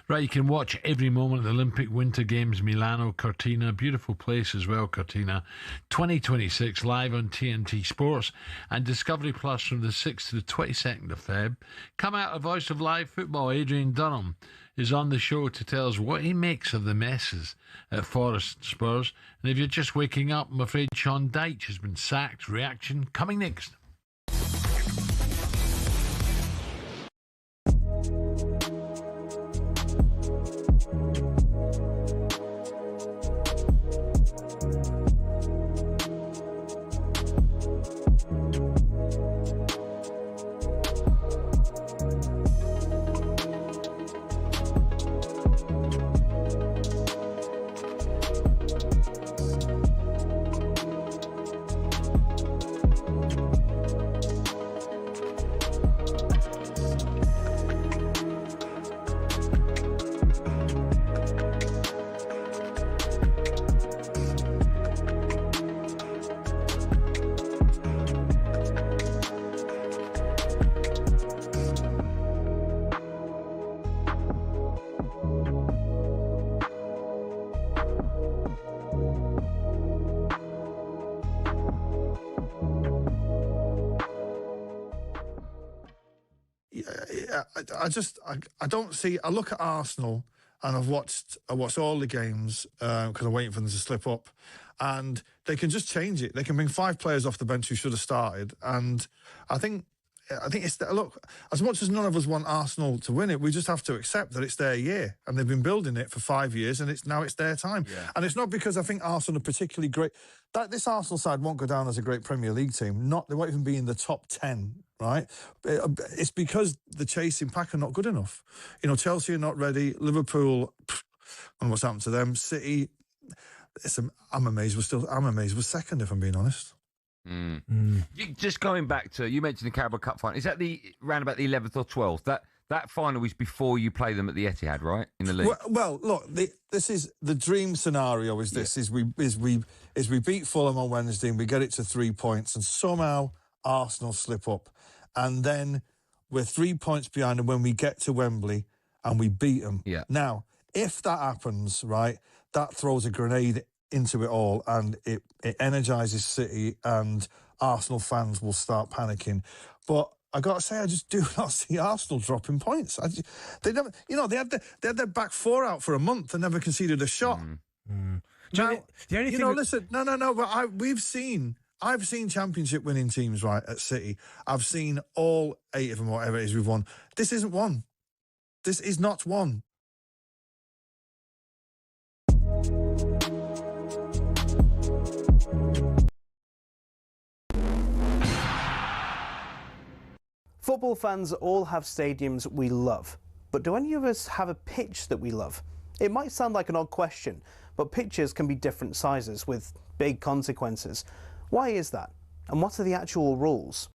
Right, you can watch every moment of the Olympic Winter Games, Milano, Cortina, beautiful place as well, Cortina, 2026, live on TNT Sports and Discovery Plus from the 6th to the 22nd of Feb. Come out, a voice of live football, Adrian Dunham is on the show to tell us what he makes of the messes at Forest Spurs. And if you're just waking up, I'm afraid Sean Dyche has been sacked. Reaction coming next. I don't see. I look at Arsenal and I've watched all the games because I'm waiting for them to slip up, and they can just change it. They can bring 5 players off the bench who should have started, and I think it's look. As much as none of us want Arsenal to win it, we just have to accept that it's their year, and they've been building it for 5 years, and it's their time. Yeah. And it's not because I think Arsenal are particularly great. This Arsenal side won't go down as a great Premier League team. They won't even be in the top 10. Right, it's because the chasing pack are not good enough. Chelsea are not ready. Liverpool, and what's happened to them? City, I'm amazed we're second, if I'm being honest. Just going back to, you mentioned the Carabao Cup final. Is that round about the 11th or 12th? that final is before you play them at the Etihad, right? In the league. Well, look, this is the dream scenario. Is we beat Fulham on Wednesday and we get it to 3 points, and somehow Arsenal slip up, and then we're 3 points behind them when we get to Wembley and we beat them. Yeah. Now, if that happens, right, that throws a grenade into it all, and it energises City, and Arsenal fans will start panicking. But I got to say, I just do not see Arsenal dropping points. They never, they had their back four out for a month and never conceded a shot. Now, the only thing listen, no, but I've seen championship winning teams, right, at City. I've seen all 8 of them, whatever it is we've won. This isn't one. This is not one. Football fans all have stadiums we love, but do any of us have a pitch that we love? It might sound like an odd question, but pitches can be different sizes with big consequences. Why is that? And what are the actual rules?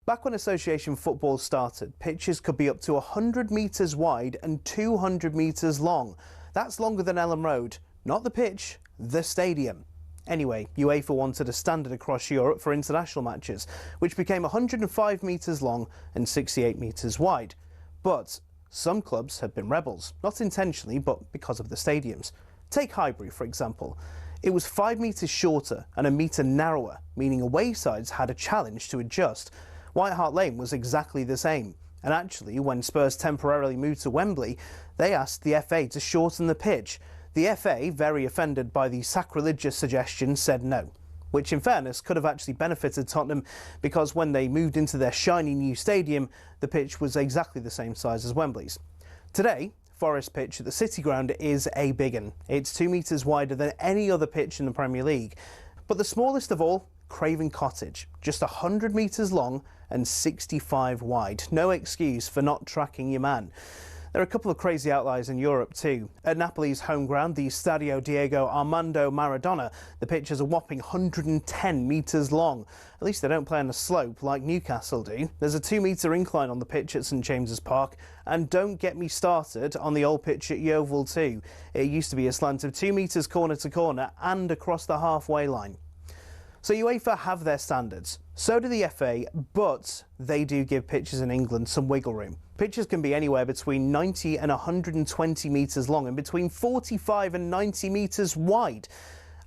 Back when association football started, pitches could be up to 100 metres wide and 200 metres long. That's longer than Ellen Road, not the pitch, the stadium. Anyway, UEFA wanted a standard across Europe for international matches, which became 105 metres long and 68 metres wide. But some clubs have been rebels, not intentionally, but because of the stadiums. Take Highbury, for example. It was 5 metres shorter and a metre narrower, meaning away sides had a challenge to adjust. White Hart Lane was exactly the same. And actually, when Spurs temporarily moved to Wembley, they asked the FA to shorten the pitch. The FA, very offended by the sacrilegious suggestion, said no, which in fairness could have actually benefited Tottenham, because when they moved into their shiny new stadium, the pitch was exactly the same size as Wembley's. Today, Forest Pitch at the City Ground is a big one. It's 2 metres wider than any other pitch in the Premier League. But the smallest of all, Craven Cottage, just 100 metres long and 65 wide. No excuse for not tracking your man. There are a couple of crazy outliers in Europe too. At Napoli's home ground, the Stadio Diego Armando Maradona, the pitch is a whopping 110 metres long. At least they don't play on a slope like Newcastle do. There's a 2-metre incline on the pitch at St James's Park. And don't get me started on the old pitch at Yeovil too. It used to be a slant of 2 metres corner to corner and across the halfway line. So UEFA have their standards. So do the FA, but they do give pitches in England some wiggle room. Pitches can be anywhere between 90 and 120 metres long and between 45 and 90 metres wide.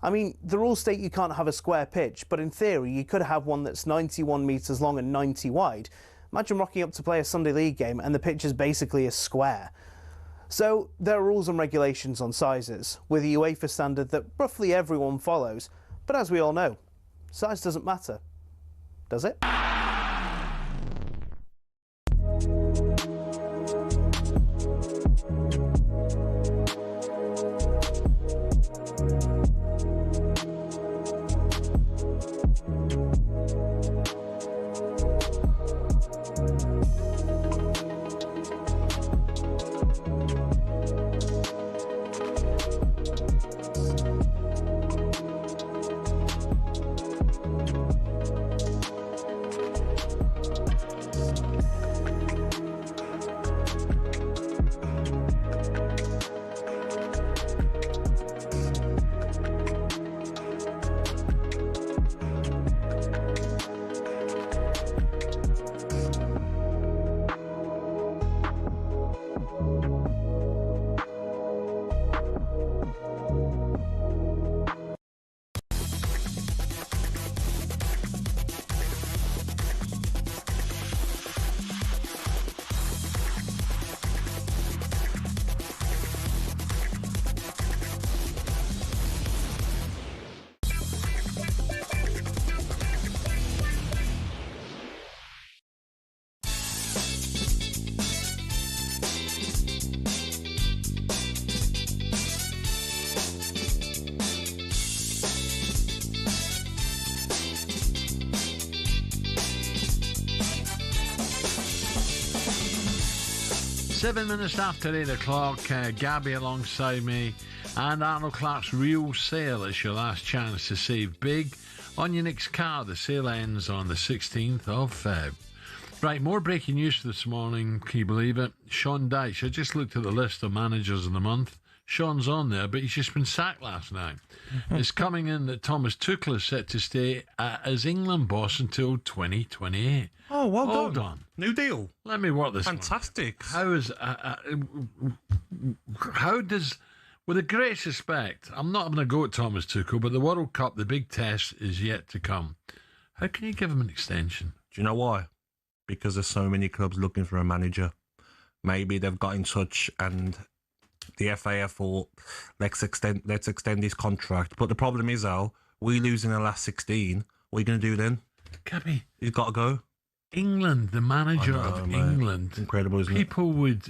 I mean, the rules state you can't have a square pitch, but in theory you could have one that's 91 metres long and 90 wide. Imagine rocking up to play a Sunday League game and the pitch is basically a square. So there are rules and regulations on sizes, with a UEFA standard that roughly everyone follows. But as we all know, size doesn't matter, does it? 7 minutes after 8 o'clock, Gabby alongside me, and Arnold Clark's Real Sale. It's your last chance to save big on your next car. The sale ends on the 16th of Feb. Right, more breaking news this morning. Can you believe it? Sean Dyche. I just looked at the list of managers of the month. Sean's on there, but he's just been sacked last night. It's coming in that Thomas Tuchel is set to stay as England boss until 2028. Oh, well Hold done. on. New deal. Let me work this. Fantastic. How does, with the greatest respect, I'm not going to go at Thomas Tuchel, but the World Cup, the big test, is yet to come. How can you give him an extension? Do you know why? Because there's so many clubs looking for a manager. Maybe they've got in touch and the FA have thought, let's extend his contract. But the problem is, Al, we lose in the last 16. What are you going to do then? Gabby. He's got to go. England, the manager of mate. England. Incredible, isn't it? People would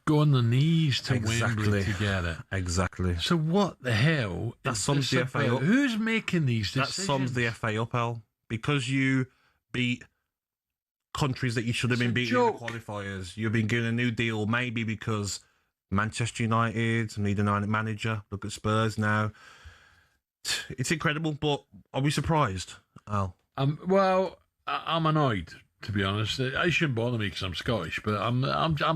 go on their knees to Wembley to get it. Exactly. So what the hell? That is sums this the FA about? up. Who's making these decisions? That sums the FA up, Al. Because you beat countries that you should have been beating in the qualifiers. You've been given a new deal, maybe because Manchester United need a manager. Look at Spurs now. It's incredible, but are we surprised, Al? Well, I'm annoyed, to be honest. It shouldn't bother me because I'm Scottish, but I'm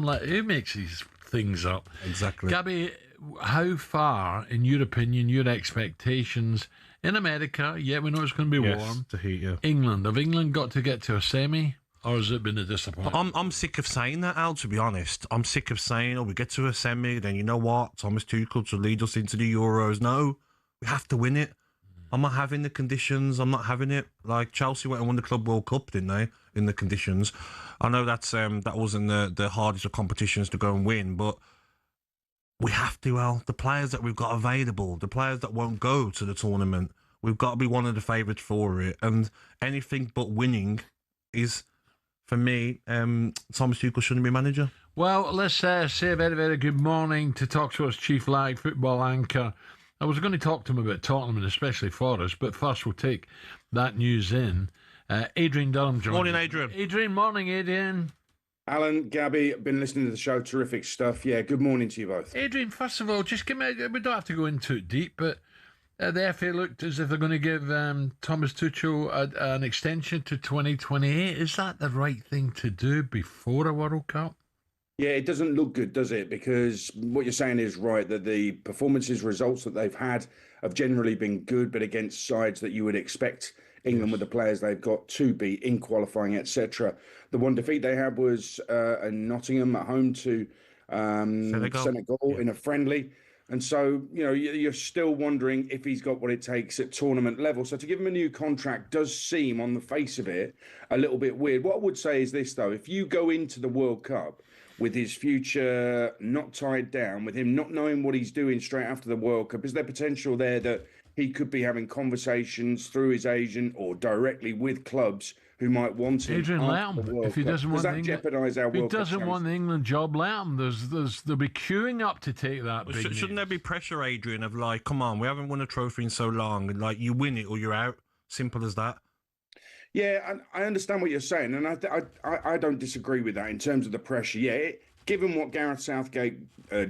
like, who makes these things up? Exactly. Gabby, how far, in your opinion, your expectations in America? Yeah, we know it's going to be warm. To heat, yeah. England, have England got to get to a semi, or has it been a disappointment? I'm sick of saying that, Al, to be honest. I'm sick of saying, we get to a semi, then you know what? Thomas Tuchel to lead us into the Euros. No, we have to win it. I'm not having the conditions. I'm not having it. Like Chelsea went and won the Club World Cup, didn't they? In the conditions. I know that wasn't the hardest of competitions to go and win, but we have to, Al. The players that we've got available, the players that won't go to the tournament, we've got to be one of the favourites for it. And anything but winning is, for me, Thomas Tuchel shouldn't be manager. Well, let's say a very, very good morning to talkSPORT's chief live football anchor. I was going to talk to him about Tottenham and especially Forest, but first we'll take that news in. Adrian Durham joins. Morning, Adrian. Morning, Adrian. Alan, Gabby, been listening to the show. Terrific stuff. Yeah, good morning to you both. Adrian, first of all, just give me, we don't have to go into it deep, but the FA looked as if they're going to give Thomas Tuchel an extension to 2028. Is that the right thing to do before a World Cup? Yeah, it doesn't look good, does it? Because what you're saying is right, that the performances, results that they've had have generally been good, but against sides that you would expect England with the players they've got to be in qualifying, etc. The one defeat they had was in Nottingham at home to Senegal in a friendly. And so, you're still wondering if he's got what it takes at tournament level. So to give him a new contract does seem, on the face of it, a little bit weird. What I would say is this, though. If you go into the World Cup with his future not tied down, with him not knowing what he's doing straight after the World Cup, is there potential there that he could be having conversations through his agent or directly with clubs who might want him? Adrian, let him. If he doesn't want does that jeopardise our World Cup? If he doesn't want the England job, let him. They'll be queuing up to take that. Well, shouldn't there be pressure, Adrian, of like, come on, we haven't won a trophy in so long, and like you win it or you're out. Simple as that. Yeah, and I understand what you're saying, and I don't disagree with that in terms of the pressure. Yeah, given what Gareth Southgate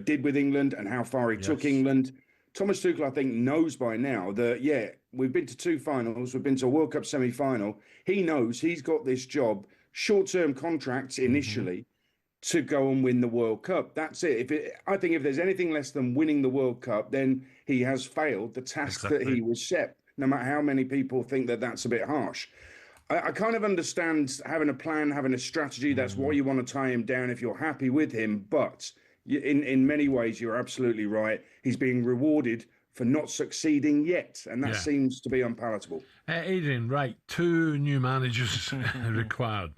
did with England and how far he took England, Thomas Tuchel, I think, knows by now that, we've been to 2 finals, we've been to a World Cup semi-final. He knows he's got this job, short-term contracts initially, to go and win the World Cup. That's it. I think if there's anything less than winning the World Cup, then he has failed the task that he was set, no matter how many people think that that's a bit harsh. I kind of understand having a plan, having a strategy. That's why you want to tie him down if you're happy with him. But in many ways, you're absolutely right. He's being rewarded for not succeeding yet. And that seems to be unpalatable. Adrian, right. 2 new managers required.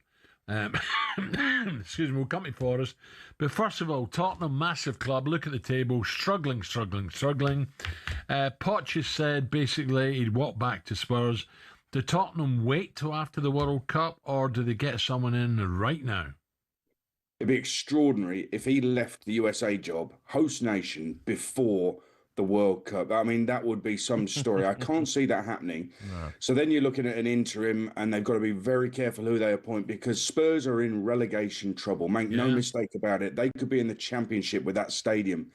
Excuse me, we'll come to Forest. But first of all, Tottenham, massive club. Look at the table. Struggling. Poch has said basically he'd walk back to Spurs. Do Tottenham wait till after the World Cup, or do they get someone in right now? It'd be extraordinary if he left the USA job, host nation, before the World Cup. I mean, that would be some story. I can't see that happening. No. So then you're looking at an interim, and they've got to be very careful who they appoint, because Spurs are in relegation trouble. Make no mistake about it. They could be in the Championship with that stadium.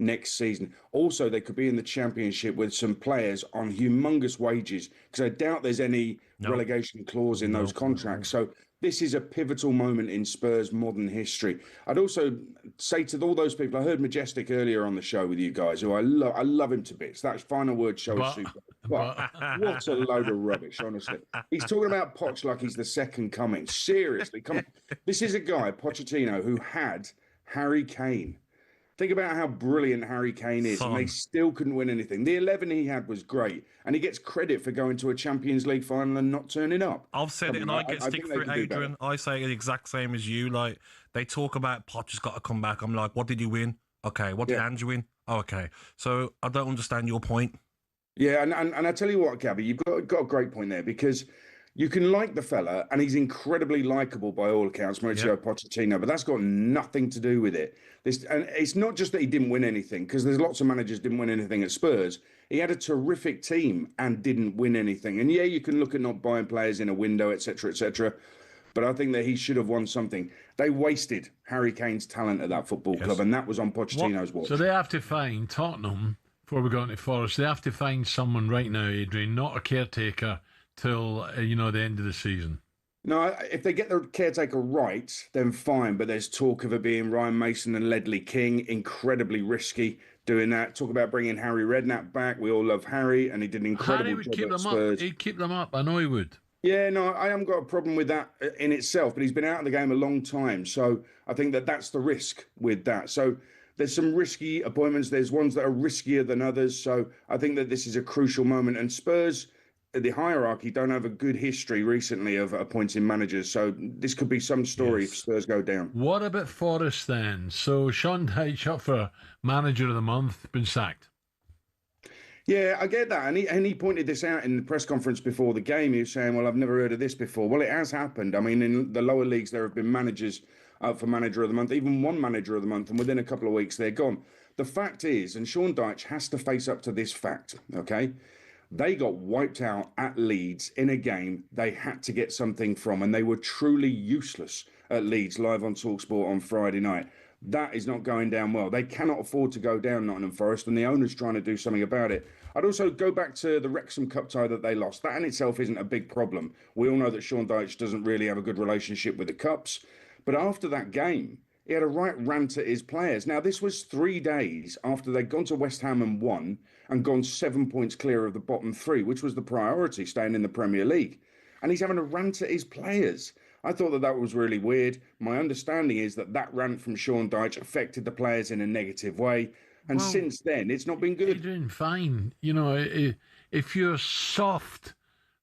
next season. Also, they could be in the Championship with some players on humongous wages, because I doubt there's any relegation clause in those contracts. So this is a pivotal moment in Spurs' modern history. I'd also say to all those people, I heard Majestic earlier on the show with you guys, who I love him to bits. That final word show is super. But what a load of rubbish, honestly. He's talking about Poch like he's the second coming. Seriously, come on. This is a guy, Pochettino, who had Harry Kane. Think about how brilliant Harry Kane is, and they still couldn't win anything. The 11 he had was great, and he gets credit for going to a Champions League final and not turning up. I've said it, and I get stick for it, Adrian. I say the exact same as you. Like, they talk about Poch has got to come back. I'm like, what did he win? Okay. What did Andrew win? Oh, okay. So I don't understand your point. Yeah, and I tell you what, Gabby, you've got a great point there, because you can like the fella, and he's incredibly likable by all accounts, Mauricio Pochettino, but that's got nothing to do with it. And it's not just that he didn't win anything, because there's lots of managers didn't win anything at Spurs. He had a terrific team and didn't win anything. And yeah, you can look at not buying players in a window, etc., but I think that he should have won something. They wasted Harry Kane's talent at that football club, and that was on Pochettino's watch. So they have to find Tottenham, before we go into Forest, they have to find someone right now, Adrian, not a caretaker, till the end of the season. No, if they get the caretaker right, then fine. But there's talk of it being Ryan Mason and Ledley King. Incredibly risky doing that. Talk about bringing Harry Redknapp back. We all love Harry, and he did an incredible Harry would job keep at them Spurs. up. He'd keep them up. I know he would. Yeah, no, I haven't got a problem with that in itself, but he's been out of the game a long time. So I think that that's the risk with that. So there's some risky appointments. There's ones that are riskier than others. So I think that this is a crucial moment. And Spurs, the hierarchy, don't have a good history recently of appointing managers. So this could be some story if Spurs go down. What about Forest then? So Sean Dyche up for Manager of the Month, been sacked. Yeah, I get that. And he pointed this out in the press conference before the game. He was saying, well, I've never heard of this before. Well, it has happened. I mean, in the lower leagues, there have been managers up for Manager of the Month, even one Manager of the Month, and within a couple of weeks, they're gone. The fact is, and Sean Dyche has to face up to this fact, okay? They got wiped out at Leeds in a game they had to get something from, and they were truly useless at Leeds, live on talkSPORT on Friday night. That is not going down well. They cannot afford to go down, Nottingham Forest, and the owner's trying to do something about it. I'd also go back to the Wrexham Cup tie that they lost. That in itself isn't a big problem. We all know that Sean Dyche doesn't really have a good relationship with the Cups. But after that game, he had a right rant at his players. Now, this was 3 days after they'd gone to West Ham and won and gone 7 points clear of the bottom three, which was the priority, staying in the Premier League. And he's having a rant at his players. I thought that was really weird. My understanding is that rant from Sean Dyche affected the players in a negative way. And since then, it's not been good. You're doing fine. If you're soft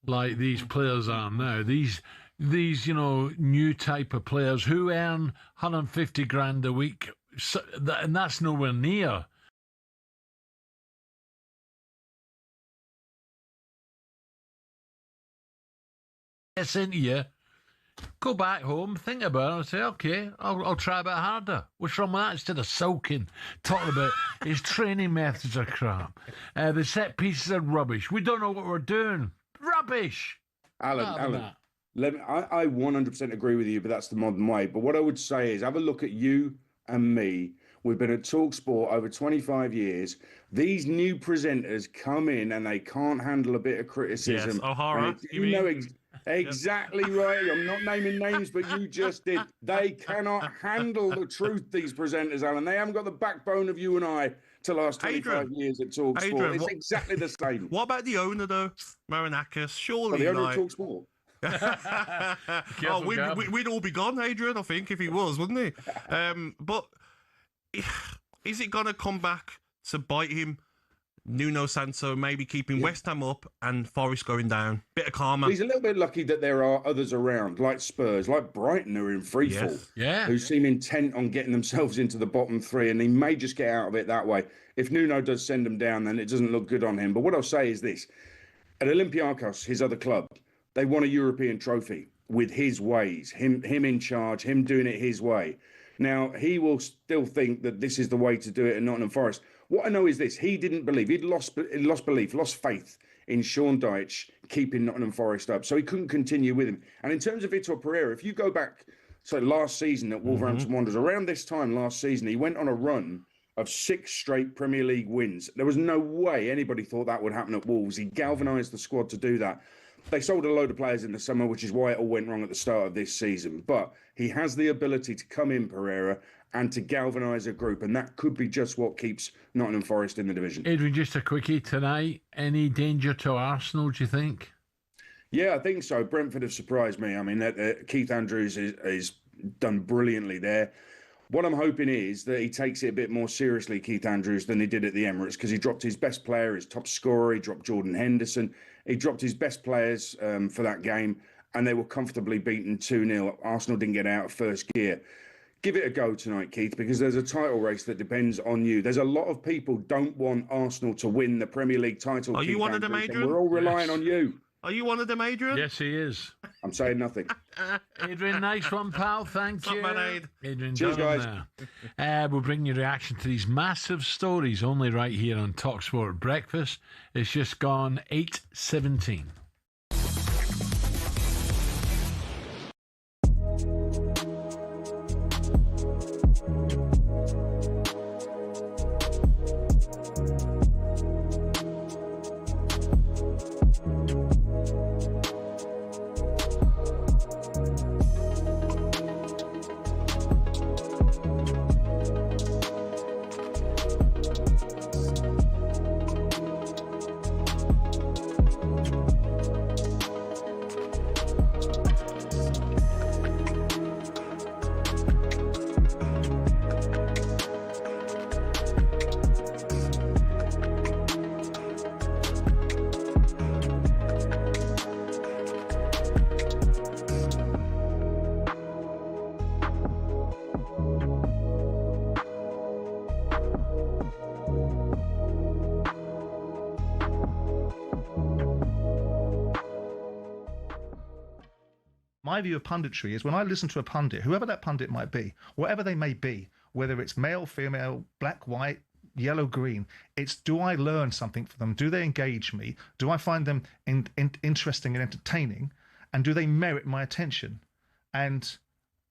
like these players are now, these new type of players who earn 150 grand a week, and that's nowhere near gets into you. Go back home, think about it, and say, okay, I'll try a bit harder. What's wrong with that? Instead of sulking, talking about his training methods are crap. The set pieces are rubbish. We don't know what we're doing. Rubbish! Alan, I 100% agree with you, but that's the modern way. But what I would say is have a look at you and me. We've been at talkSPORT over 25 years. These new presenters come in and they can't handle a bit of criticism. Yes, O'Hara, exactly right. I'm not naming names, but you just did. They cannot handle the truth, these presenters, Alan. They haven't got the backbone of you and I to last 25 years at talkSPORT. It's exactly the same. What about the owner, though? Marinakis, surely. The owner of talkSPORT. We'd all be gone, Adrian, I think, if he was, wouldn't he? But is it going to come back to bite him? Nuno Santo maybe keeping West Ham up and Forest going down. Bit of karma. He's a little bit lucky that there are others around, like Spurs, like Brighton, who are in freefall, who seem intent on getting themselves into the bottom three, and he may just get out of it that way. If Nuno does send them down, then it doesn't look good on him. But what I'll say is this. At Olympiacos, his other club, they won a European trophy with his ways, him in charge, him doing it his way. Now, he will still think that this is the way to do it at Nottingham Forest. What I know is this. He didn't believe. He'd lost belief, lost faith in Sean Dyche keeping Nottingham Forest up. So he couldn't continue with him. And in terms of Vitor Pereira, if you go back, last season at Wolverhampton Wanderers, around this time last season, he went on a run of 6 straight Premier League wins. There was no way anybody thought that would happen at Wolves. He galvanised the squad to do that. They sold a load of players in the summer, which is why it all went wrong at the start of this season. But he has the ability to come in, Pereira, and to galvanise a group, and that could be just what keeps Nottingham Forest in the division. Adrian, just a quickie tonight. Any danger to Arsenal, do you think? Yeah, I think so. Brentford have surprised me. I mean, Keith Andrews is done brilliantly there. What I'm hoping is that he takes it a bit more seriously, Keith Andrews, than he did at the Emirates, because he dropped his best player, his top scorer, he dropped Jordan Henderson. He dropped his best players for that game, and they were comfortably beaten 2-0. Arsenal didn't get out of first gear. Give it a go tonight, Keith, because there's a title race that depends on you. There's a lot of people don't want Arsenal to win the Premier League title. Are you one of them, Adrian? We're all relying on you. Are you one of them, Adrian? Yes, he is. I'm saying nothing. Adrian, nice one, pal. Thank you. Adrian, cheers, guys. We'll bring your reaction to these massive stories only right here on talkSPORT Breakfast. It's just gone 8:17. My view of punditry is when I listen to a pundit, whoever that pundit might be, whatever they may be, whether it's male, female, black, white, yellow, green, it's do I learn something from them? Do they engage me? Do I find them interesting and entertaining? And do they merit my attention? And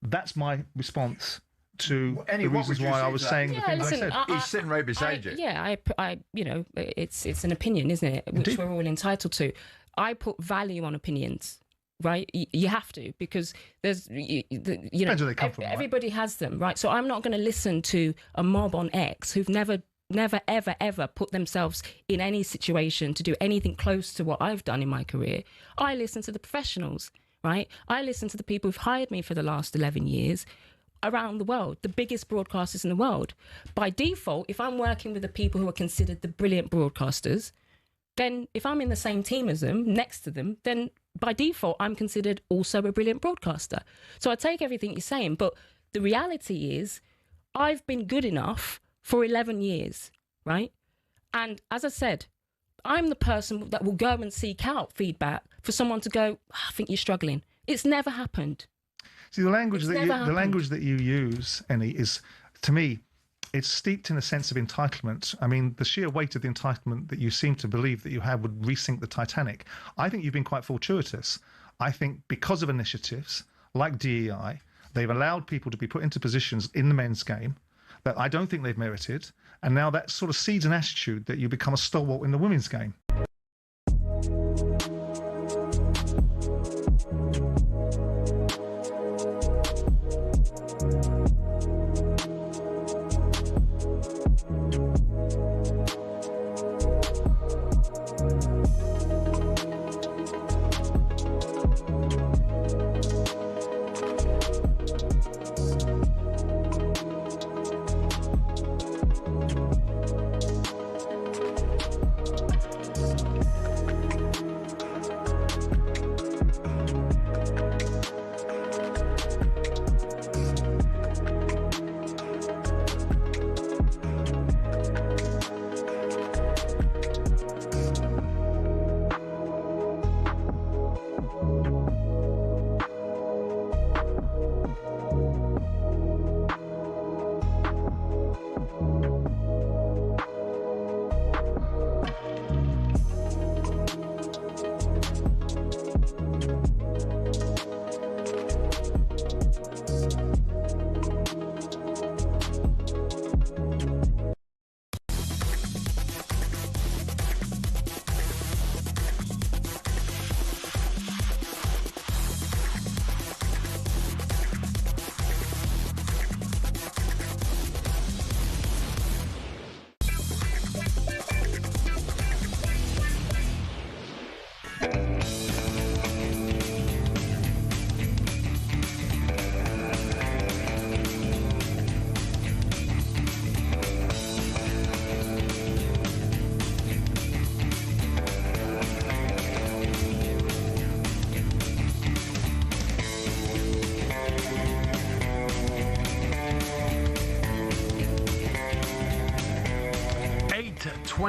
that's my response to the reasons why I was saying the things I said. He's sitting right beside you. Yeah, you know, it's an opinion, isn't it? Which we're all entitled to. I put value on opinions. Right, you have to, because there's, you know, everybody has them, right? So I'm not going to listen to a mob on X who've never, ever put themselves in any situation to do anything close to what I've done in my career. I listen to the professionals, right? I listen to the people who've hired me for the last 11 years around the world, the biggest broadcasters in the world. By default, if I'm working with the people who are considered the brilliant broadcasters, then if I'm in the same team as them, next to them, then by default, I'm considered also a brilliant broadcaster. So I take everything you're saying, but the reality is I've been good enough for 11 years, right? And as I said, I'm the person that will go and seek out feedback for someone to go, I think you're struggling. It's never happened. See, the language that you use, Annie, is, to me, it's steeped in a sense of entitlement. I mean, the sheer weight of the entitlement that you seem to believe that you have would resink the Titanic. I think you've been quite fortuitous. I think because of initiatives like DEI, they've allowed people to be put into positions in the men's game that I don't think they've merited. And now that sort of seeds an attitude that you become a stalwart in the women's game.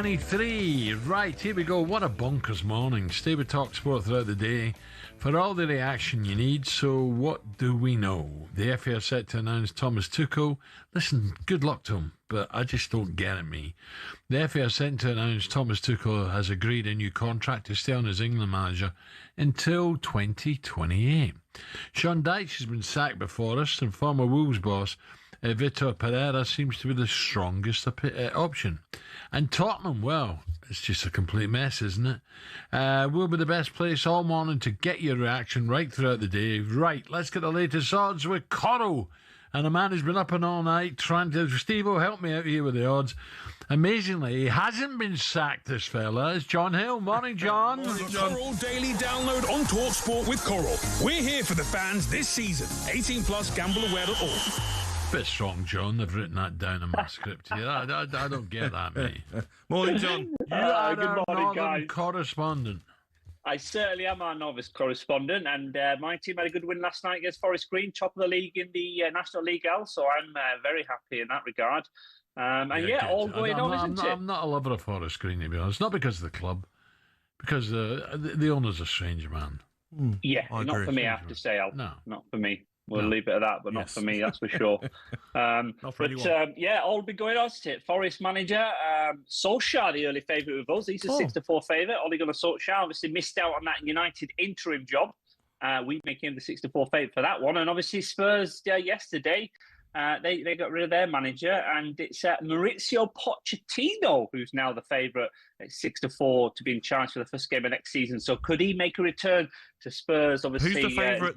23. Right, here we go. What a bonkers morning. Stay with talkSPORT throughout the day for all the reaction you need. So what do we know? The FA are set to announce Thomas Tuchel. Listen, good luck to him, but I just don't get it, me. The FA are set to announce Thomas Tuchel has agreed a new contract to stay on as England manager until 2028. Sean Dyche has been sacked by Forest, and former Wolves boss Vitor Pereira seems to be the strongest option. And Tottenham, well, it's just a complete mess, isn't it? We'll be the best place all morning to get your reaction right throughout the day. Right, let's get the latest odds with Coral. And a man who's been up and all night trying to... Steve-o, help me out here with the odds. Amazingly, he hasn't been sacked, this fella. It's John Hill. Morning, John. Morning, John. Coral Daily Download on talkSPORT with Coral. We're here for the fans this season. 18 plus, gambleaware.org. Bit strong, John. They've written that down in my script here. I don't get that, mate. Morning, John. You are good our morning, northern guys. correspondent. I certainly am our novice correspondent, and my team had a good win last night against Forest Green, top of the league in the National League L, so I'm very happy in that regard. Good. All going on, isn't it? I'm not a lover of Forest Green, to be honest. Not because of the club, because the owner's a strange man. Yeah, I not agree. for me, I have to say, Al. No. Not for me. We'll leave it at that, but not for me, that's for sure. Not for anyone. All be going on, isn't it? Forest manager, Solskjaer, the early favourite with us. He's a 6-4 favourite. Ole Gunnar Solskjaer obviously missed out on that United interim job. We make him the 6-4 favourite for that one. And obviously Spurs yesterday, they got rid of their manager, and it's Maurizio Pochettino who's now the favourite at 6-4 to be in charge for the first game of next season. So could he make a return to Spurs? Obviously, Who's the favourite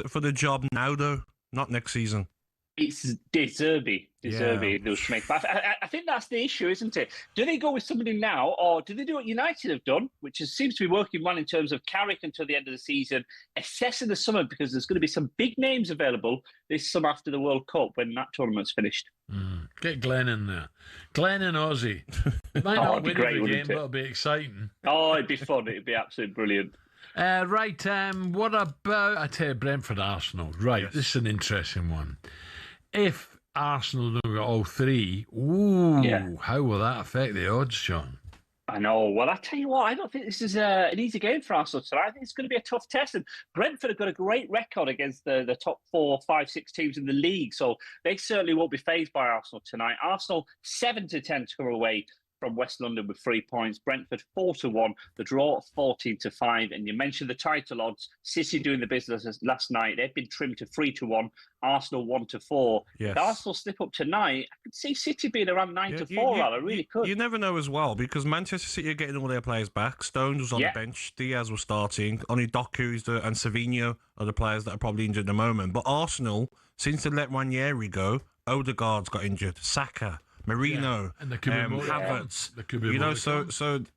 for the job now, though? Not next season. It's De Zerbi. Those make. But I think that's the issue, isn't it? Do they go with somebody now, or do they do what United have done, which seems to be working well in terms of Carrick until the end of the season, assessing the summer, because there's going to be some big names available this summer after the World Cup when that tournament's finished. Get Glenn in there. Glenn and Ozzy. It might not win every game, but it'll be exciting. Oh, it'd be fun. It'd be absolutely brilliant. Right, what about, I tell you, Brentford Arsenal? Right, This is an interesting one. If Arsenal don't get all three, how will that affect the odds, John? I know. Well, I tell you what, I don't think this is an easy game for Arsenal tonight. I think it's going to be a tough test. And Brentford have got a great record against the top 4, 5, 6 teams in the league, so they certainly won't be fazed by Arsenal tonight. Arsenal 7-10 to come away from West London with 3 points. Brentford 4-1. The draw 14-5. And you mentioned the title odds. City doing the business last night. They've been trimmed to 3-1. Arsenal 1-4. Yes. If Arsenal slip up tonight, I could see City being around 9-4. I really could. You never know as well, because Manchester City are getting all their players back. Stones was on the bench. Diaz was starting. Only Doku and Savinho are the players that are probably injured at the moment. But Arsenal, since they let Ranieri go, Odegaard's got injured. Saka, Marino, and there could be more. Havertz. There could be more. So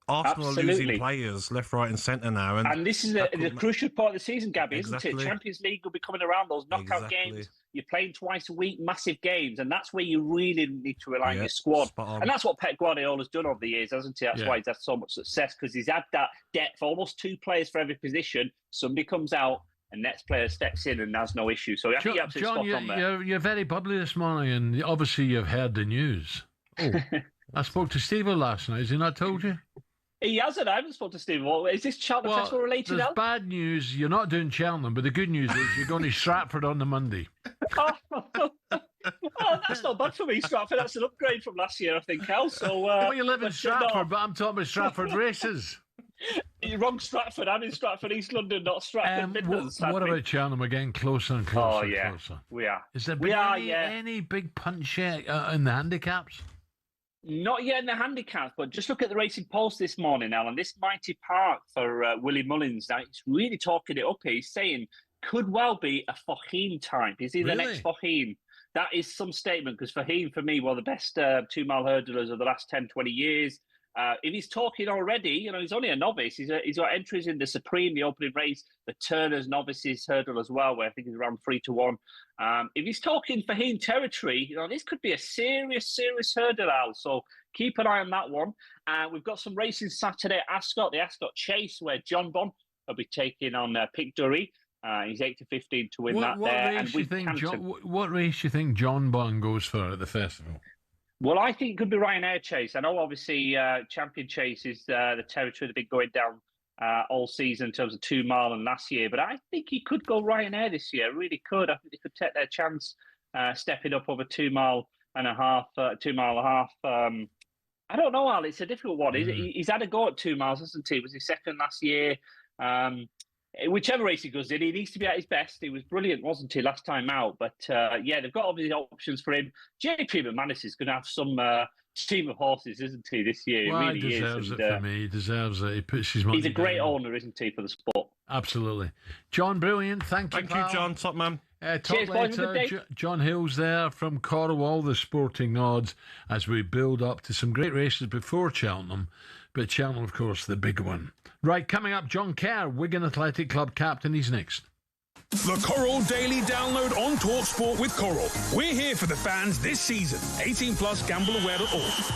Arsenal are losing players left, right, and centre now. And this is the crucial part of the season, Gabby, isn't it? Champions League will be coming around. Those knockout games. You're playing twice a week, massive games, and that's where you really need to rely on your squad. And that's what Pep Guardiola's done over the years, hasn't he? That's why he's had so much success, because he's had that depth, almost 2 players for every position. Somebody comes out, and next player steps in and has no issue. So I think you're absolutely spot on there. You're very bubbly this morning, and obviously you've heard the news. Oh, I spoke to Steve last night. Has he not told you? He hasn't. I haven't spoken to Steve. Is this Cheltenham Festival related? There's bad news. You're not doing Cheltenham, but the good news is you're going to Stratford on the Monday. Oh, that's not bad for me, Stratford. That's an upgrade from last year, I think, Al. So, well, you live in Stratford, but I'm talking about Stratford races. You're wrong, Stratford. I'm in Stratford, East London, not Stratford Midlands. What about Cheltenham? We're getting closer and closer. Oh, yeah. Closer. We are. Is there been any big punch yet in the handicaps? Not yet in the handicaps, but just look at the Racing Post this morning, Alan. This mighty park for Willie Mullins. Now, he's really talking it up here. He's saying could well be a Fahim type. Is he the next Fahim? That is some statement, because Fahim, for me, one of the best 2-mile hurdlers of the last 10, 20 years. If he's talking already, he's only a novice. He's got entries in the Supreme, the opening race, the Turner's novices hurdle as well, where I think he's around 3-1. If he's talking Fahim territory, this could be a serious hurdle, Al. So keep an eye on that one. We've got some racing Saturday at Ascot, the Ascot Chase, where John Bon will be taking on Pic-Dury. He's 8-15 to win that there. What race do you think John Bon goes for at the festival? Well, I think it could be Ryanair Chase. I know, obviously, Champion Chase is the territory they've been going down all season in terms of 2 mile and last year. But I think he could go Ryanair this year. Really could. I think they could take their chance stepping up over 2 mile and a half. 2 mile and a half. I don't know, Al. It's a difficult one. He's had a go at 2 miles, hasn't he? Was he second last year? Whichever race he goes in, he needs to be at his best. He was brilliant, wasn't he, last time out? But yeah, they've got obviously options for him. JP McManus is going to have some team of horses, isn't he, this year? Well, he really he deserves is. it for me. He deserves it. He puts his money He's a great down. owner, isn't he, for the sport? Absolutely. John, brilliant. Thank you, Thank you, John. Top man. Talk Cheers, boys. Have a good later. day. John Hill's there from Cornwall, the sporting odds, as we build up to some great races before Cheltenham. But Cheltenham, of course, the big one. Right, coming up, John Kerr, Wigan Athletic Club captain. He's next. The Coral Daily Download on talkSPORT with Coral. We're here for the fans this season. 18 plus gambleaware.org.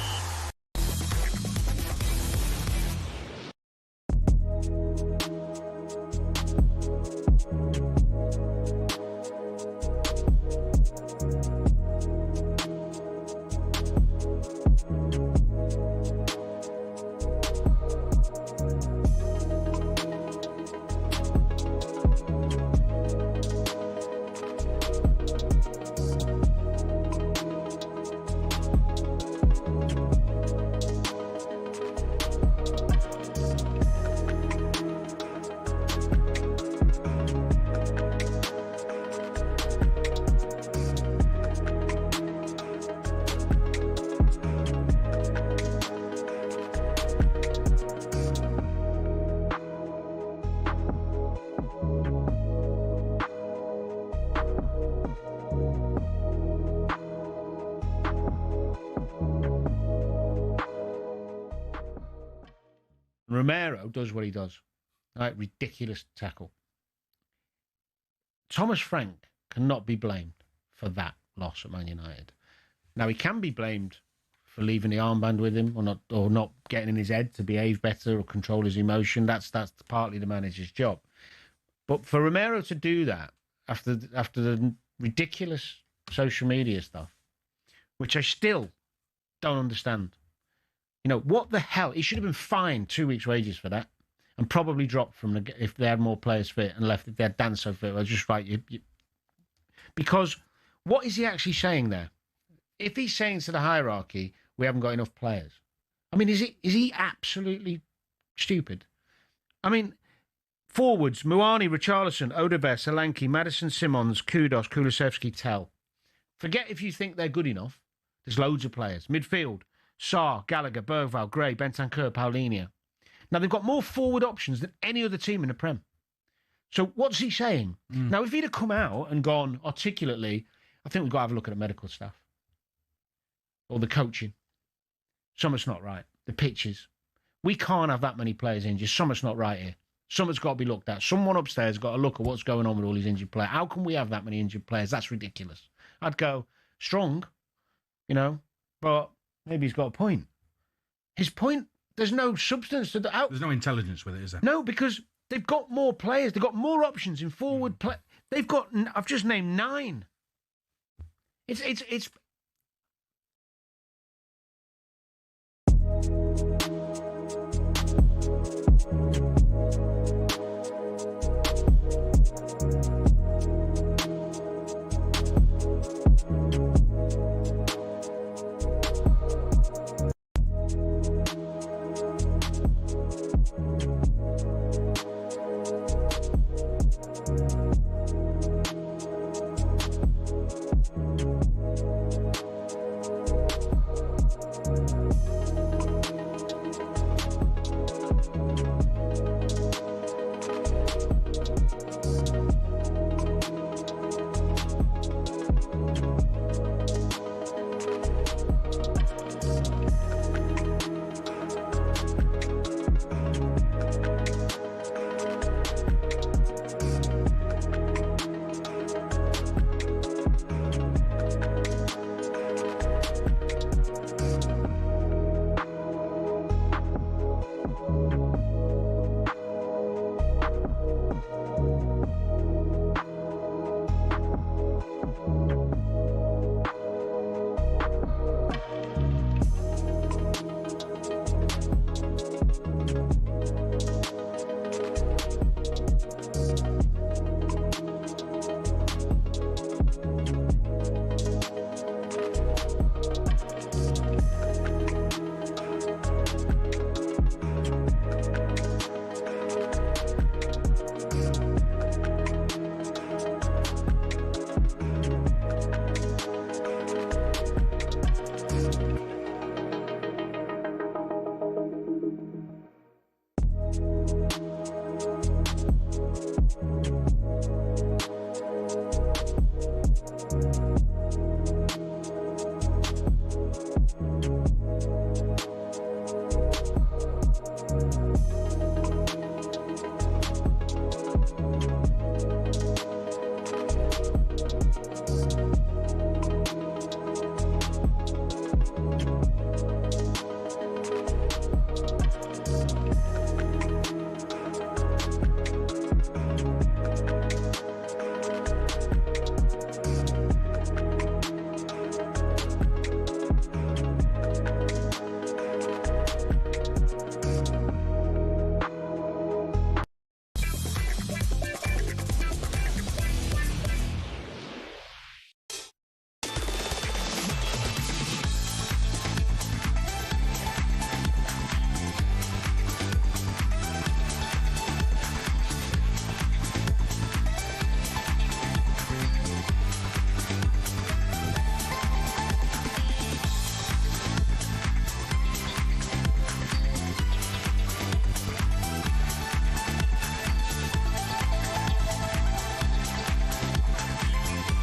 Romero does what he does. Right, ridiculous tackle. Thomas Frank cannot be blamed for that loss at Man United. Now, he can be blamed for leaving the armband with him or not getting in his head to behave better or control his emotion. That's partly the manager's job. But for Romero to do that after the ridiculous social media stuff, which I still don't understand. You know, what the hell? He should have been fined 2 weeks' wages for that and probably dropped from if they had more players fit and left if they had Danso fit. Well, just right. Because what is he actually saying there? If he's saying to the hierarchy, we haven't got enough players. I mean, is he absolutely stupid? I mean, forwards, Muani, Richarlison, Odebear, Solanke, Madison, Simons, Kudos, Kulusevski, Tell. Forget if you think they're good enough. There's loads of players. Midfield, Sarr, Gallagher, Bergvall, Gray, Bentancur, Paulinho. Now, they've got more forward options than any other team in the Prem. So what's he saying? Now, if he'd have come out and gone articulately, I think we've got to have a look at the medical stuff. Or the coaching. Something's not right. The pitches. We can't have that many players injured. Something's not right here. Something's got to be looked at. Someone upstairs has got to look at what's going on with all these injured players. How can we have that many injured players? That's ridiculous. I'd go, strong, but maybe he's got a point. His point, there's no substance to the out. There's no intelligence with it, is there? No, because they've got more players. They've got more options in forward play. They've got, I've just named 9. It's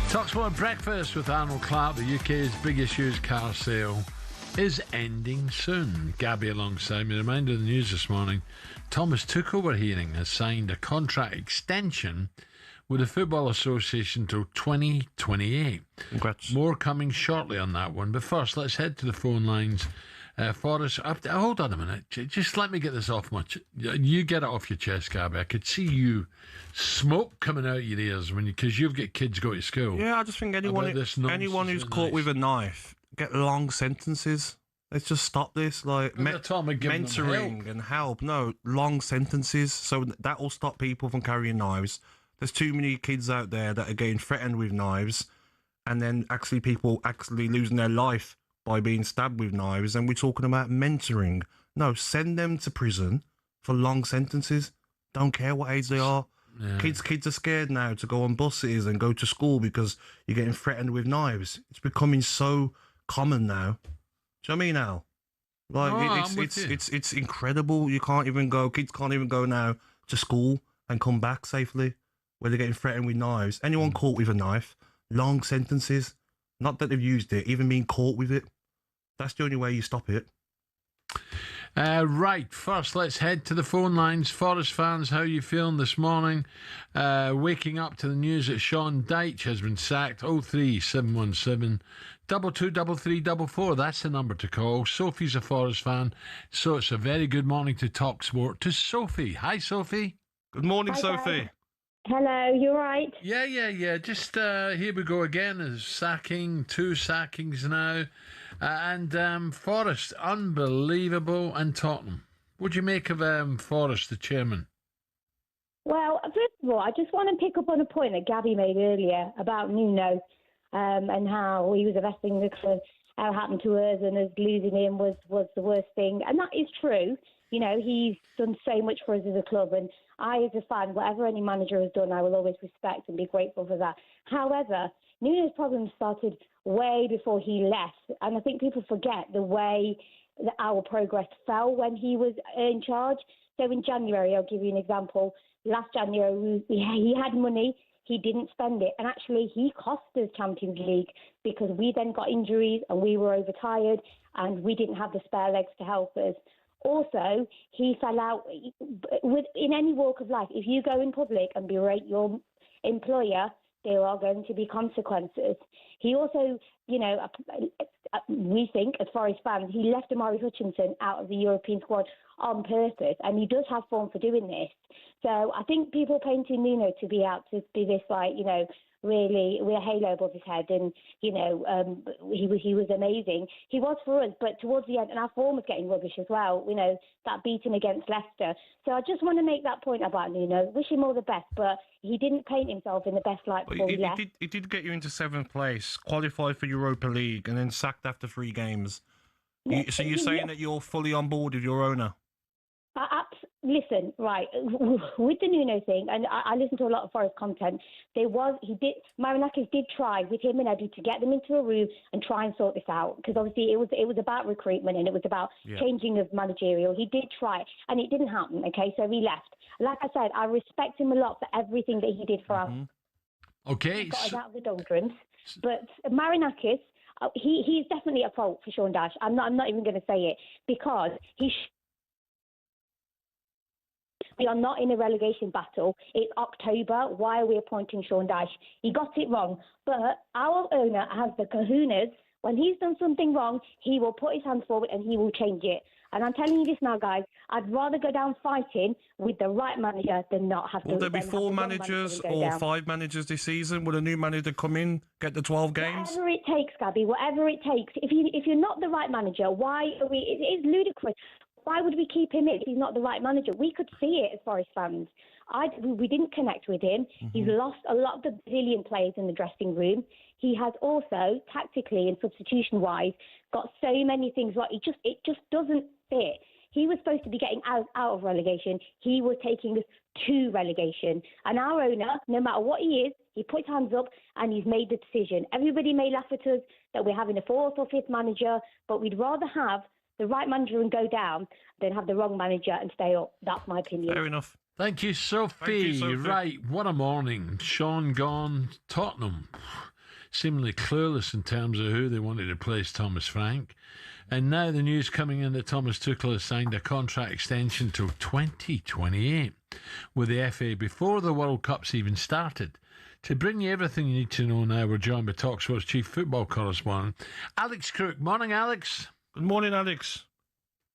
talkSPORT Breakfast with Arnold Clark. The UK's biggest used car sale is ending soon. Gabby alongside me. Reminder of the news this morning. Thomas Tuchel, we're hearing, has signed a contract extension with the Football Association till 2028. Congrats. More coming shortly on that one. But first, let's head to the phone lines. Forrest, hold on a minute. Just let me get this off you get it off your chest, Gabby. I could see you smoke coming out your ears because you've got kids go to school. Yeah, I just think anyone who's caught with a knife get long sentences. Let's just stop this. Like mentoring and help. No, long sentences. So that will stop people from carrying knives. There's too many kids out there that are getting threatened with knives, and then people losing their life by being stabbed with knives. And we're talking about mentoring. No, send them to prison for long sentences. Don't care what age they are. Yeah. Kids are scared now to go on buses and go to school because you're getting threatened with knives. It's becoming so common now. Do you know what I mean, Al? Like it's incredible. Kids can't even go now to school and come back safely where they're getting threatened with knives. Anyone caught with a knife, long sentences. Not that they've used it, even being caught with it. That's the only way you stop it. Right, first let's head to the phone lines. Forest fans, how are you feeling this morning? Waking up to the news that Sean Dyche has been sacked. 03717 223344. That's the number to call. Sophie's a Forest fan, so it's a very good morning to talkSPORT to Sophie. Hi, Sophie. Good morning, Hi, Sophie. guys. Hello, you all right? Yeah. Just here we go again. Two sackings now. And Forrest, unbelievable, and Tottenham. What do you make of Forrest, the chairman? Well, first of all, I just want to pick up on a point that Gabby made earlier about Nuno and how he was investing the club, how it happened to us, and us losing him was the worst thing. And that is true. You know, he's done so much for us as a club, and I, as a fan, whatever any manager has done, I will always respect and be grateful for that. However, Nuno's problem started way before he left, and I think people forget the way that our progress fell when he was in charge. So in January, I'll give you an example. Last January, he had money, he didn't spend it, and actually he cost us Champions League because we then got injuries and we were overtired and we didn't have the spare legs to help us. Also, he fell out in any walk of life. If you go in public and berate your employer, there are going to be consequences. He also, we think, as Forest fans, he left Amari Hutchinson out of the European squad on purpose, and he does have form for doing this. So I think people painting Nuno to be out to be this, really, we're halo above his head, and he was amazing. He was for us, but towards the end, and our form was getting rubbish as well. That beating against Leicester. So I just want to make that point about Nuno. Wish him all the best, but he didn't paint himself in the best light before he left. He did get you into 7th place, qualified for Europa League, and then sacked after 3 games. So you're saying that you're fully on board with your owner? Listen, right, with the Nuno thing, and I listen to a lot of Forest content, Marinakis did try with him and Eddie to get them into a room and try and sort this out, because obviously it was about recruitment and it was about changing of managerial. He did try, and it didn't happen, okay, so he left. Like I said, I respect him a lot for everything that he did for us. Okay. He got us out of the doldrums. But Marinakis, he's definitely at fault for Sean Dyche. I'm not even going to say it, because we are not in a relegation battle. It's October. Why are we appointing Sean Dyche? He got it wrong. But our owner has the kahunas. When he's done something wrong, he will put his hands forward and he will change it. And I'm telling you this now, guys, I'd rather go down fighting with the right manager than not have to. Will there be 4 managers or 5 managers this season? Will a new manager come in, get the 12 games? Whatever it takes, Gabby, whatever it takes. If you're not the right manager, why are we... It is ludicrous. Why would we keep him in if he's not the right manager? We could see it as Forest fans. We didn't connect with him. Mm-hmm. He's lost a lot of the Brazilian players in the dressing room. He has also, tactically and substitution-wise, got so many things right. It just doesn't fit. He was supposed to be getting out of relegation. He was taking us to relegation. And our owner, no matter what he is, he put his hands up and he's made the decision. Everybody may laugh at us that we're having a 4th or 5th manager, but we'd rather have the right manager and go down than have the wrong manager and stay up. That's my opinion. Fair enough. Thank you, Sophie. Right, what a morning. Sean gone, Tottenham. seemingly clueless in terms of who they wanted to replace Thomas Frank. And now the news coming in that Thomas Tuchel has signed a contract extension till 2028 with the FA before the World Cup's even started. To bring you everything you need to know now, we're joined by talkSPORT's chief football correspondent, Alex Crook. Morning, Alex. Good morning, Alex.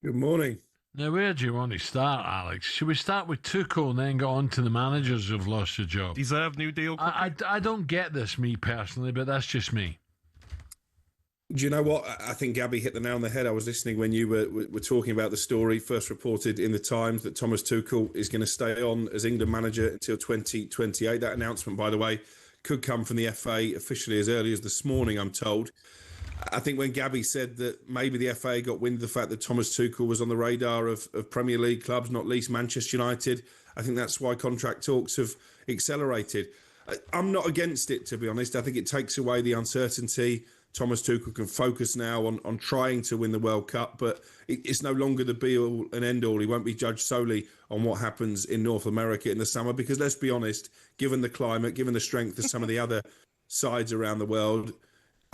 Good morning. Now, where do you want to start, Alex? Should we start with Tuchel and then go on to the managers who've lost their job? Deserve new deal? I don't get this, me personally, but that's just me. Do you know what? I think Gabby hit the nail on the head. I was listening when you were talking about the story first reported in the Times that Thomas Tuchel is going to stay on as England manager until 2028. That announcement, by the way, could come from the FA officially as early as this morning, I'm told. I think when Gabby said that maybe the FA got wind of the fact that Thomas Tuchel was on the radar of Premier League clubs, not least Manchester United, I think that's why contract talks have accelerated. I'm not against it, to be honest. I think it takes away the uncertainty. Thomas Tuchel can focus now on trying to win the World Cup, but it's no longer the be-all and end-all. He won't be judged solely on what happens in North America in the summer, because let's be honest, given the climate, given the strength of some of the other sides around the world,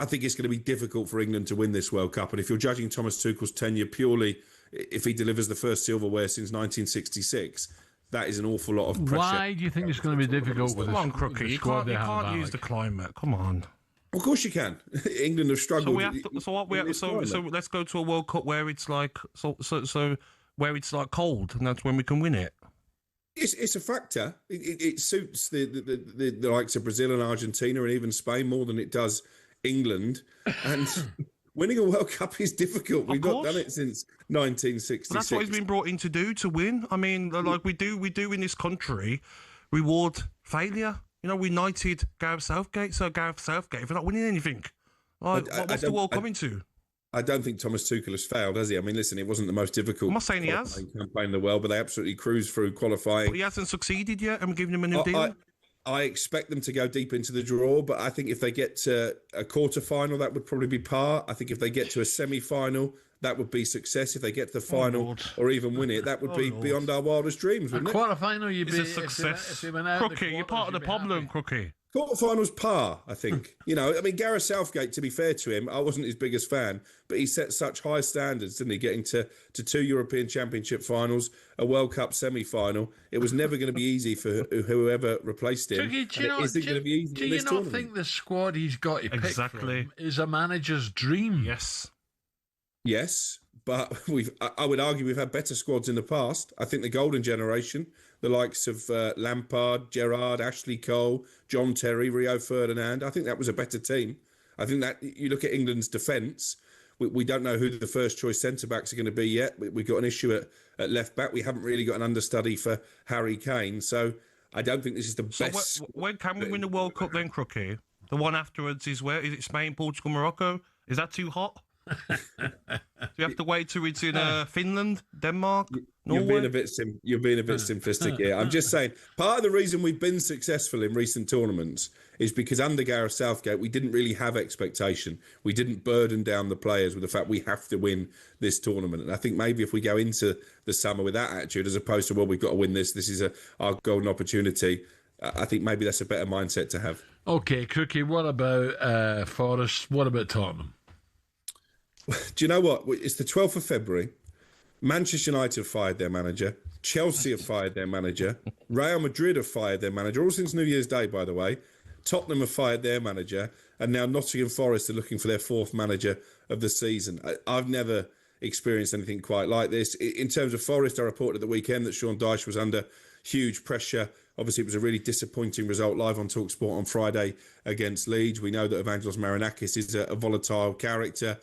I think it's going to be difficult for England to win this World Cup. And if you're judging Thomas Tuchel's tenure purely if he delivers the first silverware since 1966, that is an awful lot of pressure. Why do you think it's going to be difficult with the Crookie? You can't use the climate. Come on. Of course you can. England have struggled. So let's go to a World Cup where it's like where it's like cold, and that's when we can win it. It's a factor. It suits the likes of Brazil and Argentina and even Spain more than it does England. And winning a World Cup is difficult. We've not done it since 1966. That's what he's been brought in to do, to win. I mean, like we do in this country, reward failure. You know, we knighted Gareth Southgate. So Gareth Southgate, if we're not winning anything, what's the world coming to? I don't think Thomas Tuchel has failed, has he? I mean, listen, it wasn't the most difficult. I'm not saying he has. Campaign in the world, but they absolutely cruised through qualifying. But he hasn't succeeded yet, and we're giving him a new deal. I expect them to go deep into the draw, but I think if they get to a quarter-final, that would probably be par. I think if they get to a semi-final, that would be success. If they get to the final or even win it, that would be beyond our wildest dreams, wouldn't it? Quarter-final, you'd be a success. Crookie, you're part of the problem, Crookie. Quarter-final's par, I think. You know, I mean, Gareth Southgate, to be fair to him, I wasn't his biggest fan, but he set such high standards, didn't he? Getting to 2 European Championship finals, a World Cup semi-final. It was never going to be easy for whoever replaced him. Do you not think the squad he's got to pick from is a manager's dream? Yes, but I would argue we've had better squads in the past. I think the golden generation, the likes of Lampard, Gerrard, Ashley Cole, John Terry, Rio Ferdinand, I think that was a better team. I think that you look at England's defence, we don't know who the first choice centre-backs are going to be yet. We've got an issue at left-back. We haven't really got an understudy for Harry Kane. So I don't think this is the best. So when can we win the World Cup then, Crookie? The one afterwards is where? Is it Spain, Portugal, Morocco? Is that too hot? Do you have to wait till it's in Finland, Denmark, Norway? You're being a bit simplistic here. I'm just saying, part of the reason we've been successful in recent tournaments is because under Gareth Southgate, we didn't really have expectation. We didn't burden down the players with the fact we have to win this tournament. And I think maybe if we go into the summer with that attitude, as opposed to, well, we've got to win this is our golden opportunity, I think maybe that's a better mindset to have. Okay, Crookie, what about Forest? What about Tottenham? Do you know what? It's the 12th of February. Manchester United have fired their manager. Chelsea have fired their manager. Real Madrid have fired their manager, all since New Year's Day, by the way. Tottenham have fired their manager. And now Nottingham Forest are looking for their fourth manager of the season. I've never experienced anything quite like this. In terms of Forest, I reported at the weekend that Sean Dyche was under huge pressure. Obviously, it was a really disappointing result live on talkSPORT on Friday against Leeds. We know that Evangelos Marinakis is a volatile character.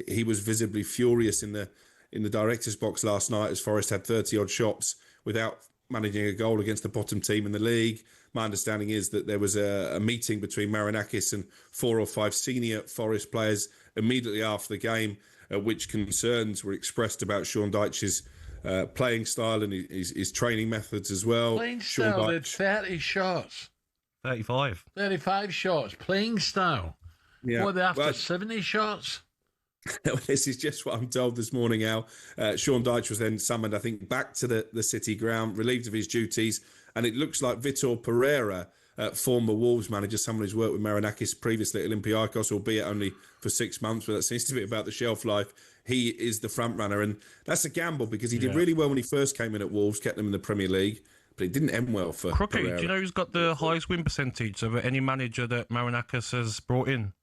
He was visibly furious in the director's box last night as Forest had 30-odd shots without managing a goal against the bottom team in the league. My understanding is that there was a meeting between Marinakis and 4 or 5 senior Forest players immediately after the game, at which concerns were expressed about Sean Dyche's playing style and his training methods as well. Playing style, did 30 shots. 35. 35 shots. Playing style. Yeah. What, after 70 shots? This is just what I'm told this morning, Al. Sean Dyche was then summoned, I think, back to the City ground, relieved of his duties, and it looks like Vitor Pereira former Wolves manager, someone who's worked with Marinakis previously at Olympiacos, albeit only for 6 months, but that seems to be about the shelf life. He is the front runner, and that's a gamble because he did really well when he first came in at Wolves, kept them in the Premier League, but it didn't end well for Crookie. Pereira. Do you know who's got the highest win percentage of any manager that Marinakis has brought in?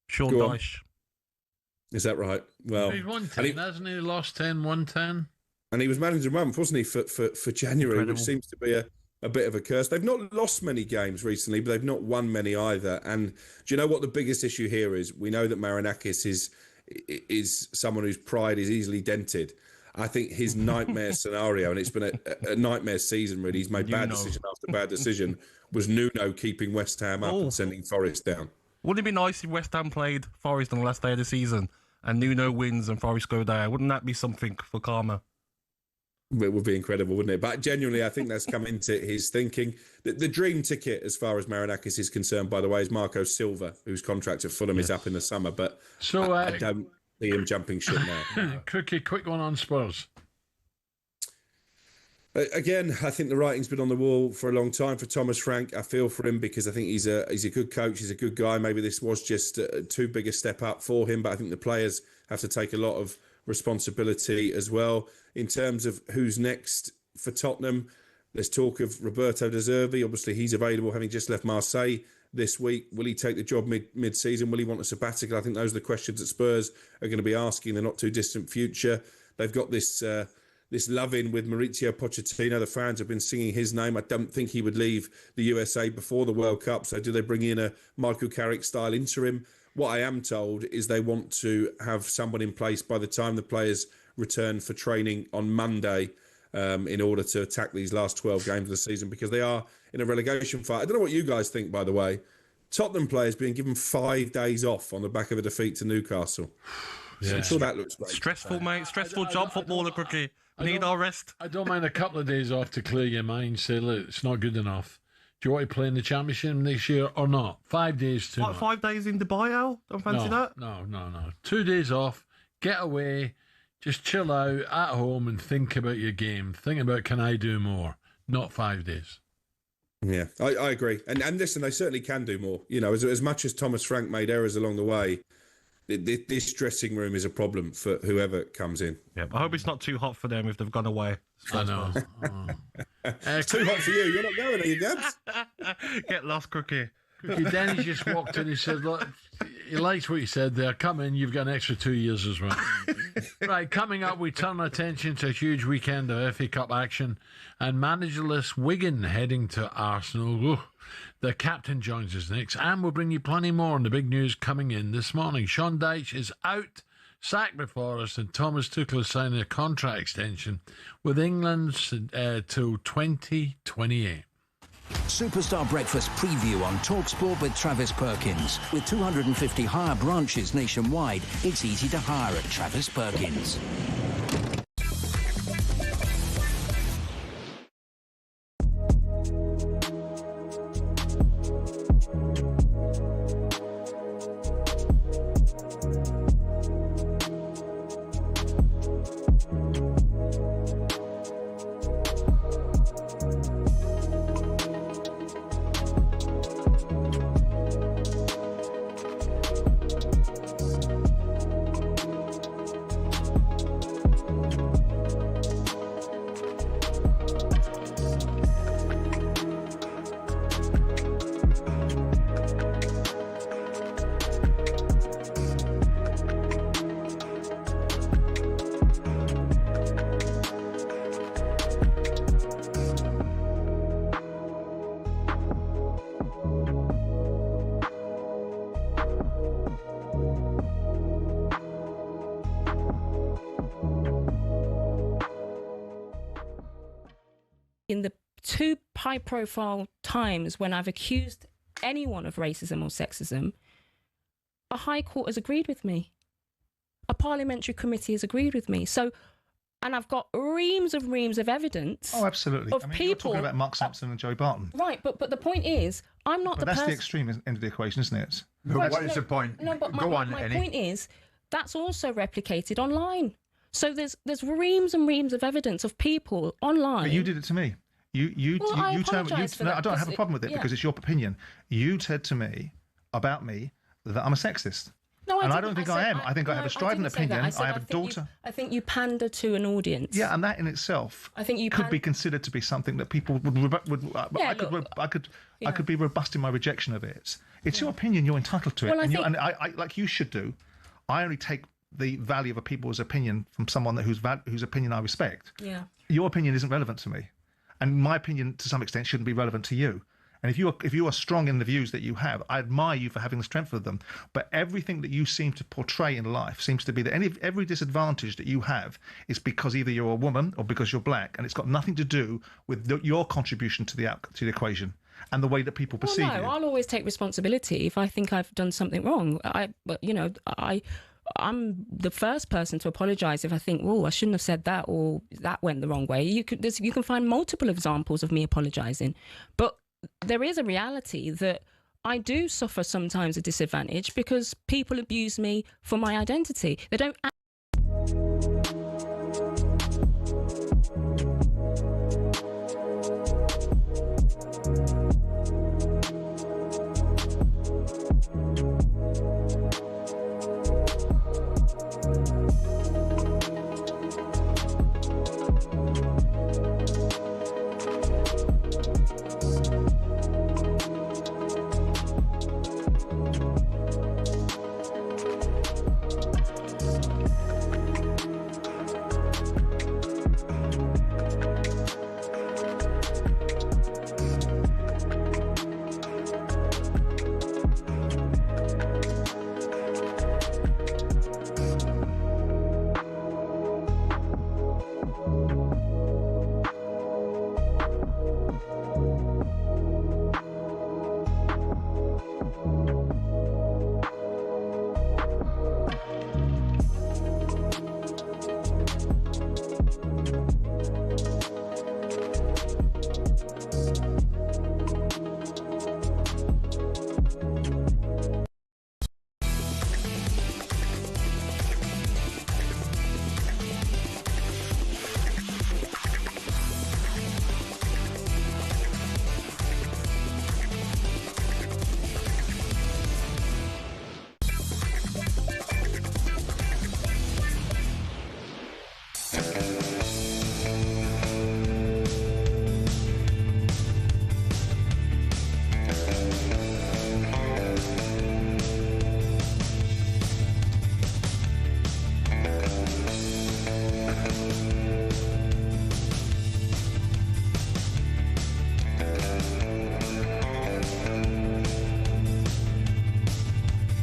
Sean Dyche. Is that right? Well, he's won 10, hasn't he? Lost 10, won 10. And he was manager a month, wasn't he, for January, Incredible. which seems to be a bit of a curse. They've not lost many games recently, but they've not won many either. And do you know what the biggest issue here is? We know that Marinakis is someone whose pride is easily dented. I think his nightmare scenario, and it's been a nightmare season, really. He's made bad decision after bad decision, was Nuno keeping West Ham up and sending Forest down. Wouldn't it be nice if West Ham played Forest on the last day of the season and Nuno wins and Forest go down? Wouldn't that be something for karma? It would be incredible, wouldn't it? But genuinely, I think that's come into his thinking. The dream ticket, as far as Marinakis is concerned, by the way, is Marco Silva, whose contract at Fulham is up in the summer. But so I don't see him jumping ship now. Quick one on Spurs. Again, I think the writing's been on the wall for a long time for Thomas Frank. I feel for him because I think he's a good coach. He's a good guy. Maybe this was just too big a step up for him, but I think the players have to take a lot of responsibility as well. In terms of who's next for Tottenham, there's talk of Roberto De Zerbi. Obviously, he's available, having just left Marseille this week. Will he take the job mid-season? Will he want a sabbatical? I think those are the questions that Spurs are going to be asking in the not-too-distant future. They've got this love-in with Mauricio Pochettino. The fans have been singing his name. I don't think he would leave the USA before the World Cup. So do they bring in a Michael Carrick-style interim? What I am told is they want to have someone in place by the time the players return for training on Monday in order to attack these last 12 games of the season, because they are in a relegation fight. I don't know what you guys think, by the way. Tottenham players being given 5 days off on the back of a defeat to Newcastle. So I'm sure that looks great. Stressful, mate. Stressful job, footballer, Crookie. Need our rest. I don't mind a couple of days off to clear your mind. Say, look, it's not good enough. Do you want to play in the Championship this year or not? 5 days too much. 5 days in Dubai, Al? Don't fancy that? No. 2 days off. Get away. Just chill out at home and think about your game. Think about, can I do more? Not 5 days. Yeah, I agree. And listen, they certainly can do more. You know, as much as Thomas Frank made errors along the way, this dressing room is a problem for whoever comes in. Yeah, I hope it's not too hot for them if they've gone away. I know. It's too hot for you. You're not going, are you, Gabs? Get lost, Crookie. Danny just walked in. He said, look, he likes what you said there. Come in, you've got an extra 2 years as well. Right, coming up, we turn our attention to a huge weekend of FA Cup action and managerless Wigan heading to Arsenal. Ooh, the captain joins us next, and we'll bring you plenty more on the big news coming in this morning. Sean Dyche is out, sacked by Forest, and Thomas Tuchel is signing a contract extension with England till 2028. Superstar Breakfast preview on talkSPORT with Travis Perkins. With 250 hire branches nationwide, it's easy to hire at Travis Perkins. In the two high-profile times when I've accused anyone of racism or sexism, a High Court has agreed with me. A parliamentary committee has agreed with me. So, and I've got reams of evidence. Oh, absolutely. Of I mean, people, you're talking about Mark Sampson and Joe Barton. Right, but the point is, I'm not But the that's person. the extreme end of the equation, isn't it? Right, What is the point? No, but Go on, my Annie. point is, that's also replicated online. So there's reams and reams of evidence of people online. But you did it to me. You I tell me. apologise for No, that, I don't have a because problem with it yeah. because it's your opinion. You said to me about me that I'm a sexist. No, and I don't think I am. I think I have a strident opinion. I have a daughter. I think you pander to an audience. Yeah, and that in itself I think you could be considered to be something that people would. I could be robust in my rejection of it. It's your opinion. You're entitled to it, Well, and I like you should do. I only take the value of a people's opinion from someone whose opinion I respect. Yeah. Your opinion isn't relevant to me, and my opinion, to some extent, shouldn't be relevant to you. And if you are strong in the views that you have, I admire you for having the strength of them. But everything that you seem to portray in life seems to be that every disadvantage that you have is because either you're a woman or because you're black, and it's got nothing to do with your contribution to the equation and the way that people perceive you. I'll always take responsibility if I think I've done something wrong. I'm the first person to apologise if I think, I shouldn't have said that, or that went the wrong way. You can find multiple examples of me apologising, but there is a reality that I do suffer sometimes a disadvantage because people abuse me for my identity. They don't.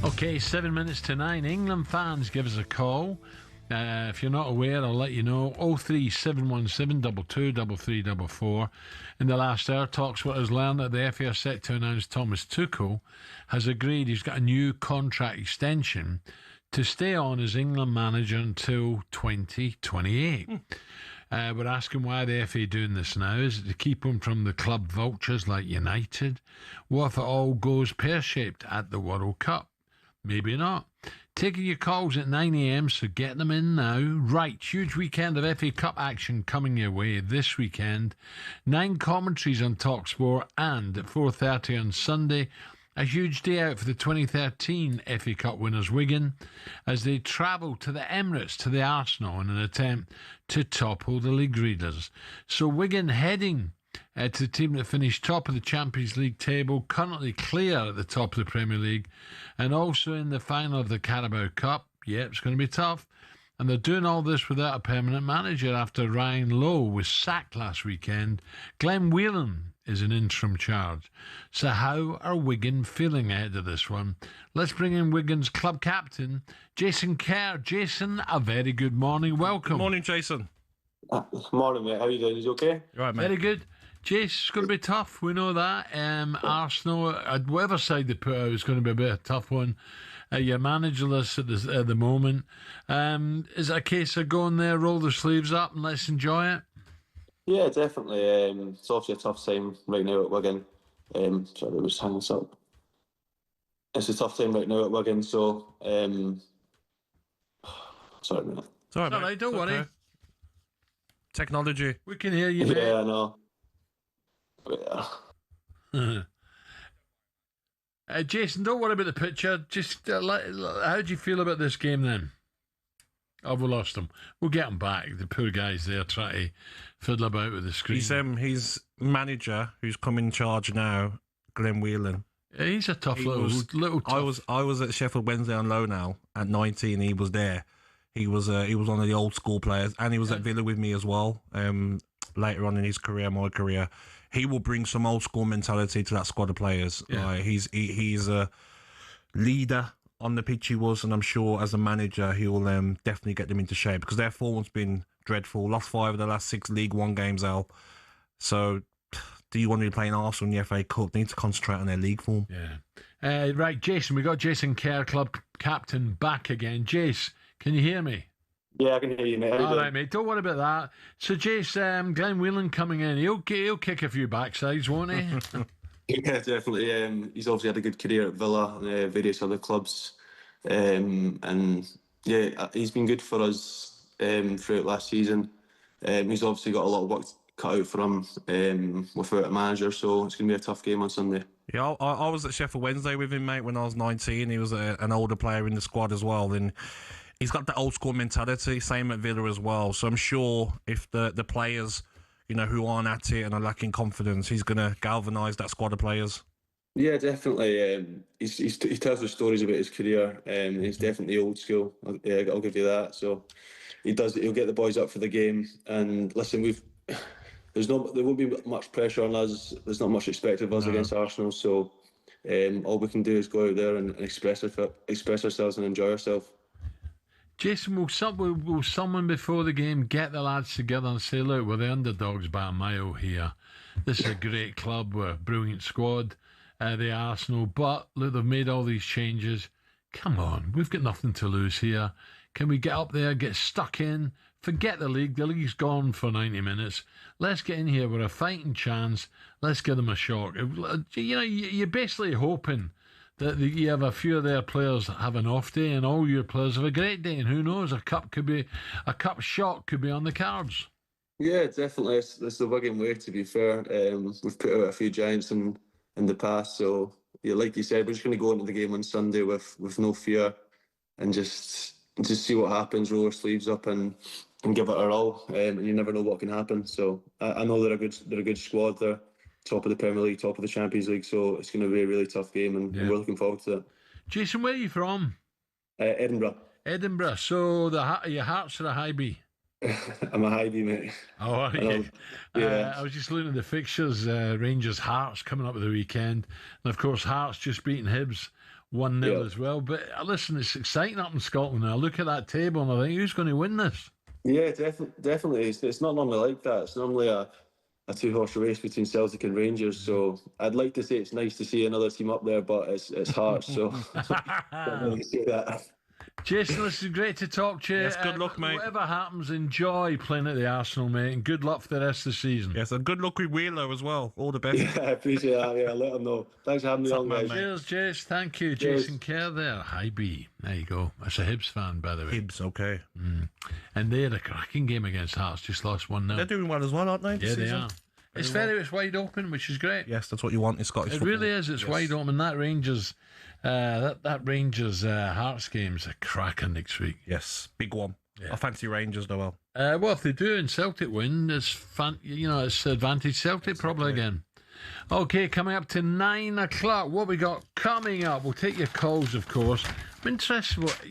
Okay, 7 minutes to 9. England fans, give us a call. If you're not aware, I'll let you know. 03717 223344. In the last hour, talkSPORT has learned that the FA are set to announce Thomas Tuchel has agreed he's got a new contract extension to stay on as England manager until 2028. We're asking why the FA doing this now. Is it to keep him from the club vultures like United? What if it all goes pear-shaped at the World Cup? Maybe not. Taking your calls at 9 a.m, so get them in now. Right, huge weekend of FA Cup action coming your way this weekend. 9 commentaries on talkSPORT, and at 4:30 on Sunday, a huge day out for the 2013 FA Cup winners Wigan as they travel to the Emirates, to the Arsenal, in an attempt to topple the league leaders. So Wigan heading to the team that finished top of the Champions League table, currently clear at the top of the Premier League, and also in the final of the Carabao Cup. Yeah, it's going to be tough. And they're doing all this without a permanent manager after Ryan Lowe was sacked last weekend. Glenn Whelan is in interim charge. So how are Wigan feeling ahead of this one? Let's bring in Wigan's club captain, Jason Kerr. Jason, a very good morning. Welcome. Good morning, Jason. Morning, mate. How are you doing? You okay? Right, mate. Very good. Jace, it's going to be tough. We know that. Arsenal, whatever side they put out, it's going to be a bit of a tough one. You're managerless at the moment. Is it a case of going there, roll the sleeves up, and let's enjoy it? Yeah, definitely. It's obviously a tough time right now at Wigan. Sorry, I was hanging this up. It's a tough time right now at Wigan, so... sorry, mate. It's all right, Don't worry. Technology. We can hear you, mate. Yeah, I know. Jason, don't worry about the picture. Just how do you feel about this game then? Oh, we lost him. We'll get him back. The poor guy's there trying to fiddle about with the screen. His manager, who's come in charge now, Glenn Whelan. Yeah, he's a tough little. Tough. I was at Sheffield Wednesday on loan now at 19. He was there. He was one of the old school players, and he was at Villa with me as well. Later on in his career, my career, he will bring some old school mentality to that squad of players. Yeah. He's a leader on the pitch. He was, and I'm sure as a manager he will definitely get them into shape because their form's been dreadful. Lost 5 of the last 6 League One games out. So, do you want to be playing Arsenal in the FA Cup? They need to concentrate on their league form. Yeah. Right, Jason. We got Jason Kerr, club captain, back again. Jace, can you hear me? Yeah, I can hear you, mate. All right, mate. Don't worry about that. So, Jace, Glenn Whelan coming in. He'll kick a few backsides, won't he? Yeah, definitely. He's obviously had a good career at Villa and various other clubs. And yeah, he's been good for us throughout last season. He's obviously got a lot of work cut out for him without a manager, so it's going to be a tough game on Sunday. Yeah, I was at Sheffield Wednesday with him, mate, when I was 19. He was an older player in the squad as well. And he's got that old school mentality, same at Villa as well. So I'm sure if the players, who aren't at it and are lacking confidence, he's going to galvanise that squad of players. Yeah, definitely. He tells us stories about his career. He's definitely old school. I'll give you that. So he'll get the boys up for the game. And listen, there won't be much pressure on us. There's not much expected of us against Arsenal. So all we can do is go out there and express ourselves and enjoy ourselves. Jason, will someone before the game get the lads together and say, look, we're the underdogs by a mile here. This is a great club. We're a brilliant squad, the Arsenal. But, look, they've made all these changes. Come on, we've got nothing to lose here. Can we get up there, get stuck in, forget the league? The league's gone for 90 minutes. Let's get in here with a fighting chance. Let's give them a shock. You're basically hoping that you have a few of their players have an off day and all your players have a great day, and who knows, a cup shot could be on the cards. Yeah, definitely. It's the Wigan way, to be fair. We've put out a few giants in the past, so yeah, like you said, we're just going to go into the game on Sunday with no fear and just see what happens, roll our sleeves up and give it our all. And you never know what can happen. So I know they're a good squad. They're top of the Premier League, top of the Champions League, so it's going to be a really tough game, and we're looking forward to it. Jason, where are you from? Edinburgh. Edinburgh. So your Hearts are a high B. I'm a high B, mate. Oh, are you? Yeah. I was just looking at the fixtures. Rangers Hearts coming up at the weekend, and of course Hearts just beating Hibs 1-0 as well. But listen, it's exciting up in Scotland now. I look at that table and I think, who's going to win this? Yeah, definitely. It's not normally like that. It's normally a 2-horse race between Celtic and Rangers, so I'd like to say it's nice to see another team up there, but it's Hearts, so can't really say that. Jason, this is great to talk to you. Yes, good luck, mate. Whatever happens, enjoy playing at the Arsenal, mate, and good luck for the rest of the season. Yes, and good luck with Wheeler as well. All the best. Yeah, I appreciate that. Yeah, let them know. Thanks for having me on, guys. Cheers, Jace. Thank you. Cheers. Jason Kerr there. High B. There you go. That's a Hibs fan, by the way. Hibs, okay. And they had a cracking game against Hearts, just lost 1-0. They're doing well as well, aren't they? Yeah, they are. It's wide open, which is great. Yes, that's what you want in Scottish football. It really is. It's wide open. That Rangers, Hearts game's a cracker next week. Yes, big one. Yeah. I fancy Rangers, Noel. Well, if they do and Celtic win, it's advantage Celtic probably again. Okay, coming up to 9 o'clock. What we got coming up? We'll take your calls, of course. I'm interested what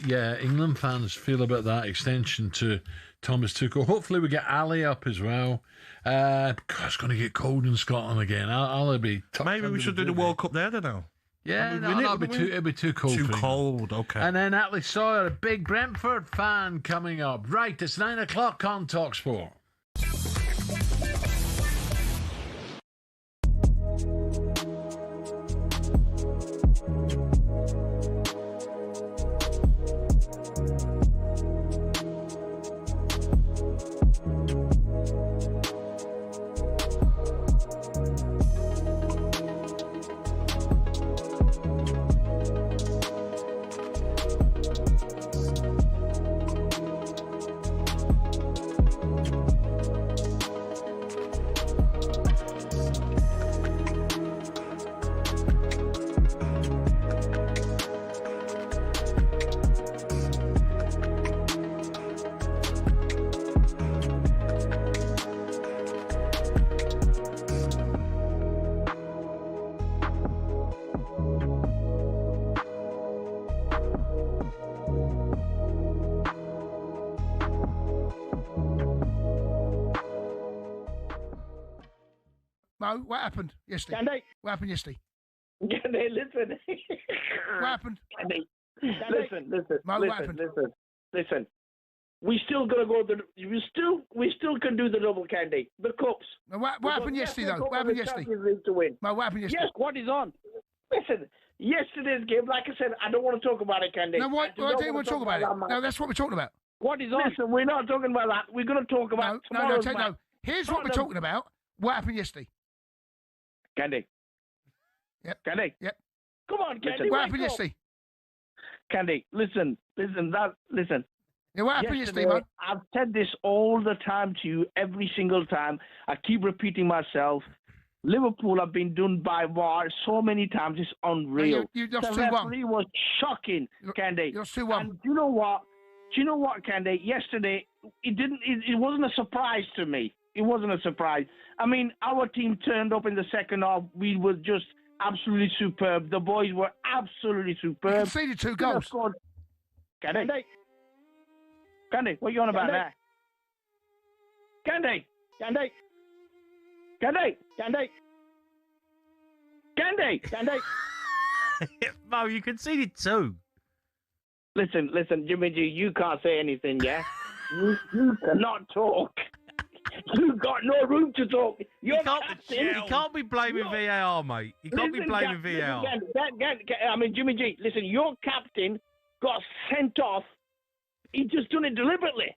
England fans feel about that extension to Thomas Tuchel. Hopefully we get Ali up as well. God, it's going to get cold in Scotland again. I'll be maybe we should do the World Cup there now. Yeah, it'll be too cold. Too cold, okay. And then Atlee Sawyer, a big Brentford fan coming up. Right, it's 9 o'clock on talkSPORT. Mo, what happened yesterday? Candy. What happened yesterday? Candy, listen. What happened? Candy. Listen. Mo, what happened? Listen. We still gonna go. We still can do the double, Candy. The cups. Now, what happened yesterday though? What happened yesterday? To win. Mo, what happened yesterday? Yes, what is on? Listen, yesterday's game, like I said, I don't want to talk about it, Candy. No, why don't you want to talk about it? No, that's what we're talking about. What is on? Listen, we're not talking about that. We're going to talk about tomorrow's match. No. Here's what we're talking about. What happened yesterday? Candy. Yep. Candy. Yep. Come on, Candy. What happened yesterday? Candy, listen. Yeah, what happened yesterday, man? I've said this all the time to you, every single time. I keep repeating myself. Liverpool have been done by VAR so many times, it's unreal. You lost 2-1. The referee was shocking, Candy. You lost 2-1. And do you know what, Candy? Yesterday, it wasn't a surprise to me. It wasn't a surprise. I mean, our team turned up in the second half. We were just absolutely superb. The boys were absolutely superb. You conceded 2 goals. Candy, what are you on about now? Candy. Mo, you conceded 2. Listen, Jimmy G, you can't say anything, yeah? you cannot talk. You've got no room to talk. You can't be blaming VAR, mate. You can't be blaming VAR. I mean, Jimmy G, listen, your captain got sent off. He just done it deliberately.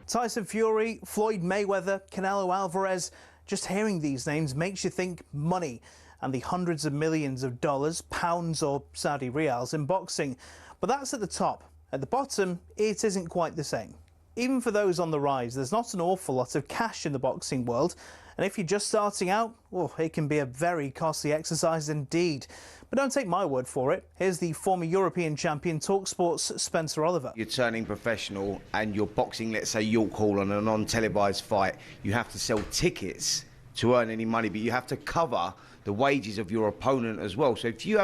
Tyson Fury, Floyd Mayweather, Canelo Alvarez. Just hearing these names makes you think money and the hundreds of millions of dollars, pounds or Saudi riyals in boxing. But that's at the top. At the bottom, it isn't quite the same. Even for those on the rise, there's not an awful lot of cash in the boxing world. And if you're just starting out, well, it can be a very costly exercise indeed. But don't take my word for it. Here's the former European champion talkSPORT's Spencer Oliver. You're turning professional and you're boxing, let's say, York Hall on a non-televised fight. You have to sell tickets to earn any money, but you have to cover the wages of your opponent as well. So if you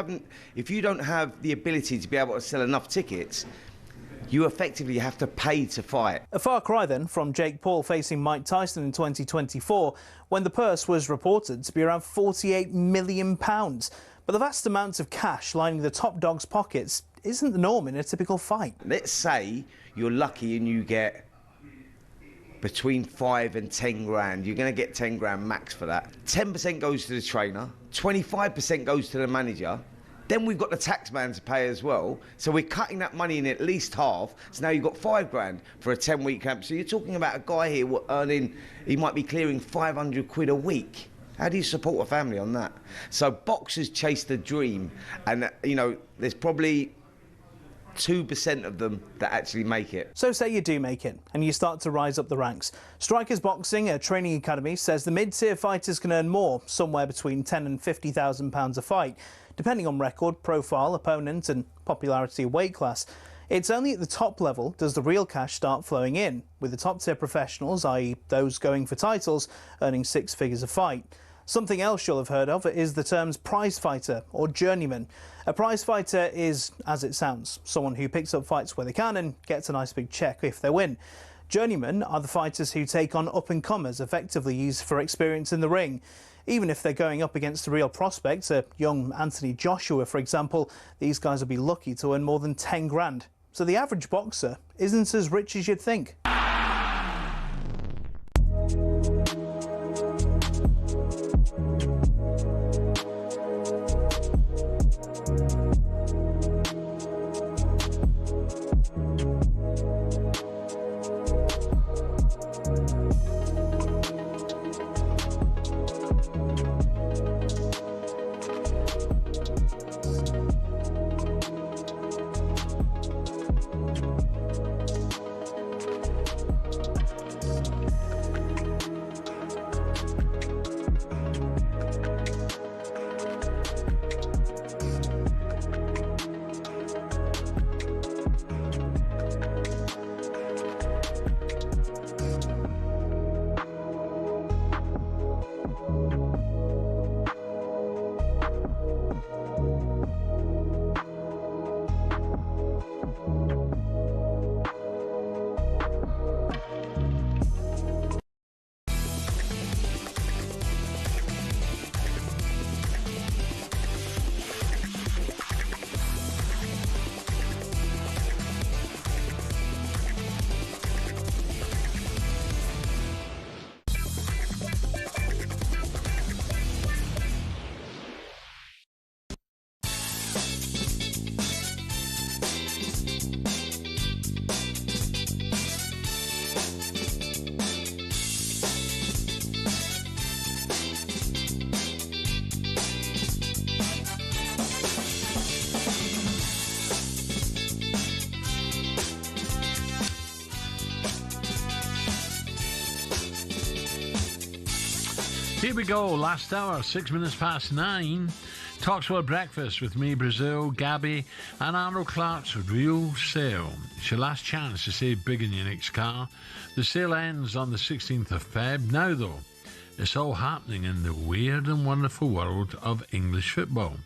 don't have the ability to be able to sell enough tickets, you effectively have to pay to fight. A far cry then from Jake Paul facing Mike Tyson in 2024, when the purse was reported to be around £48 million. But the vast amounts of cash lining the top dog's pockets isn't the norm in a typical fight. Let's say you're lucky and you get between 5 and 10 grand. You're going to get 10 grand max for that. 10% goes to the trainer, 25% goes to the manager. Then we've got the tax man to pay as well. So we're cutting that money in at least half. So now you've got 5 grand for a 10-week camp. So you're talking about a guy here earning, he might be clearing 500 quid a week. How do you support a family on that? So boxers chase the dream. And, you know, there's probably 2% of them that actually make it. So say you do make it and you start to rise up the ranks. Strikers Boxing, a training academy, says the mid-tier fighters can earn more, somewhere between £10,000 and £50,000 a fight, depending on record, profile, opponent and popularity of weight class. It's only at the top level does the real cash start flowing in, with the top tier professionals, i.e. those going for titles, earning 6 figures a fight. Something else you'll have heard of is the terms prize fighter or journeyman. A prize fighter is, as it sounds, someone who picks up fights where they can and gets a nice big check if they win. Journeymen are the fighters who take on up-and-comers, effectively used for experience in the ring. Even if they're going up against a real prospect, a young Anthony Joshua, for example, these guys will be lucky to earn more than 10 grand. So the average boxer isn't as rich as you'd think. Here we go, last hour, 6 minutes past 9. talkSPORT Breakfast with me, Brazil, Gabby, and Arnold Clark's real sale. It's your last chance to save big in your next car. The sale ends on the 16th of Feb. Now, though, it's all happening in the weird and wonderful world of English football.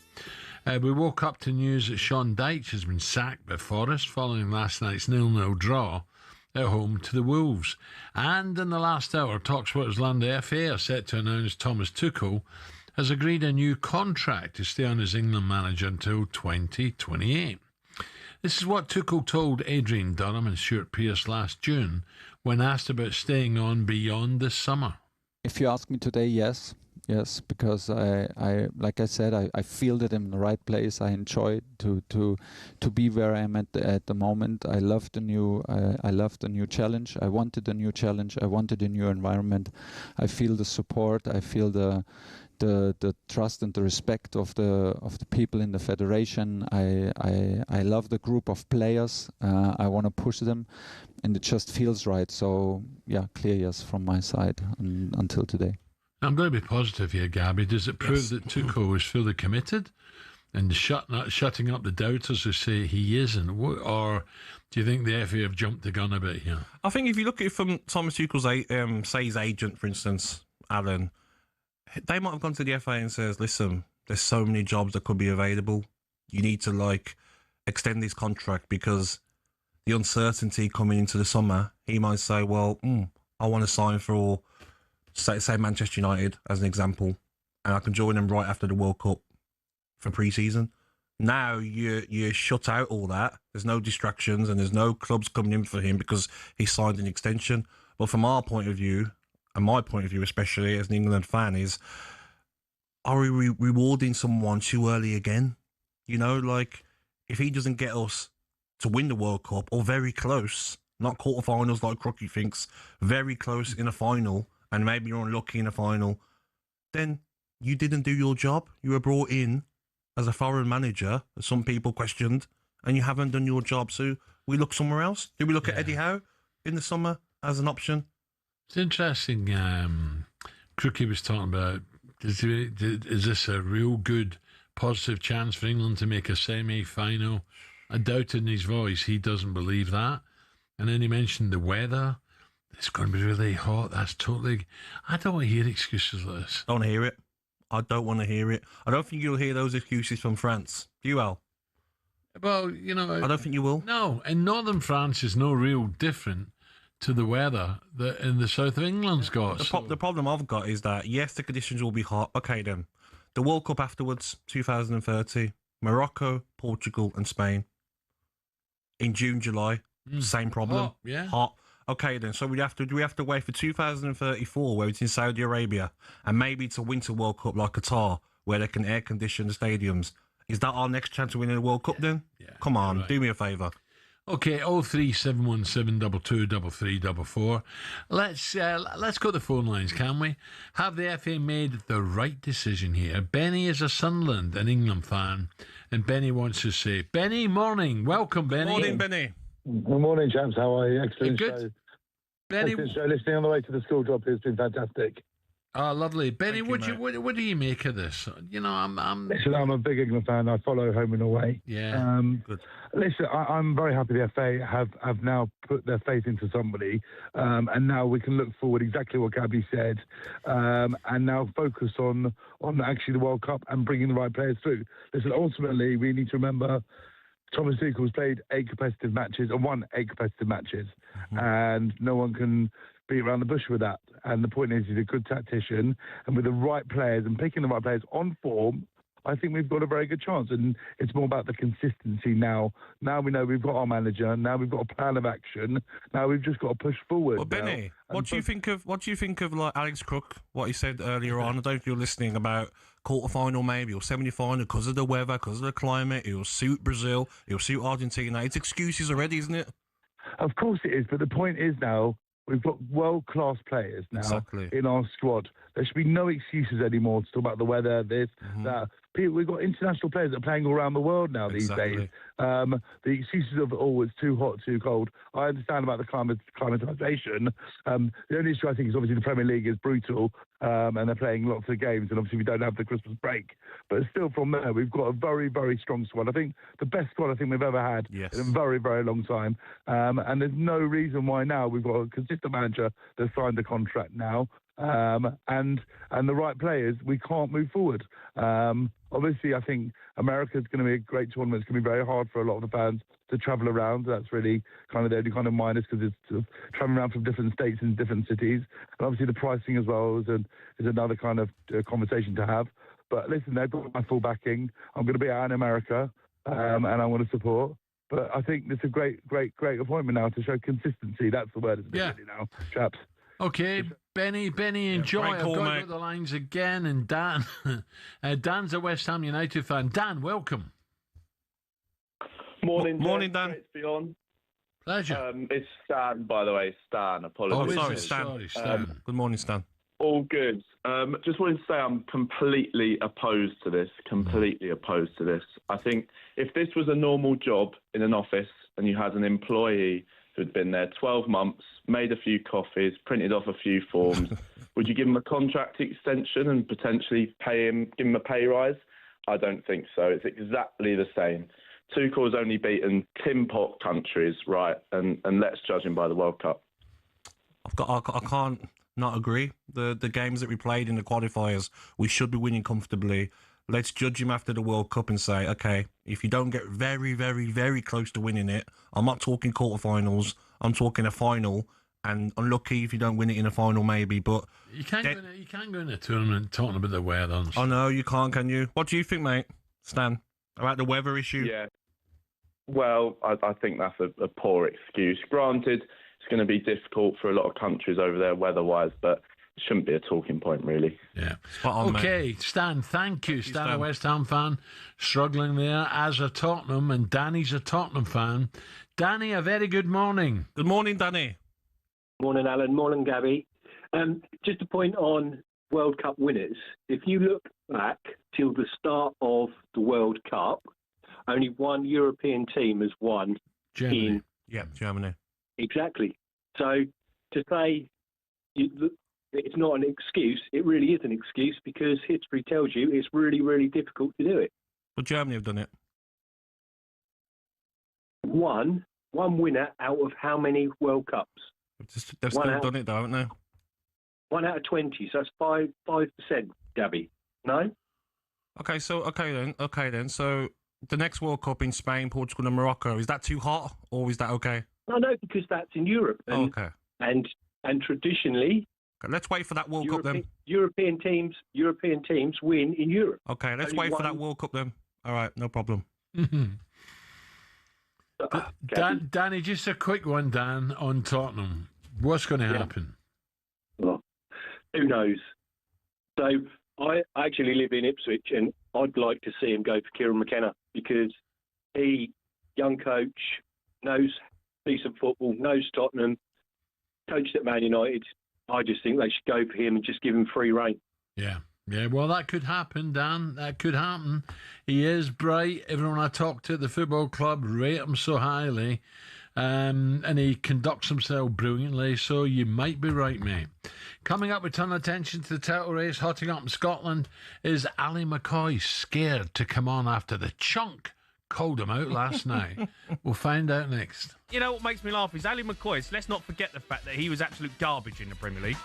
We woke up to news that Sean Dyche has been sacked by Forest following last night's 0-0 draw at home to the Wolves. And in the last hour, talkSPORT's learned the FA are set to announce Thomas Tuchel has agreed a new contract to stay on as England manager until 2028. This is what Tuchel told Adrian Durham and Stuart Pearce last June when asked about staying on beyond the summer. If you ask me today, yes, because I like I said, I feel that I'm in the right place. I enjoy to be where I am at the moment. I love the new challenge. I wanted a new challenge. I wanted a new environment. I feel the support. I feel the trust and the respect of the people in the federation. I love the group of players. I want to push them, and it just feels right. So yeah, clear yes from my side until today. I'm going to be positive here, Gabby. Does it prove that Tuchel is fully committed and shutting up the doubters who say he isn't? Or do you think the FA have jumped the gun a bit here? I think if you look at it from Thomas Tuchel's say his agent, for instance, Alan, they might have gone to the FA and says, listen, there's so many jobs that could be available. You need to extend this contract because the uncertainty coming into the summer, he might say, well, I want to sign for, say Manchester United as an example, and I can join them right after the World Cup for pre-season. Now you shut out all that. There's no distractions and there's no clubs coming in for him because he signed an extension. But from our point of view, and my point of view especially as an England fan, is are we rewarding someone too early again? You know, if he doesn't get us to win the World Cup or very close, not quarterfinals like Crookie thinks, very close in a final, and maybe you're unlucky in a final, then you didn't do your job. You were brought in as a foreign manager, as some people questioned, and you haven't done your job. So we look somewhere else. Do we look at Eddie Howe in the summer as an option? It's interesting. Crookie was talking about, is this a real good, positive chance for England to make a semi-final? I doubted in his voice he doesn't believe that. And then he mentioned the weather. It's going to be really hot. That's totally... I don't want to hear excuses like this. I don't want to hear it. I don't want to hear it. I don't think you'll hear those excuses from France. Do you, Al? Well, you know... I don't think you will. No. In northern France is no real different to the weather that in the south of England's got. The problem I've got is that, yes, the conditions will be hot. Okay, then. The World Cup afterwards, 2030, Morocco, Portugal and Spain. In June, July, same problem. Hot, yeah. Hot. Okay, then. So we have to wait for 2034, where it's in Saudi Arabia, and maybe it's a winter World Cup like Qatar, where they can air condition the stadiums. Is that our next chance of winning the World Cup then? Yeah. Come on, do me a favour. Okay, 03717223344. Let's go to the phone lines, can we? Have the FA made the right decision here? Benny is a Sunderland and England fan, and Benny wants to say, Benny, morning. Welcome, Benny. Morning, Benny. Good morning, chaps. How are you? Excellent good. show. Benny, excellent show. Listening on the way to the school drop has been fantastic. Oh, lovely. Benny, what do you make of this? You know, Listen, I'm a big England fan. I follow home and away. Yeah. Good. Listen, I'm very happy the FA have now put their faith into somebody, and now we can look forward, exactly what Gabby said, and now focus on actually the World Cup and bringing the right players through. Listen, ultimately, we need to remember Thomas Tuchel's played 8 competitive matches and won 8 competitive matches, and no one can beat around the bush with that. And the point is, he's a good tactician, and with the right players and picking the right players on form, I think we've got a very good chance. And it's more about the consistency now. Now we know we've got our manager. Now we've got a plan of action. Now we've just got to push forward. Well, Benny, what do you think of like Alex Crook? What he said earlier on. I don't know if you're listening about quarterfinal maybe or semi-final because of the weather, because of the climate. It will suit Brazil. It will suit Argentina. It's excuses already, isn't it? Of course it is. But the point is now, we've got world-class players now in our squad. There should be no excuses anymore to talk about the weather, this, that. we've got international players that are playing all around the world now these days. The excuses of, it's too hot, too cold. I understand about the climatisation. The only issue I think is obviously the Premier League is brutal, and they're playing lots of games, and obviously we don't have the Christmas break. But still, from there, we've got a very, very strong squad. I think the best squad I think we've ever had in a very, very long time. And there's no reason why now we've got a consistent manager that's signed a contract now. And the right players, we can't move forward. Obviously, I think America's going to be a great tournament. It's going to be very hard for a lot of the fans to travel around. That's really kind of the only kind of minus, because it's sort of traveling around from different states and different cities. And obviously the pricing as well is another kind of conversation to have. But listen, they've got my full backing. I'm going to be out in America, and I want to support. But I think it's a great appointment now to show consistency. That's the word, isn't it, really, now, chaps? Okay, Benny, enjoy. I've got to go the lines again. And Dan, Dan's a West Ham United fan. Dan, welcome. Morning, Dan. Great to be on. Pleasure. It's Stan, by the way. Stan, apologies. Oh, sorry, Stan. Sorry, Stan. Good morning, Stan. All good. Just wanted to say I'm completely opposed to this. I think if this was a normal job in an office and you had an employee who'd been there 12 months, made a few coffees, printed off a few forms, would you give him a contract extension and potentially give him a pay rise? I don't think so. It's exactly the same. Tuchel's only beaten tin pot countries, right? And let's judge him by the World Cup. I can't not agree. The games that we played in the qualifiers, we should be winning comfortably. Let's judge him after the World Cup and say, okay, if you don't get very, very, very close to winning it, I'm not talking quarterfinals, I'm talking a final, and unlucky if you don't win it in a final, maybe. But you can't go in a tournament talking about the weather. I know you can't, can you? What do you think, mate, Stan, about the weather issue? Yeah. Well, I think that's a poor excuse. Granted, it's going to be difficult for a lot of countries over there weather-wise, but it shouldn't be a talking point, really. Yeah. On, okay, mate. Stan, thank you. Stan, a West Ham fan, struggling there as a Tottenham, and Danny's a Tottenham fan. Danny, a very good morning. Good morning, Danny. Morning, Alan. Morning, Gabby. Just a point on World Cup winners. If you look back till the start of the World Cup, only one European team has won. Germany. Germany. Exactly. So to say it's not an excuse, it really is an excuse, because history tells you it's really, really difficult to do it. But Germany have done it. One winner out of how many World Cups? They've still done it, though, haven't they? 1 out of 20, so that's 5%, Gabby. No? Okay then. So the next World Cup in Spain, Portugal and Morocco, is that too hot, or is that okay? No, because that's in Europe. And, okay. And traditionally... Okay, let's wait for that World Cup then. European teams win in Europe. Okay, let's wait for that World Cup then. All right, no problem. Danny, just a quick one, Dan, on Tottenham. What's going to happen? Well, who knows? So I actually live in Ipswich, and I'd like to see him go for Kieran McKenna, because he, young coach, knows decent football, knows Tottenham, coached at Man United. I just think they should go for him and just give him free rein. Yeah, well, that could happen, Dan. That could happen. He is bright. Everyone I talk to at the football club rate him so highly. And he conducts himself brilliantly, so you might be right, mate. Coming up with ton of attention to the title race, hotting up in Scotland, is Alan McCoist scared to come on after the chunk called him out last night? We'll find out next. You know what makes me laugh is Alan McCoist. Let's not forget the fact that he was absolute garbage in the Premier League.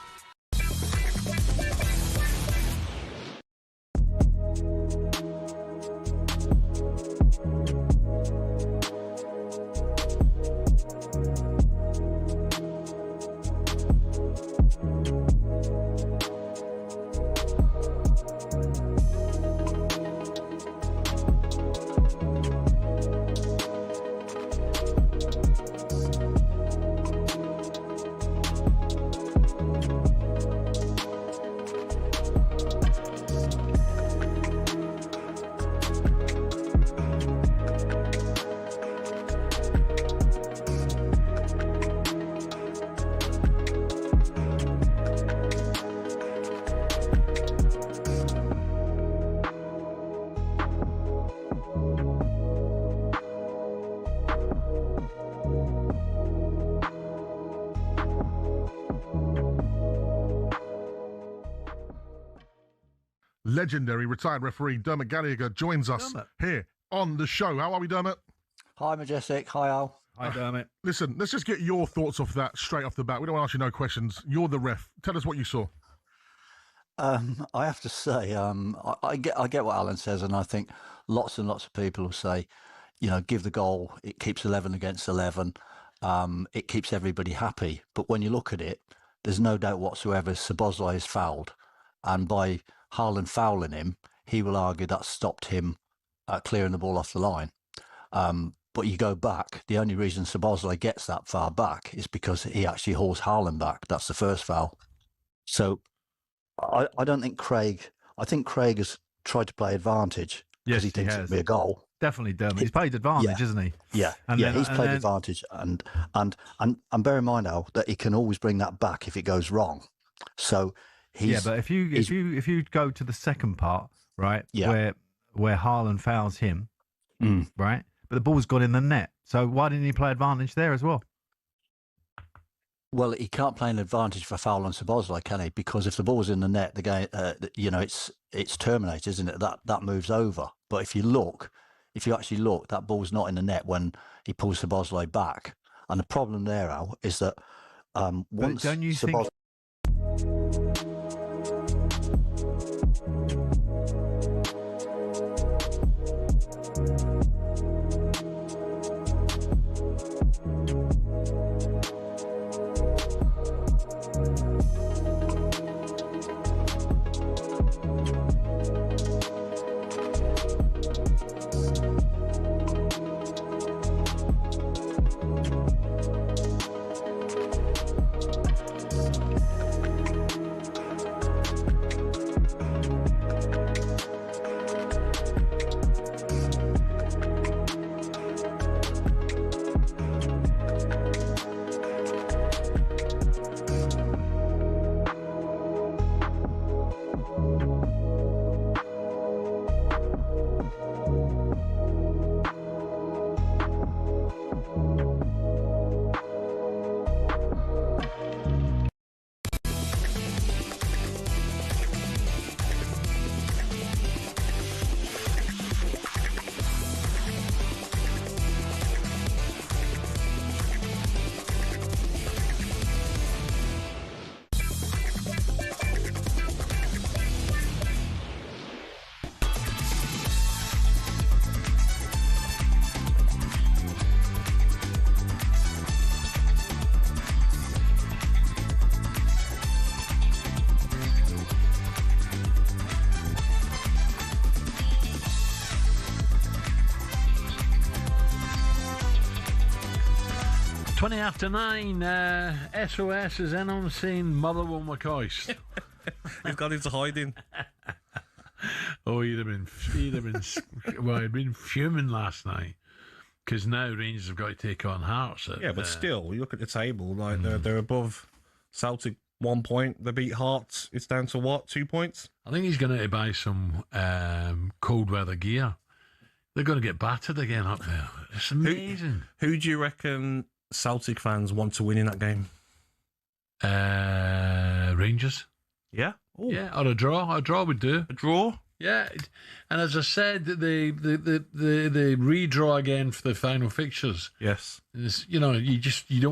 legendary retired referee Dermot Gallagher joins us here on the show. How are we, Dermot? Hi, Majestic. Hi, Al. Hi, Dermot. Listen, let's just get your thoughts off that straight off the bat. We don't want to ask you no questions. You're the ref. Tell us what you saw. I have to say, I get what Alan says, and I think lots and lots of people will say, give the goal. It keeps 11 against 11. It keeps everybody happy. But when you look at it, there's no doubt whatsoever Szoboszlai is fouled. And by Haaland fouling him, he will argue that stopped him clearing the ball off the line. But you go back, the only reason Szoboszlai gets that far back is because he actually hauls Haaland back. That's the first foul. So I don't think I think Craig has tried to play advantage because he thinks it'll be a goal. Definitely, Dermot. He's played advantage, isn't he? Yeah, he's played advantage, and bear in mind, Al, that he can always bring that back if it goes wrong. So but if you go to the second part, right, where Haaland fouls him, right, but the ball's gone in the net. So why didn't he play advantage there as well? Well, he can't play an advantage for foul on Szoboszlai, can he? Because if the ball's in the net, the game, it's terminated, isn't it? That moves over. But if you actually look, that ball's not in the net when he pulls Szoboszlai back. And the problem there, Al, is that once don't you Szoboszlai... After 9, SOS is in on scene. Motherwell McCoist. He's got into hiding. Oh, he'd have been fuming last night because now Rangers have got to take on Hearts. But still, you look at the table, like they're above Celtic 1 point. They beat Hearts. It's down to what, 2 points? I think he's going to buy some cold weather gear. They're going to get battered again up there. It's amazing. Who do you reckon Celtic fans want to win in that game? Rangers. Yeah? Ooh. Yeah, or a draw. A draw would do. A draw? Yeah. And as I said, they redraw again for the final fixtures. Yes. It's, you don't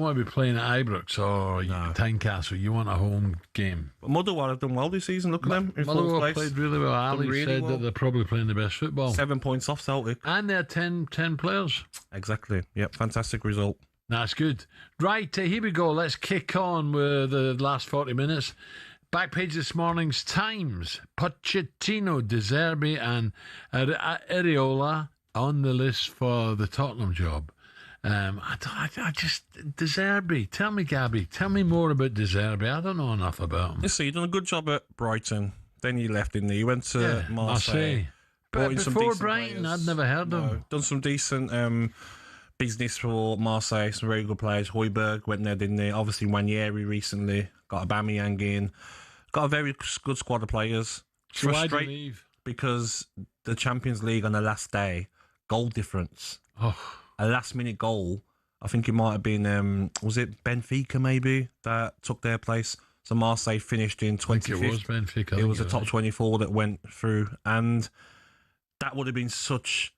want to be playing at Ibrox or Tynecastle. You want a home game. But Motherwell have done well this season. Look at them. Motherwell played really well. Ali said that they're probably playing the best football. 7 points off Celtic. And they're 10 players. Exactly. Yep. Fantastic result. That's good. Right, here we go. Let's kick on with the last 40 minutes. Back page this morning's Times. Pochettino, De Zerbi and Areola on the list for the Tottenham job. I just... De Zerbi. Tell me, Gabby. Tell me more about De Zerbi. I don't know enough about him. Listen, you've done a good job at Brighton. Then you left, didn't you? You went to Marseille. But before Brighton, I'd never heard of him. Done some decent... business for Marseille, some very good players. Højbjerg went there, didn't he? Obviously, Wanyeri recently. Got Aubameyang in. Got a very good squad of players. So why did he leave? Because the Champions League on the last day, goal difference. Oh. A last-minute goal. I think it might have been, was it Benfica maybe, that took their place? So Marseille finished in 25th. It was Benfica. It was the top 24 that went through, and that would have been such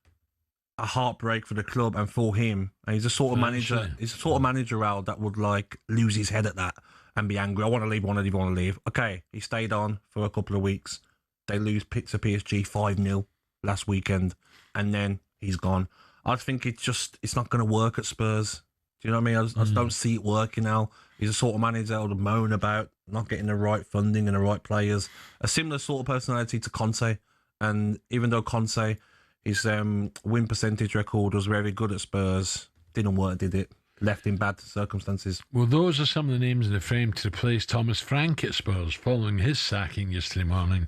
a heartbreak for the club and for him. And he's a sort of manager. He's a sort of manager, Al, that would like lose his head at that and be angry. I want to leave. I want to leave. Okay, he stayed on for a couple of weeks. They lose to PSG 5-0 last weekend, and then he's gone. I think it's not going to work at Spurs. Do you know what I mean? I just don't see it working now. He's a sort of manager that would moan about not getting the right funding and the right players. A similar sort of personality to Conte. And even though Conte, his win percentage record was very good at Spurs, didn't work, did it? Left in bad circumstances. Well, those are some of the names in the frame to replace Thomas Frank at Spurs following his sacking yesterday morning.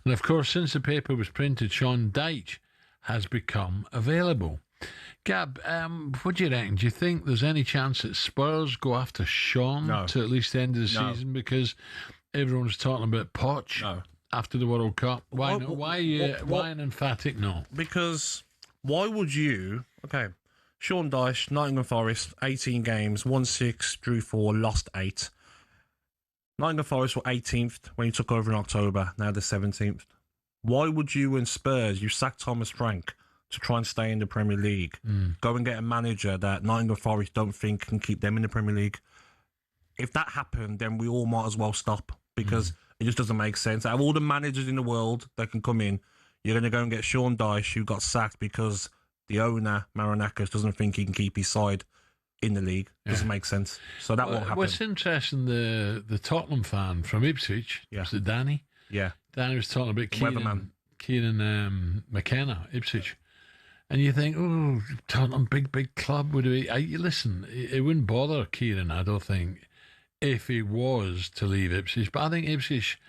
And of course, since the paper was printed, Sean Dyche has become available. Gab, what do you reckon? Do you think there's any chance that Spurs go after Sean to at least the end of the season? Because everyone's talking about Poch after the World Cup. Why not? Why an emphatic no? Because why would you... Okay, Sean Dyche, Nottingham Forest, 18 games, won 6, drew 4, lost 8. Nottingham Forest were 18th when he took over in October, now they're 17th. Why would you in Spurs, you sack Thomas Frank to try and stay in the Premier League, go and get a manager that Nottingham Forest don't think can keep them in the Premier League? If that happened, then we all might as well stop, because it just doesn't make sense. Out of all the managers in the world that can come in, you're going to go and get Sean Dyche, who got sacked because the owner, Marinakis, doesn't think he can keep his side in the league. Doesn't make sense. So that won't happen. What's interesting, the Tottenham fan from Ipswich, was it Danny? Yeah. Danny was talking about Kieran McKenna, Ipswich. And you think, oh, Tottenham, big club. Would he? Listen, it wouldn't bother Kieran, I don't think, if he was to leave Ipswich. But I think Ipswich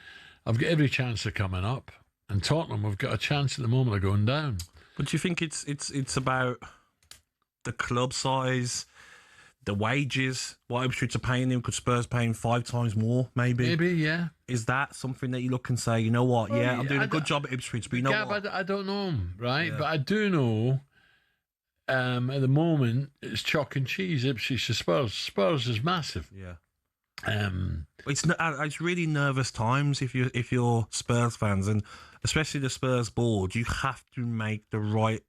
have got every chance of coming up, and Tottenham have got a chance at the moment of going down. But do you think it's about the club size, the wages, what Ipswich are paying him? Could Spurs pay him 5 times more, maybe? Maybe, yeah. Is that something that you look and say, you know what, I'm doing a good job at Ipswich, but you know what? I don't know him, right? Yeah. But I do know at the moment it's chalk and cheese, Ipswich to Spurs. Spurs is massive. Yeah. It's really nervous times if you're Spurs fans, and especially the Spurs board. You have to make the right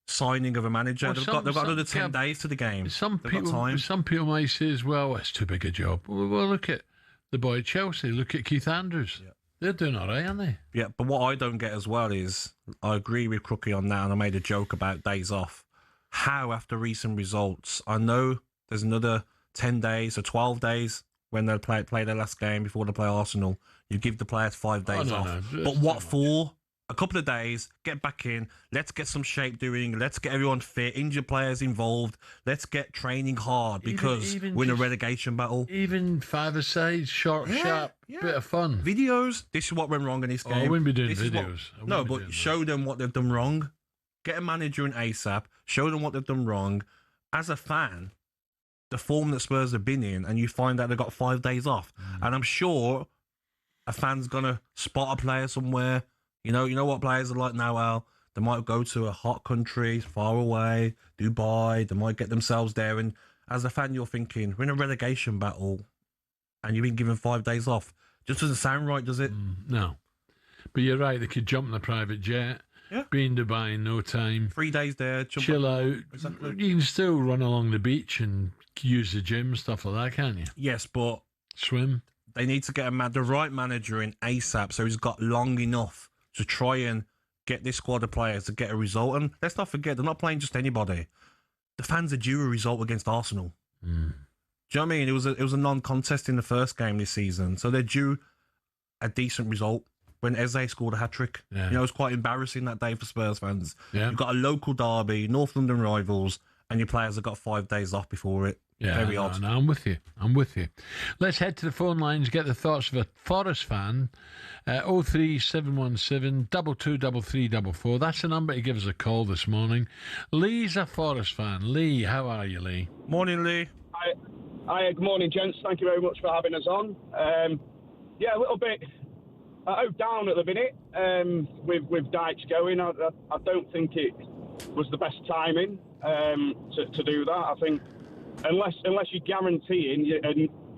signing of a manager. Well, they've got another 10 days to the game. Some people might say as well, it's too big a job. Well, look at the boy at Chelsea. Look at Keith Andrews. Yeah. They're doing all right, aren't they? Yeah, but what I don't get as well is, I agree with Crookie on that, and I made a joke about days off. How, after recent results, I know there's another 10 days or 12 days when they'll play their last game before they play Arsenal. You give the players 5 days off. No. But what for? A couple of days, get back in, let's get some shape doing, let's get everyone fit, injured players involved, let's get training hard, because we're in a relegation battle. Even 5-a-side, sharp, bit of fun. Videos, this is what went wrong in this game. I wouldn't be doing videos. But show them what they've done wrong. Get a manager in ASAP, show them what they've done wrong. As a fan, the form that Spurs have been in, and you find out they've got 5 days off. And I'm sure a fan's going to spot a player somewhere. You know what players are like now, Al? They might go to a hot country, far away, Dubai. They might get themselves there. And as a fan, you're thinking, we're in a relegation battle and you've been given 5 days off. Just doesn't sound right, does it? No. But you're right. They could jump in a private jet, be in Dubai in no time. 3 days there. Chill out. Exactly. You can still run along the beach and use the gym, stuff like that, can't you? Yes, but... Swim. They need to get the right manager in ASAP, so he's got long enough to try and get this squad of players to get a result. And let's not forget, they're not playing just anybody. The fans are due a result against Arsenal. Do you know what I mean? It was a non-contest in the first game this season, so they're due a decent result. When Eze scored a hat-trick, it was quite embarrassing that day for Spurs fans. Yeah. You've got a local derby, North London rivals, and your players have got 5 days off before it. Yeah, very odd. No, I'm with you. Let's head to the phone lines, get the thoughts of a Forest fan. 03717 223344. That's the number to give us a call this morning. Lee's a Forest fan. Lee, how are you, Lee? Morning, Lee. Hi, good morning, gents. Thank you very much for having us on. A little bit down at the minute with Dyche going. I don't think it was the best timing to do that. I think unless you're guaranteeing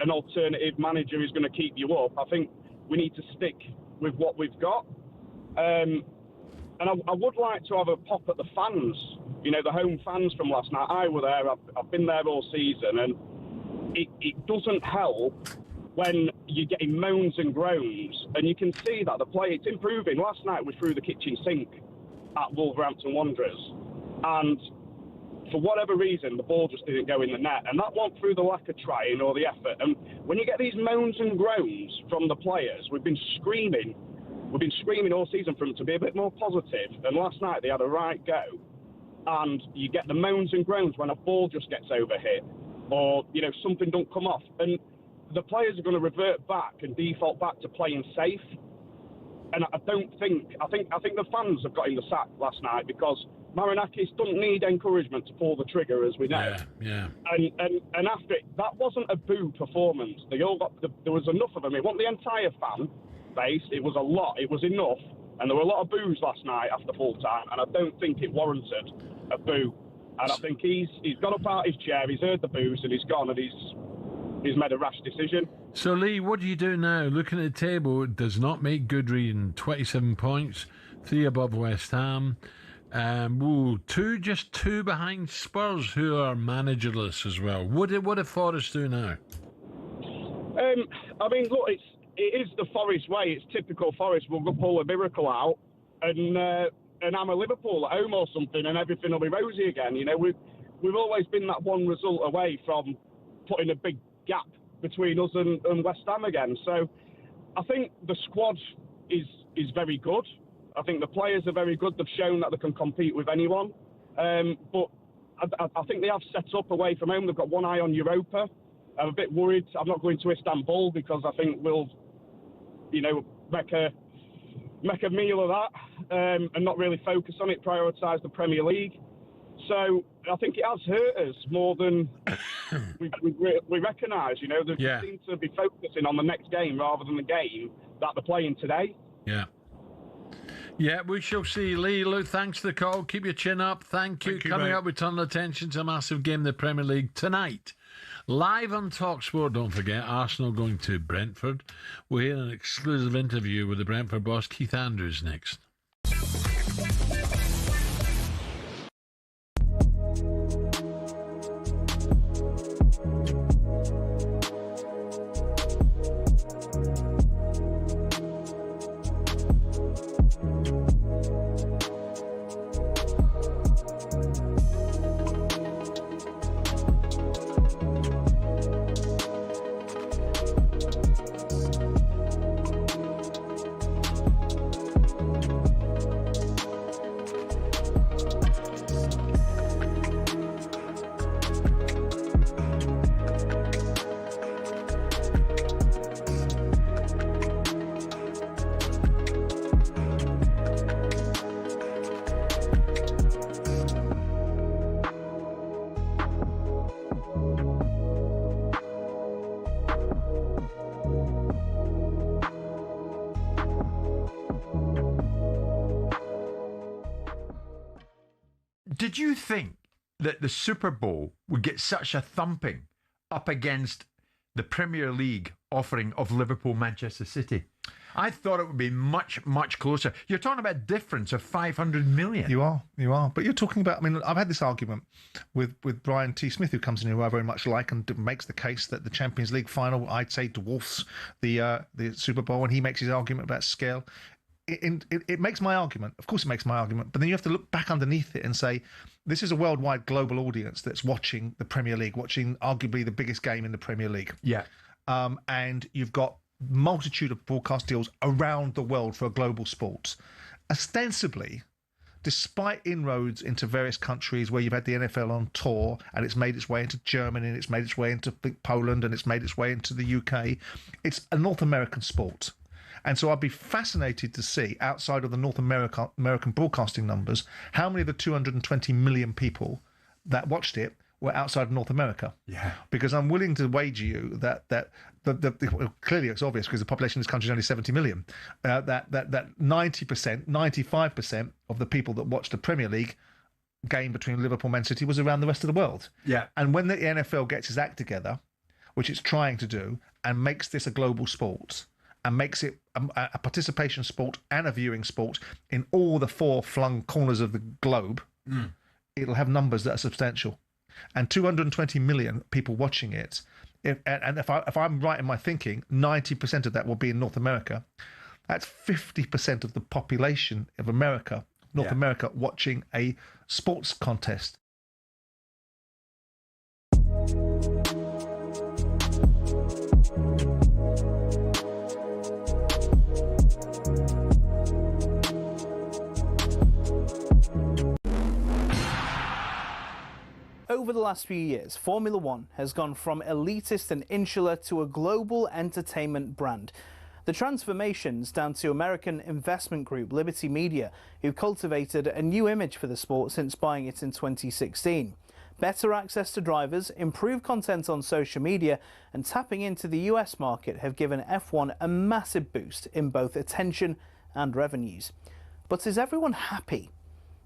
an alternative manager who's going to keep you up. I think we need to stick with what we've got. And I would like to have a pop at the fans, the home fans from last night. I were there, I've been there all season, and it doesn't help when you're getting moans and groans, and you can see that the play, it's improving. Last night we threw the kitchen sink at Wolverhampton Wanderers, and for whatever reason, the ball just didn't go in the net, and that wasn't through the lack of trying or the effort. And when you get these moans and groans from the players, we've been screaming all season for them to be a bit more positive, and last night they had a right go, and you get the moans and groans when a ball just gets overhit, or, something don't come off, and the players are going to revert back and default back to playing safe. And I think the fans have got in the sack last night because Marinakis doesn't need encouragement to pull the trigger, as we know. Yeah. And after it, that wasn't a boo performance. They all got there was enough of them. It wasn't the entire fan base. It was a lot. It was enough, and there were a lot of boos last night after full time. And I don't think it warranted a boo. And I think he's got up out his chair. He's heard the boos and he's gone and he's made a rash decision. So, Lee, what do you do now? Looking at the table, it does not make good reading. 27 points, 3 above West Ham. Just two behind Spurs, who are managerless as well. What do Forest do now? Look, it is the Forest way. It's typical Forest. We'll go pull a miracle out, and I'm a Liverpool at home or something, and everything will be rosy again. We've always been that one result away from putting a big gap between us and West Ham again. So I think the squad is very good. I think the players are very good. They've shown that they can compete with anyone. But I think they have set up away from home. They've got one eye on Europa. I'm a bit worried. I'm not going to Istanbul because I think we'll, make a meal of that and not really focus on it, prioritise the Premier League. So I think it has hurt us more than we recognise. They seem to be focusing on the next game rather than the game that they're playing today. Yeah, we shall see. Lee, Luke, thanks for the call. Keep your chin up. Thank you. Coming up, we turn attention to a massive game in the Premier League tonight. Live on talkSPORT, don't forget, Arsenal going to Brentford. We'll hear an exclusive interview with the Brentford boss, Keith Andrews, next. Did you think that the Super Bowl would get such a thumping up against the Premier League offering of Liverpool-Manchester City? I thought it would be much, much closer. You're talking about a difference of 500 million. You are. But you're talking about, I've had this argument with Brian T. Smith, who comes in here, who I very much like, and makes the case that the Champions League final, I'd say, dwarfs the Super Bowl, and he makes his argument about scale. It makes my argument. Of course it makes my argument. But then you have to look back underneath it and say, this is a worldwide global audience that's watching the Premier League, watching arguably the biggest game in the Premier League. Yeah. And you've got multitude of broadcast deals around the world for a global sport. Ostensibly, despite inroads into various countries where you've had the NFL on tour and it's made its way into Germany and it's made its way into Poland and it's made its way into the UK, it's a North American sport. And so I'd be fascinated to see, outside of the North American broadcasting numbers, how many of the 220 million people that watched it were outside of North America. Yeah. Because I'm willing to wager you that well, clearly it's obvious because the population of this country is only 70 million, that 90%, 95% of the people that watched the Premier League game between Liverpool and Man City was around the rest of the world. Yeah. And when the NFL gets its act together, which it's trying to do, and makes this a global sport, and makes it a participation sport and a viewing sport in all the four-flung corners of the globe, it'll have numbers that are substantial. And 220 million people watching it. If I'm right in my thinking, 90% of that will be in North America. That's 50% of the population of America, North America, watching a sports contest. Over the last few years, Formula One has gone from elitist and insular to a global entertainment brand. The transformation's down to American investment group Liberty Media, who cultivated a new image for the sport since buying it in 2016. Better access to drivers, improved content on social media, and tapping into the US market have given F1 a massive boost in both attention and revenues. But is everyone happy?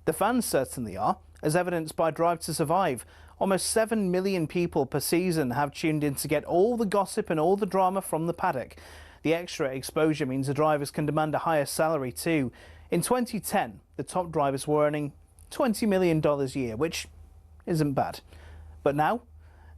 The fans certainly are, as evidenced by Drive to Survive. Almost 7 million people per season have tuned in to get all the gossip and all the drama from the paddock. The extra exposure means the drivers can demand a higher salary too. In 2010, the top drivers were earning $20 million a year, which isn't bad. But now,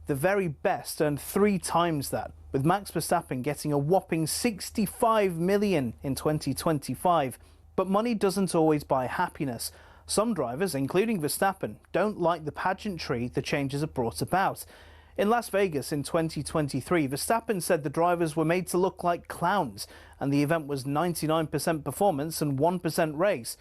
the very best earn 3 times that, with Max Verstappen getting a whopping $65 million in 2025. But money doesn't always buy happiness. Some drivers, including Verstappen, don't like the pageantry the changes have brought about. In Las Vegas in 2023, Verstappen said the drivers were made to look like clowns, and the event was 99% performance and 1% race.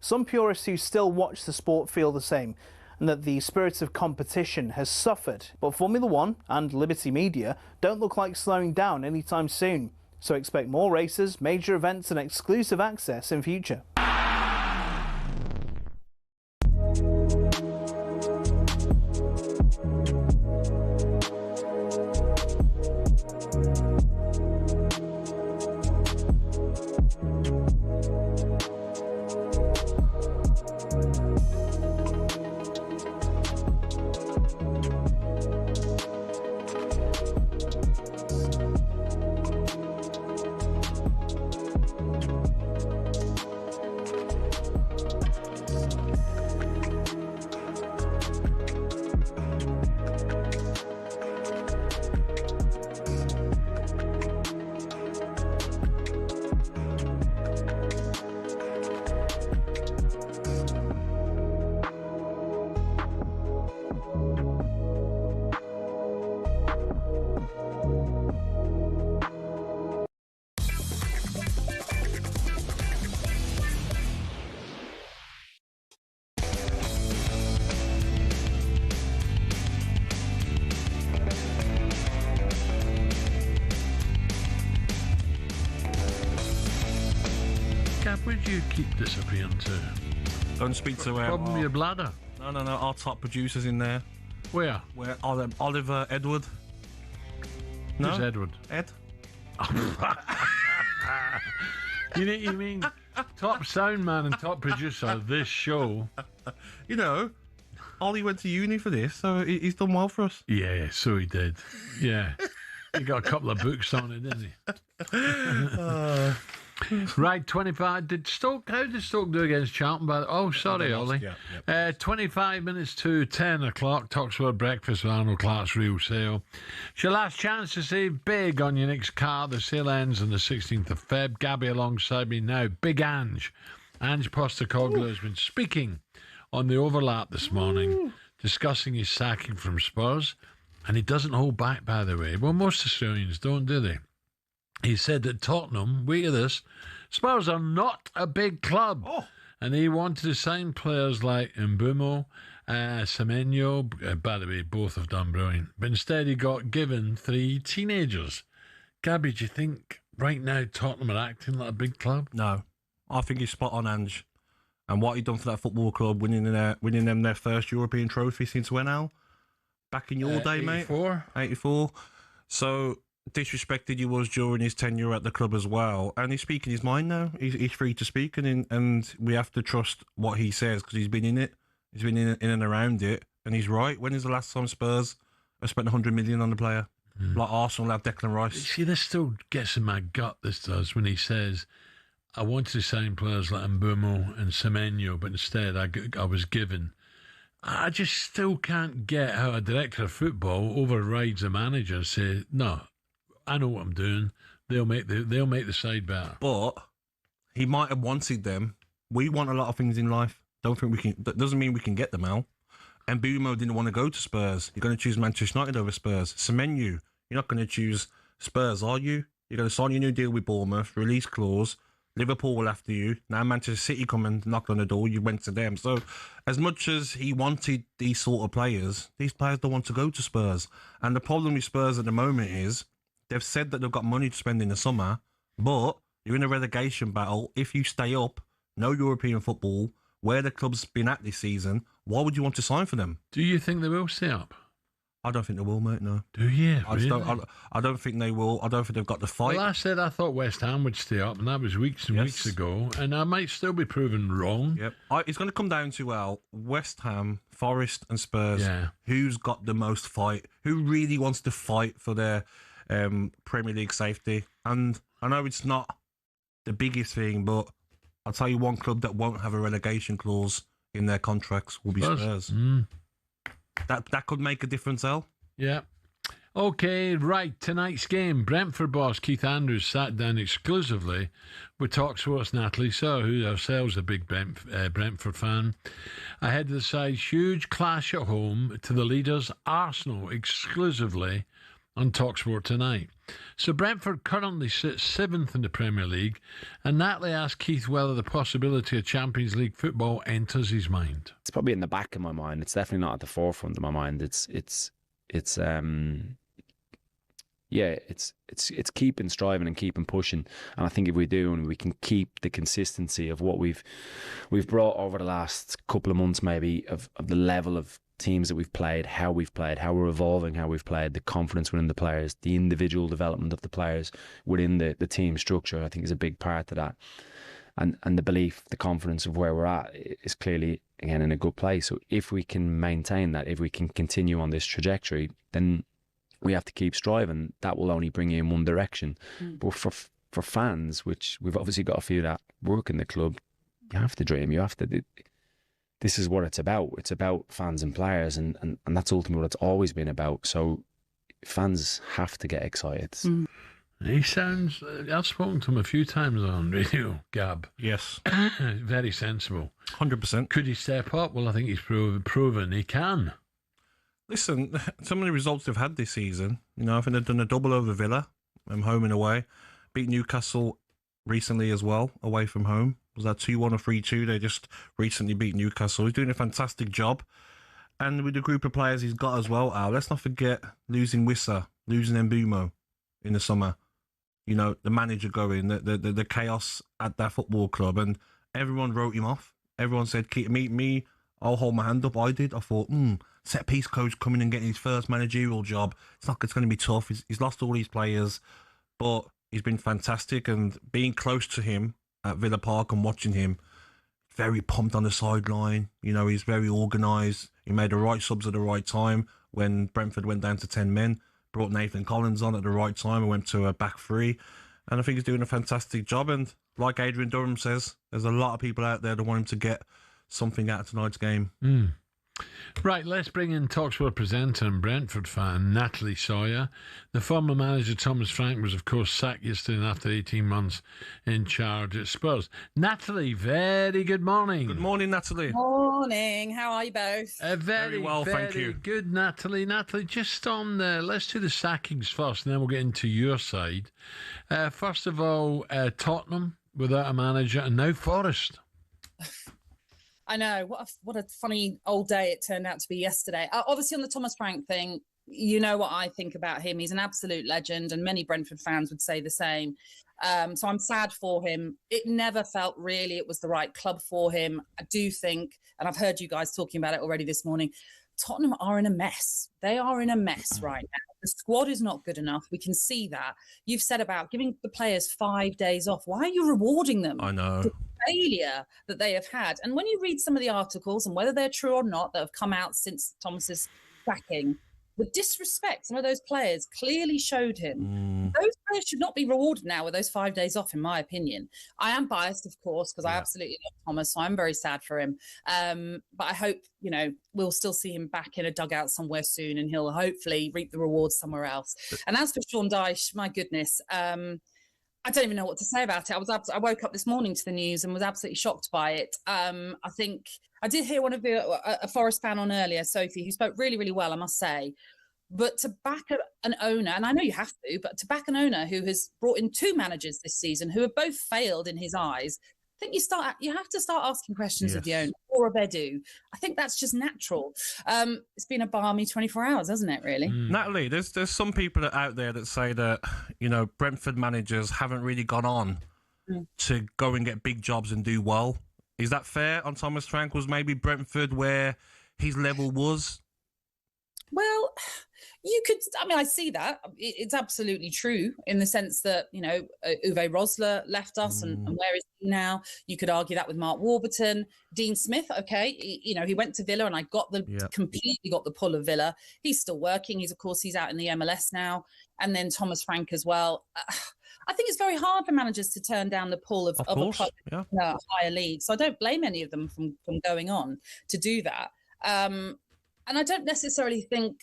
Some purists who still watch the sport feel the same, and that the spirit of competition has suffered. But Formula One and Liberty Media don't look like slowing down anytime soon. So expect more races, major events and exclusive access in future. Where do you keep disappearing to? Don't speak to problem with your bladder. No. Our top producer's in there. Where? Oliver Edward. No? Who's Edward? Ed. You mean top sound man and top producer of this show? You know, Ollie went to uni for this, so he's done well for us. Yeah, so he did. Yeah. He got a couple of books on it, didn't he? Right, 25. How did Stoke do against Charlton? Oh, sorry, Ollie. Yeah. 25 minutes to 10 o'clock. talkSPORT Breakfast with Arnold Clark's Real Sale. It's your last chance to save big on your next car. The sale ends on the 16th of Feb. Gabby alongside me now. Big Ange. Ange Postecoglou has been speaking on the overlap this morning, discussing his sacking from Spurs. And he doesn't hold back, by the way. Well, most Australians don't, do they? He said that Tottenham, wait for this, Spurs are not a big club. And he wanted to sign players like Mbumo, Semenyo. By the way, both have done brilliant. But instead he got given 3 teenagers. Gabby, do you think right now Tottenham are acting like a big club? No. I think he's spot on, Ange. And what he done for that football club, winning them their first European trophy since when, Al? Back in your day, 84. mate? 84. So disrespected he was during his tenure at the club as well, and he's speaking his mind now. He's free to speak, and we have to trust what he says because he's been in it. He's been in and around it, and he's right. When is the last time Spurs have spent 100 million on a player? Like Arsenal have Declan Rice. See, this still gets in my gut, this does, when he says, I wanted to sign players like Mbumo and Semenyo, but instead I was given. I just still can't get how a director of football overrides a manager and say, no, I know what I'm doing. They'll make the side better. But he might have wanted them. We want a lot of things in life. Don't think we can. That doesn't mean we can get them out. And Mbumo didn't want to go to Spurs. You're going to choose Manchester United over Spurs. Semenyo, you're not going to choose Spurs, are you? You're going to sign your new deal with Bournemouth, release clause. Liverpool will after you. Now Manchester City come and knocked on the door. You went to them. So as much as he wanted these sort of players, these players don't want to go to Spurs. And the problem with Spurs at the moment is they've said that they've got money to spend in the summer, but you're in a relegation battle. If you stay up, no European football, where the club's been at this season, why would you want to sign for them? Do you think they will stay up? I don't think they will, mate, no. Do you? I don't think they will. I don't think they've got the fight. Well, I said I thought West Ham would stay up, and that was weeks and weeks ago, and I might still be proven wrong. Yep. It's going to come down to West Ham, Forest and Spurs. Yeah. Who's got the most fight? Who really wants to fight for their Premier League safety? And I know it's not the biggest thing, but I'll tell you one club that won't have a relegation clause in their contracts will be Spurs. That could make a difference, Al. Yeah. Okay, right. Tonight's game. Brentford boss Keith Andrews sat down exclusively with talkSPORT's Natalie So, who ourselves a big Brentford fan, ahead of the side's huge clash at home to the leaders Arsenal, exclusively on talkSPORT tonight. So Brentford currently sits 7th in the Premier League, and Natalie asked Keith whether the possibility of Champions League football enters his mind. It's probably in the back of my mind. It's definitely not at the forefront of my mind. It's keeping striving and keeping pushing. And I think if we do, and we can keep the consistency of what we've brought over the last couple of months, maybe of the level of teams that we've played, how we're evolving, how we've played, the confidence within the players, the individual development of the players within the team structure, I think is a big part of that. And the belief, the confidence of where we're at is clearly, again, in a good place. So if we can maintain that, if we can continue on this trajectory, then we have to keep striving. That will only bring you in one direction. But for fans, which we've obviously got a few that work in the club, you have to dream. You have to. This is what it's about. It's about fans and players, and that's ultimately what it's always been about. So fans have to get excited. He sounds, I've spoken to him a few times on radio, Gab. Yes. Very sensible. 100%. Could he step up? Well, I think he's proven he can. Listen, some of the results they've had this season, I think they've done a double over Villa, home and away. Beat Newcastle recently as well, away from home. Was that 2-1 or 3-2? They just recently beat Newcastle. He's doing a fantastic job. And with the group of players he's got as well, Al, let's not forget losing Wissa, losing Mbumo in the summer. The manager going, the chaos at that football club. And everyone wrote him off. Everyone said, meet me, I'll hold my hand up. I did. I thought, set piece coach coming and getting his first managerial job. It's going to be tough. He's lost all these players, but he's been fantastic. And being close to him at Villa Park and watching him, very pumped on the sideline. He's very organised. He made the right subs at the right time when Brentford went down to 10 men. Brought Nathan Collins on at the right time and went to a back three. And I think he's doing a fantastic job. And like Adrian Durham says, there's a lot of people out there that want him to get something out of tonight's game. Right, let's bring in talkSPORT presenter and Brentford fan Natalie Sawyer. The former manager Thomas Frank was, of course, sacked yesterday after 18 months in charge at Spurs. Natalie, very good morning. Good morning, Natalie. Morning. How are you both? Very well, thank you. Good, Natalie. Natalie, just on let's do the sackings first, and then we'll get into your side. First of all, Tottenham without a manager, and now Forest. I know. What a funny old day it turned out to be yesterday. Obviously, on the Thomas Frank thing, you know what I think about him. He's an absolute legend, and many Brentford fans would say the same. So I'm sad for him. It never felt really it was the right club for him. I do think, and I've heard you guys talking about it already this morning, Tottenham are in a mess. They are in a mess right now. The squad is not good enough. We can see that. You've said about giving the players 5 days off. Why are you rewarding them? I know. Failure that they have had. And when you read some of the articles, and whether they're true or not, that have come out since Thomas's sacking, the disrespect some of those players clearly showed him. Those players should not be rewarded now with those 5 days off, in my opinion. I am biased, of course, because I absolutely love Thomas, so I'm very sad for him. But I hope, we'll still see him back in a dugout somewhere soon, and he'll hopefully reap the rewards somewhere else. And as for Sean Dyche, my goodness, I don't even know what to say about it. I woke up this morning to the news and was absolutely shocked by it. I think I did hear one of a Forest fan on earlier, Sophie, who spoke really, really well, I must say. But to back an owner, and I know you have to, but to back an owner who has brought in 2 managers this season who have both failed in his eyes, I think you have to start asking questions of the owner or of Edu. I think that's just natural. It's been a balmy 24 hours, hasn't it, really? Natalie, there's some people out there that say that, Brentford managers haven't really gone on to go and get big jobs and do well. Is that fair on Thomas Frank? Was maybe Brentford where his level was? Well, I see that. It's absolutely true in the sense that, Uwe Rosler left us and where is he now? You could argue that with Mark Warburton. Dean Smith, okay, he went to Villa and I completely got the pull of Villa. He's still working. He's out in the MLS now. And then Thomas Frank as well. I think it's very hard for managers to turn down the pull of a club in a higher league. So I don't blame any of them from going on to do that. And I don't necessarily think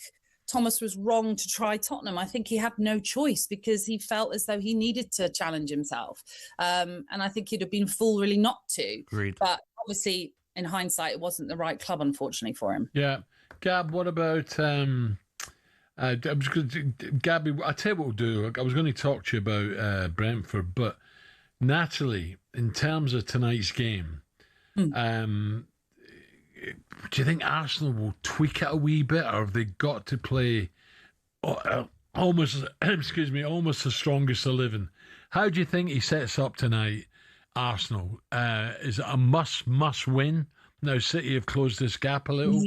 Thomas was wrong to try Tottenham. I think he had no choice because he felt as though he needed to challenge himself. And I think he'd have been fool really not to. Agreed. But obviously, in hindsight, it wasn't the right club, unfortunately, for him. Yeah. Gab, what about... Gabby, I tell you what we'll do. I was going to talk to you about Brentford, but Natalie, in terms of tonight's game, do you think Arsenal will tweak it a wee bit, or have they got to play almost the strongest 11? How do you think he sets up tonight, Arsenal? Is it a must win? Now City have closed this gap a little.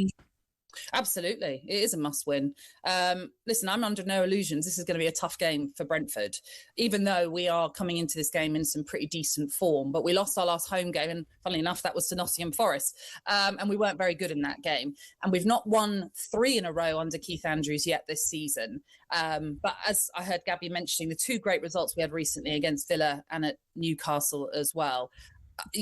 Absolutely. It is a must win. Listen, I'm under no illusions. This is going to be a tough game for Brentford, even though we are coming into this game in some pretty decent form. But we lost our last home game, and funnily enough, that was to Nottingham Forest. And we weren't very good in that game. And we've not won 3 in a row under Keith Andrews yet this season. But as I heard Gabby mentioning, the 2 great results we had recently against Villa and at Newcastle as well.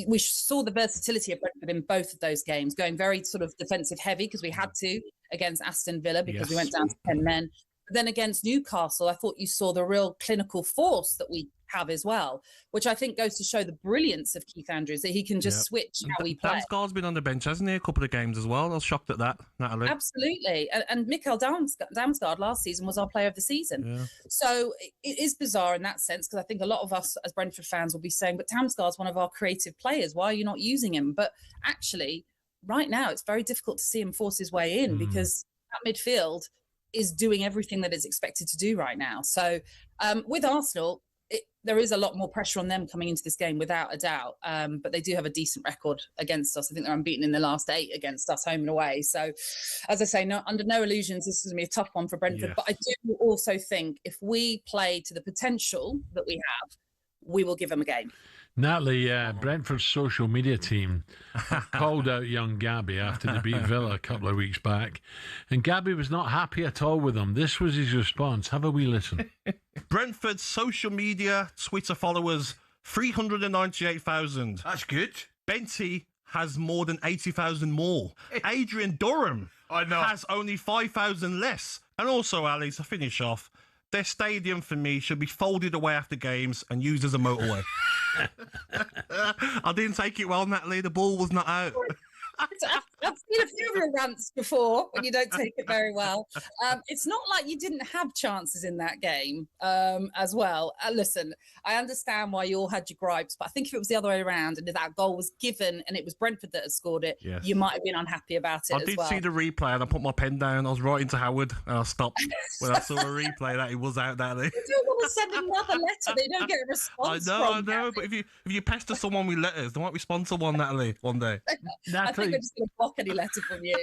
We saw the versatility of Brentford in both of those games, going very sort of defensive heavy because we had to against Aston Villa because we went down to 10 men. But then against Newcastle, I thought you saw the real clinical force that we have as well, which I think goes to show the brilliance of Keith Andrews, that he can just switch how we play. Damsgaard's been on the bench, hasn't he, a couple of games as well? I was shocked at that, Natalie. Absolutely. And Mikael Damsgaard last season was our player of the season. Yeah. So it is bizarre in that sense, because I think a lot of us as Brentford fans will be saying, but Damsgaard's one of our creative players. Why are you not using him? But actually, right now, it's very difficult to see him force his way in because that midfield is doing everything that it's expected to do right now. So with Arsenal, there is a lot more pressure on them coming into this game, without a doubt. But they do have a decent record against us. I think they're unbeaten in the last 8 against us, home and away. So, as I say, under no illusions, this is going to be a tough one for Brentford. Yes. But I do also think if we play to the potential that we have, we will give them a game. Natalie, Brentford's social media team called out young Gabby after they beat Villa a couple of weeks back, and Gabby was not happy at all with them. This was his response. Have a wee listen. Brentford's social media Twitter followers, 398,000. That's good. Benty has more than 80,000 more. Adrian Durham has only 5,000 less. And also, Ali, to finish off, their stadium, for me, should be folded away after games and used as a motorway. I didn't take it well, Natalie. The ball was not out. I've seen a few of your rants before when you don't take it very well. It's not like you didn't have chances in that game as well. Listen, I understand why you all had your gripes, but I think if it was the other way around and if that goal was given and it was Brentford that had scored it, you might have been unhappy about it I did see the replay and I put my pen down. I was writing to Howard and I stopped when I saw a replay that it was out there. You don't want to send another letter. They don't get a response. I know. But if you pester someone with letters, they might respond to one, Natalie, one day. I think we're just going to block any letter from you.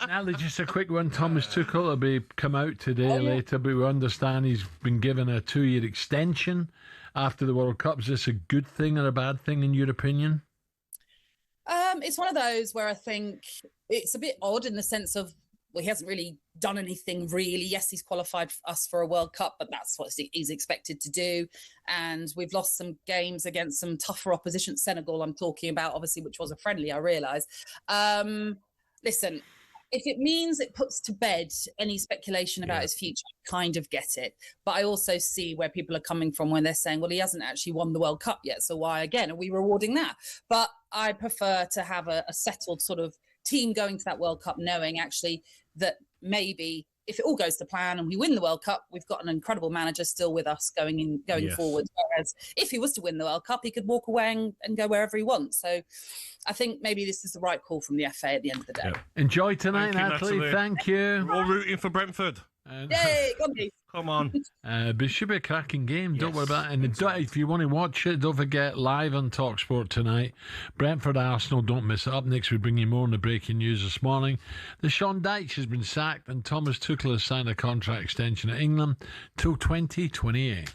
Natalie, just a quick one. Thomas Tuchel will be come out today later, but we understand he's been given a 2-year extension after the World Cup. Is this a good thing or a bad thing in your opinion? It's one of those where I think it's a bit odd in the sense of he hasn't really done anything really. Yes, he's qualified us for a World Cup, but that's what he's expected to do. And we've lost some games against some tougher opposition. Senegal, I'm talking about, obviously, which was a friendly, I realise. Listen, if it means it puts to bed any speculation about his future, I kind of get it. But I also see where people are coming from when they're saying, well, he hasn't actually won the World Cup yet, so why, again, are we rewarding that? But I prefer to have a settled sort of team going to that World Cup knowing actually that maybe if it all goes to plan and we win the World Cup, we've got an incredible manager still with us going forward. Whereas if he was to win the World Cup, he could walk away and go wherever he wants. So I think maybe this is the right call from the FA at the end of the day. Enjoy tonight, Natalie. Thank you. We're all rooting for Brentford. Yay, go on, Keith. Come on. But it should be a cracking game. Don't worry about it. And if you want to watch it, don't forget, live on talkSPORT tonight, Brentford Arsenal. Don't miss it. Up next, we bring you more on the breaking news this morning. The Sean Dyche has been sacked, and Thomas Tuchel has signed a contract extension at England till 2028.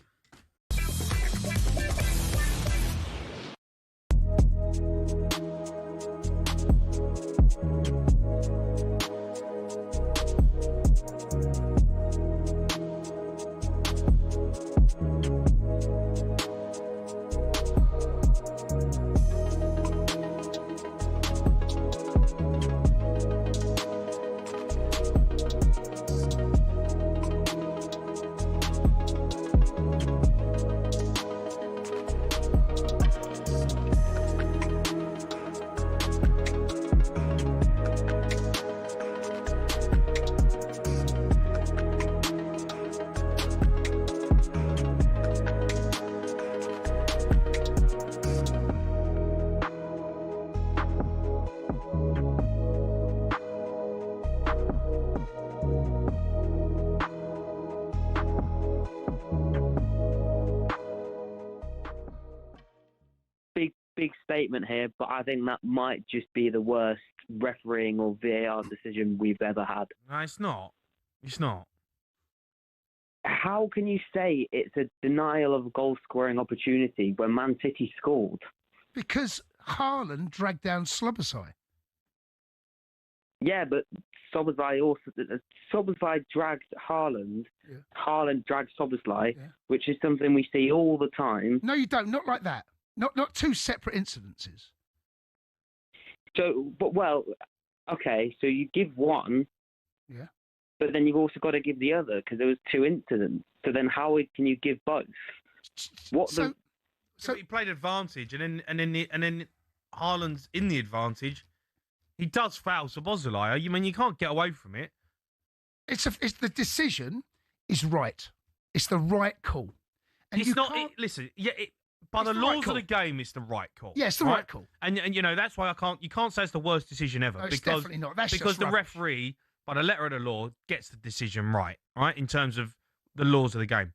Big statement here, but I think that might just be the worst refereeing or VAR decision we've ever had. No, it's not. It's not. How can you say it's a denial of a goal-scoring opportunity when Man City scored? Because Haaland dragged down Slobosai. Yeah, but Szoboszlai dragged Haaland. Yeah. Haaland dragged Szoboszlai, which is something we see all the time. No, you don't. Not like that. Not two separate incidences. So, okay, so you give one, but then you've also got to give the other because there was two incidents. So then, how can you give both? So he played advantage, and then Haaland's in the advantage. He does foul Szoboszlai. You mean you can't get away from it? It's the decision is right. It's the right call. And it's not. Listen, by the laws of the game, it's the right call. Yeah, it's the right call. And that's why you can't say it's the worst decision ever. No, it's definitely not. That's because just the rubbish. referee, by the letter of the law, gets the decision right, in terms of the laws of the game.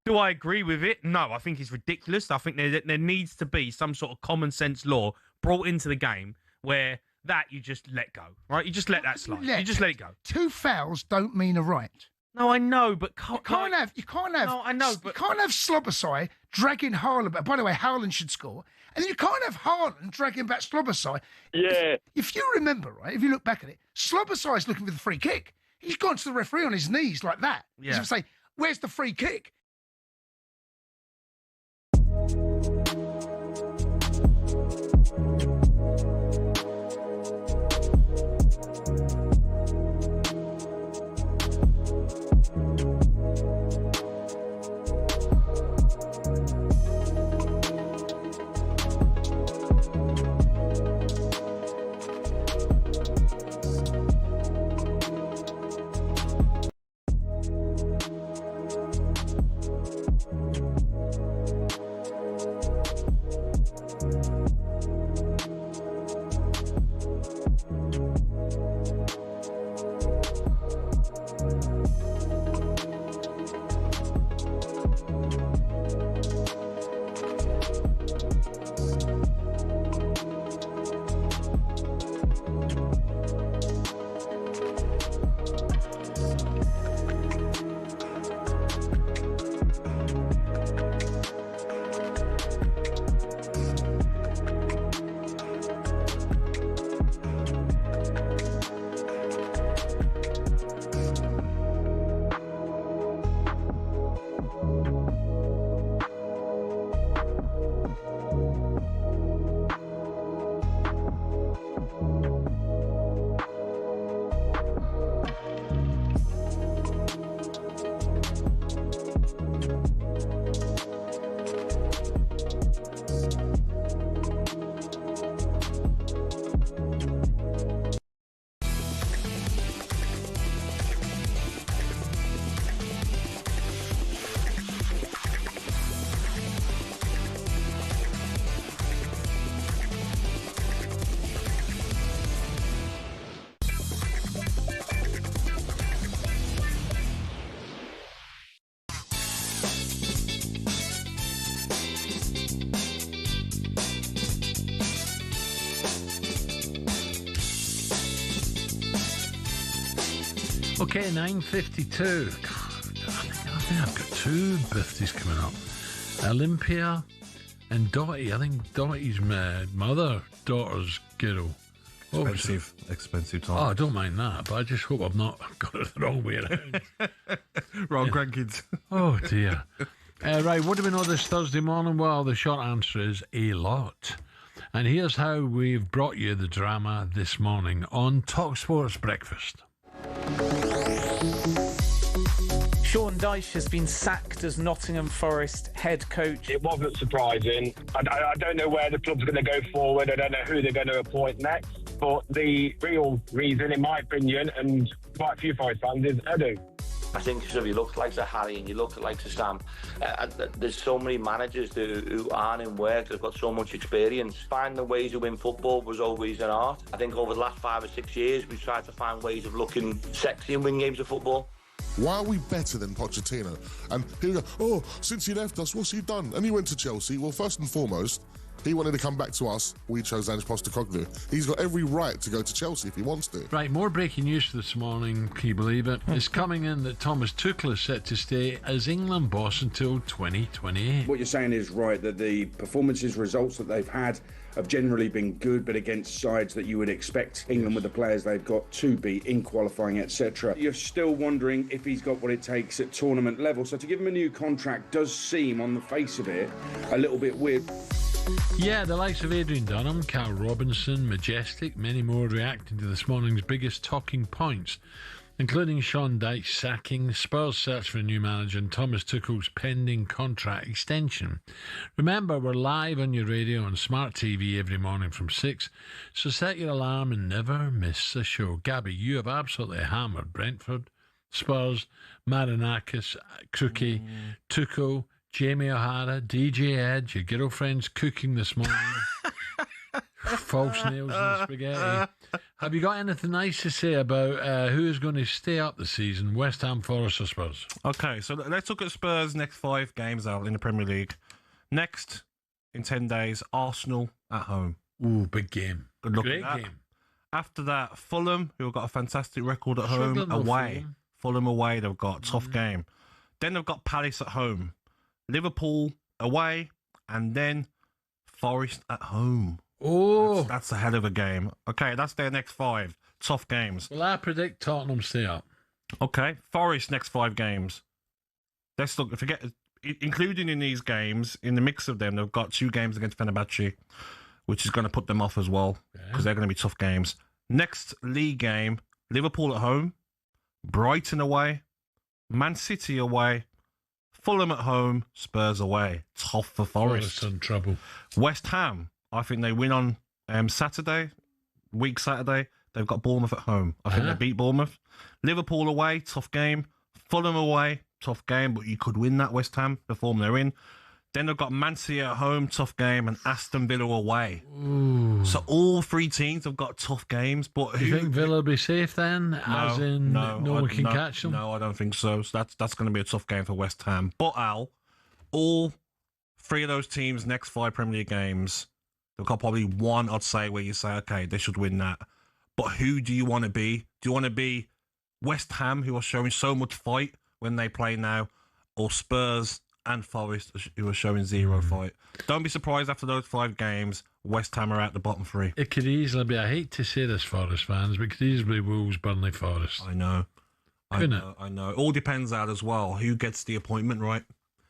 Do I agree with it? No, I think it's ridiculous. I think there needs to be some sort of common sense law brought into the game where that you just let go, right? You just let that slide. You just let it go. Two fouls don't mean a right. No, I know, but you can't have. No, I know, but you can't have Slobosai dragging Haaland back. By the way, Haaland should score, and then you can't have Haaland dragging back Slobosai. Yeah. If you remember, right, if you look back at it, Slobosai's looking for the free kick. He's gone to the referee on his knees like that. Yeah. He's going to say, "Where's the free kick?" Okay, 9:52. I think I've got two birthdays coming up. Olympia and Dottie. I think Dottie's my daughter's girl. Expensive time. Oh, I don't mind that, but I just hope I've not got it the wrong way around. Wrong grandkids. Oh, dear. Right, what do we know this Thursday morning? Well, the short answer is a lot. And here's how we've brought you the drama this morning on talkSPORT's Breakfast. Sean Dyche has been sacked as Nottingham Forest head coach. It wasn't surprising. I don't know where the club's going to go forward. I don't know who they're going to appoint next. But the real reason, in my opinion, and quite a few Forest fans, is Edu. I think if you look like Harry and you look like Sam, there's so many managers who aren't in work, they've got so much experience. Finding ways to win football was always an art. I think over the last 5 or 6 years, we've tried to find ways of looking sexy and win games of football. Why are we better than Pochettino? And people go, oh, since he left us, what's he done? And he went to Chelsea. Well, first and foremost, he wanted to come back to us. We chose Ange Postecoglou. He's got every right to go to Chelsea if he wants to. Right, more breaking news this morning, can you believe it? It's coming in that Thomas Tuchel is set to stay as England boss until 2028. What you're saying is right, that the performances, results that they've had have generally been good, but against sides that you would expect England with the players they've got to beat in qualifying, etc. You're still wondering if he's got what it takes at tournament level. So to give him a new contract does seem, on the face of it, a little bit weird. Yeah, the likes of Adrian Dunham, Carl Robinson, Majestic, many more reacting to this morning's biggest talking points, including Sean Dyche sacking, Spurs search for a new manager, and Thomas Tuchel's pending contract extension. Remember, we're live on your radio and smart TV every morning from 6, so set your alarm and never miss a show. Gabby, you have absolutely hammered Brentford, Spurs, Marinakis, Crookie, Tuchel, Jamie O'Hara, DJ Edge, your girlfriend's cooking this morning. False nails and spaghetti. Have you got anything nice to say about who is going to stay up this season, West Ham, Forest or Spurs? Okay, so let's look at Spurs' next 5 games out in the Premier League. Next, in 10 days, Arsenal at home. Ooh, big game. Good luck Great at that. game. After that, Fulham, who have got a fantastic record at home, away. Fulham away, they've got a tough game. Then they've got Palace at home. Liverpool away, and then Forest at home. Oh, that's a hell of a game. Okay, that's their next 5 tough games. Well, I predict Tottenham stay up. Okay, Forest next 5 games. Let's look. Forget, including in these games, in the mix of them, they've got 2 games against Fenerbahce, which is going to put them off as well because they're going to be tough games. Next league game: Liverpool at home, Brighton away, Man City away, Fulham at home, Spurs away. Tough for Forest. In trouble. West Ham, I think they win on Saturday. They've got Bournemouth at home. I think they beat Bournemouth. Liverpool away, tough game. Fulham away, tough game, but you could win that, West Ham, the form they're in. Then they've got Man City at home, tough game, and Aston Villa away. Ooh. So all 3 teams have got tough games. But Do you think Villa will be safe then? As in, no one can catch them? No, I don't think so. So that's going to be a tough game for West Ham. But Al, all 3 of those teams' next 5 Premier League games, they've got probably one, I'd say, where you say, okay, they should win that. But who do you want to be? Do you want to be West Ham, who are showing so much fight when they play now, or Spurs and Forest, who are showing zero fight? Don't be surprised after those 5 games, West Ham are out the bottom 3. It could easily be, I hate to say this, Forest fans, but it could easily be Wolves, Burnley, Forest. I know. I know. It all depends out as well. Who gets the appointment right?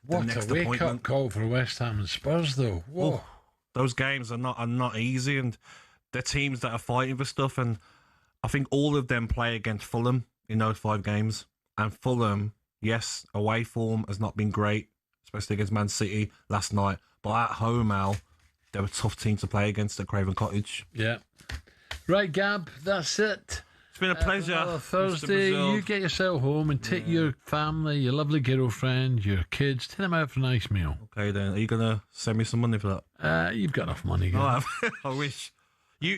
What a wake-up call for West Ham and Spurs, though. Whoa. Oh, those games are not easy, and they're teams that are fighting for stuff, and I think all of them play against Fulham in those 5 games. And Fulham, yes, away form has not been great, especially against Man City last night. But at home, Al, they're a tough team to play against at Craven Cottage. Yeah. Right, Gab, that's it. It's been a pleasure. Thursday, you get yourself home and take your family, your lovely girlfriend, your kids, take them out for a nice meal. Okay, then. Are you going to send me some money for that? You've got enough money, Gab. I wish.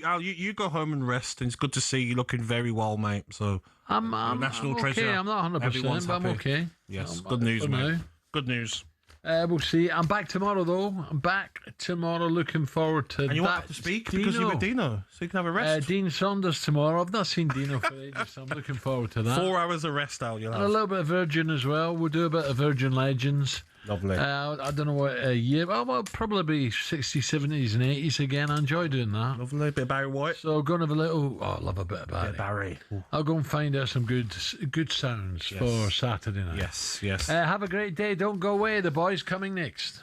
Al, you go home and rest, and it's good to see you looking very well, mate. So I'm national okay. treasure. I'm not 100%, but I'm okay. Yes, good news, mate. Good news. We'll see. I'm back tomorrow, though. I'm back tomorrow. Looking forward to that. And you won't have to speak because you're with Dino, so you can have a rest. Dean Saunders tomorrow. I've not seen Dino for ages, so I'm looking forward to that. 4 hours of rest, Al. You'll have. And a little bit of Virgin as well. We'll do a bit of Virgin Legends. Lovely. I don't know what year. Well, probably be 60s, 70s, and 80s again. I enjoy doing that. Lovely. Bit of Barry White. So going to have a little. Oh, I love a bit of Barry. Bit of Barry. I'll go and find out some good sounds for Saturday night. Yes, yes. Have a great day. Don't go away. The boys coming next.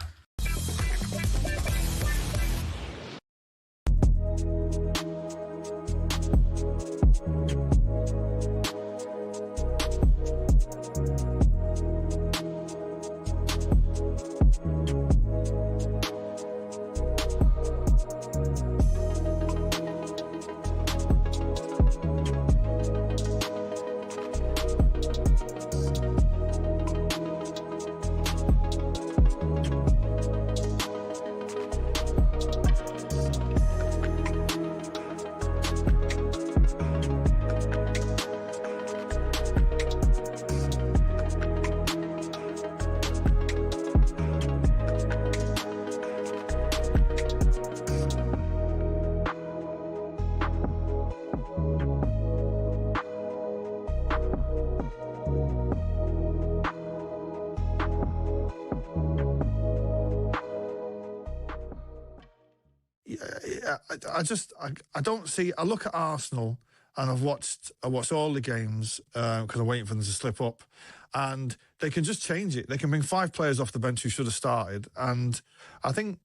I don't see. I look at Arsenal and I've watched all the games because I'm waiting for them to slip up, and they can just change it. They can bring 5 players off the bench who should have started, and I think